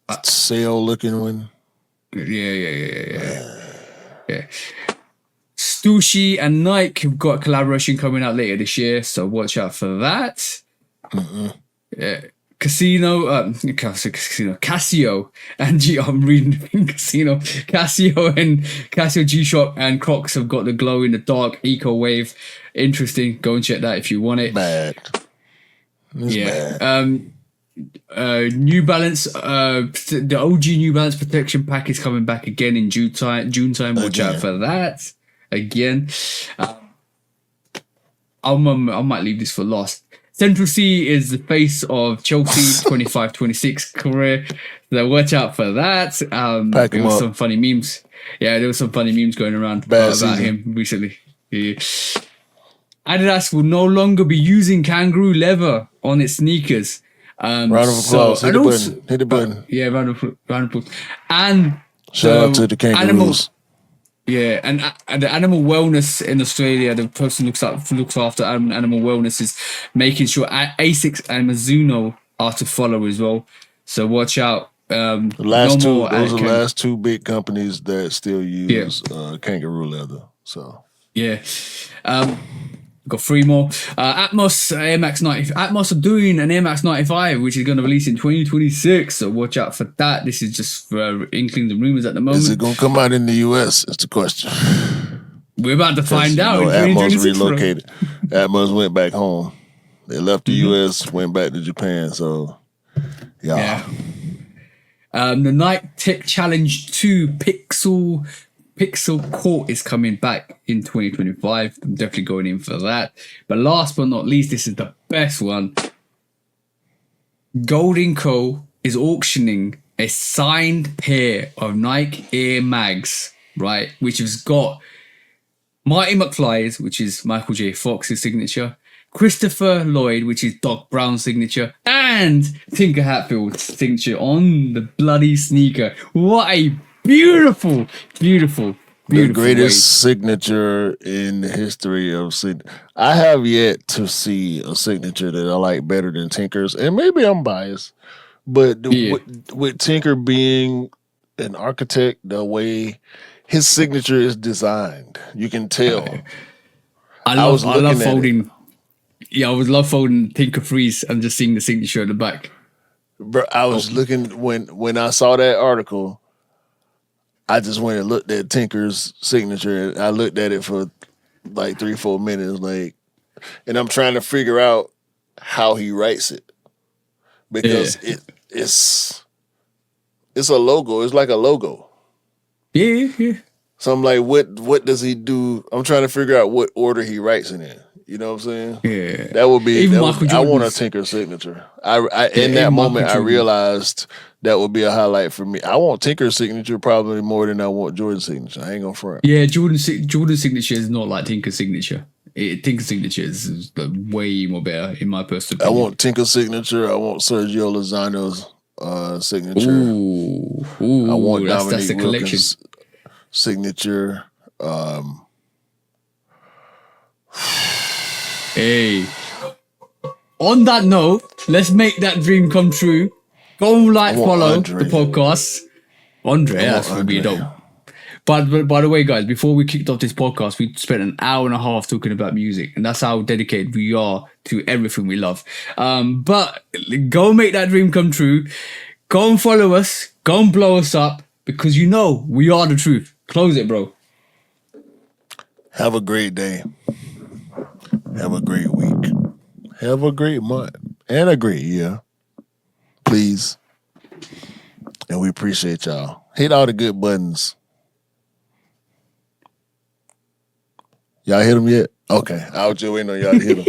that sail looking one. Yeah. Stussy and Nike have got a collaboration coming out later this year, so watch out for that. Yeah. Casio and I'm reading the thing. Casio and Casio G-Shock and Crocs have got the glow in the dark Eco Wave. Interesting. Go and check that if you want it. Bad. Bad. New Balance, the OG New Balance protection pack is coming back again in June time. Watch out for that. Again. I might leave this for last. Central C is the face of Chelsea 25-26 career. So watch out for that. There was some funny memes. Yeah, there was some funny memes going around about him recently. Yeah. Adidas will no longer be using kangaroo leather on its sneakers. Round of applause. Hit the button. Hit the button. Yeah, round of applause. And Shout out to the kangaroos. Yeah, and the animal wellness in Australia, the person looks after animal wellness is making sure Asics and Mizuno are to follow as well. So watch out. Those are the last two big companies that still use kangaroo leather. So yeah. Got three more. Atmos Air Max 90. Atmos are doing an Air Max 95, which is going to release in 2026. So watch out for that. This is just for inklings and rumors at the moment. Is it going to come out in the US? That's the question. We're about to find out. Atmos relocated. Atmos went back home. They left the US, went back to Japan. So, yeah. The Nike Tech Challenge 2 Pixel Court is coming back in 2025. I'm definitely going in for that. But last but not least, this is the best one. Golden Co. is auctioning a signed pair of Nike Air Mags, right? Which has got Marty McFly's, which is Michael J. Fox's signature, Christopher Lloyd, which is Doc Brown's signature, and Tinker Hatfield's signature on the bloody sneaker. What a beautiful the greatest signature in the history of I have yet to see a signature that I like better than Tinker's, and maybe I'm biased, but with Tinker being an architect, the way his signature is designed, you can tell. I love folding. Yeah, I would love folding Tinker Freeze and just seeing the signature at the back. Bro, I was looking when I saw that article. I just went and looked at Tinker's signature, and I looked at it for like 3-4 minutes, and I'm trying to figure out how he writes it because it's a logo. It's like a logo. Yeah. So I'm like, what does he do? I'm trying to figure out what order he writes it in. You know what I'm saying? Yeah. That would be. I want a Tinker signature. In that moment, I realized that would be a highlight for me. I want Tinker's signature probably more than I want Jordan's signature. I ain't gonna front. Yeah, Jordan's signature is not like Tinker's signature. Tinker's signature is way more better in my personal opinion. I want Tinker's signature. I want Sergio Lozano's signature. Ooh, I want that's the collection. Wilkins' signature. Hey, on that note, let's make that dream come true. Go follow the podcast. Andre, that's going to be dope. But by the way, guys, before we kicked off this podcast, we spent an hour and a half talking about music, and that's how dedicated we are to everything we love. But go make that dream come true. Go and follow us. Go and blow us up, because you know we are the truth. Close it, bro. Have a great day. Have a great week. Have a great month. And a great year. Please. And we appreciate y'all. Hit all the good buttons. Y'all hit them yet? Okay. I was just waiting on y'all to hit them.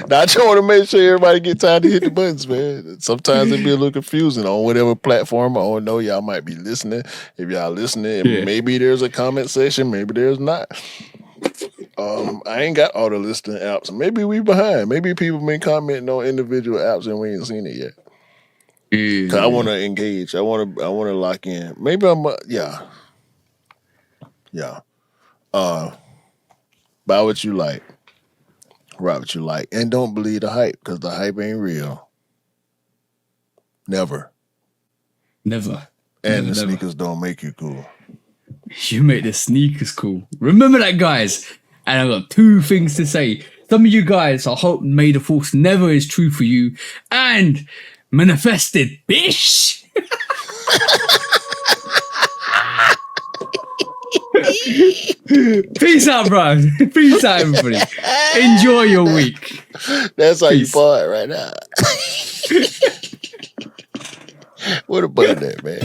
Now, I just want to make sure everybody get time to hit the buttons, man. Sometimes it be a little confusing on whatever platform. I don't know. Y'all might be listening. If y'all listening, maybe there's a comment section. Maybe there's not. I ain't got all the listening apps. Maybe we behind. Maybe people been commenting on individual apps and we ain't seen it yet. Cause I want to engage. I want to lock in. Maybe I'm. Yeah. Buy what you like. Rock what you like, and don't believe the hype, because the hype ain't real. Never. And the sneakers don't make you cool. You make the sneakers cool. Remember that, guys. And I've got 2 things to say. Some of you guys, I hope May the Force never is true for you. And manifested, bitch. Peace out, bro. Peace out, everybody. Enjoy your week. That's how you part right now. What a button that, man.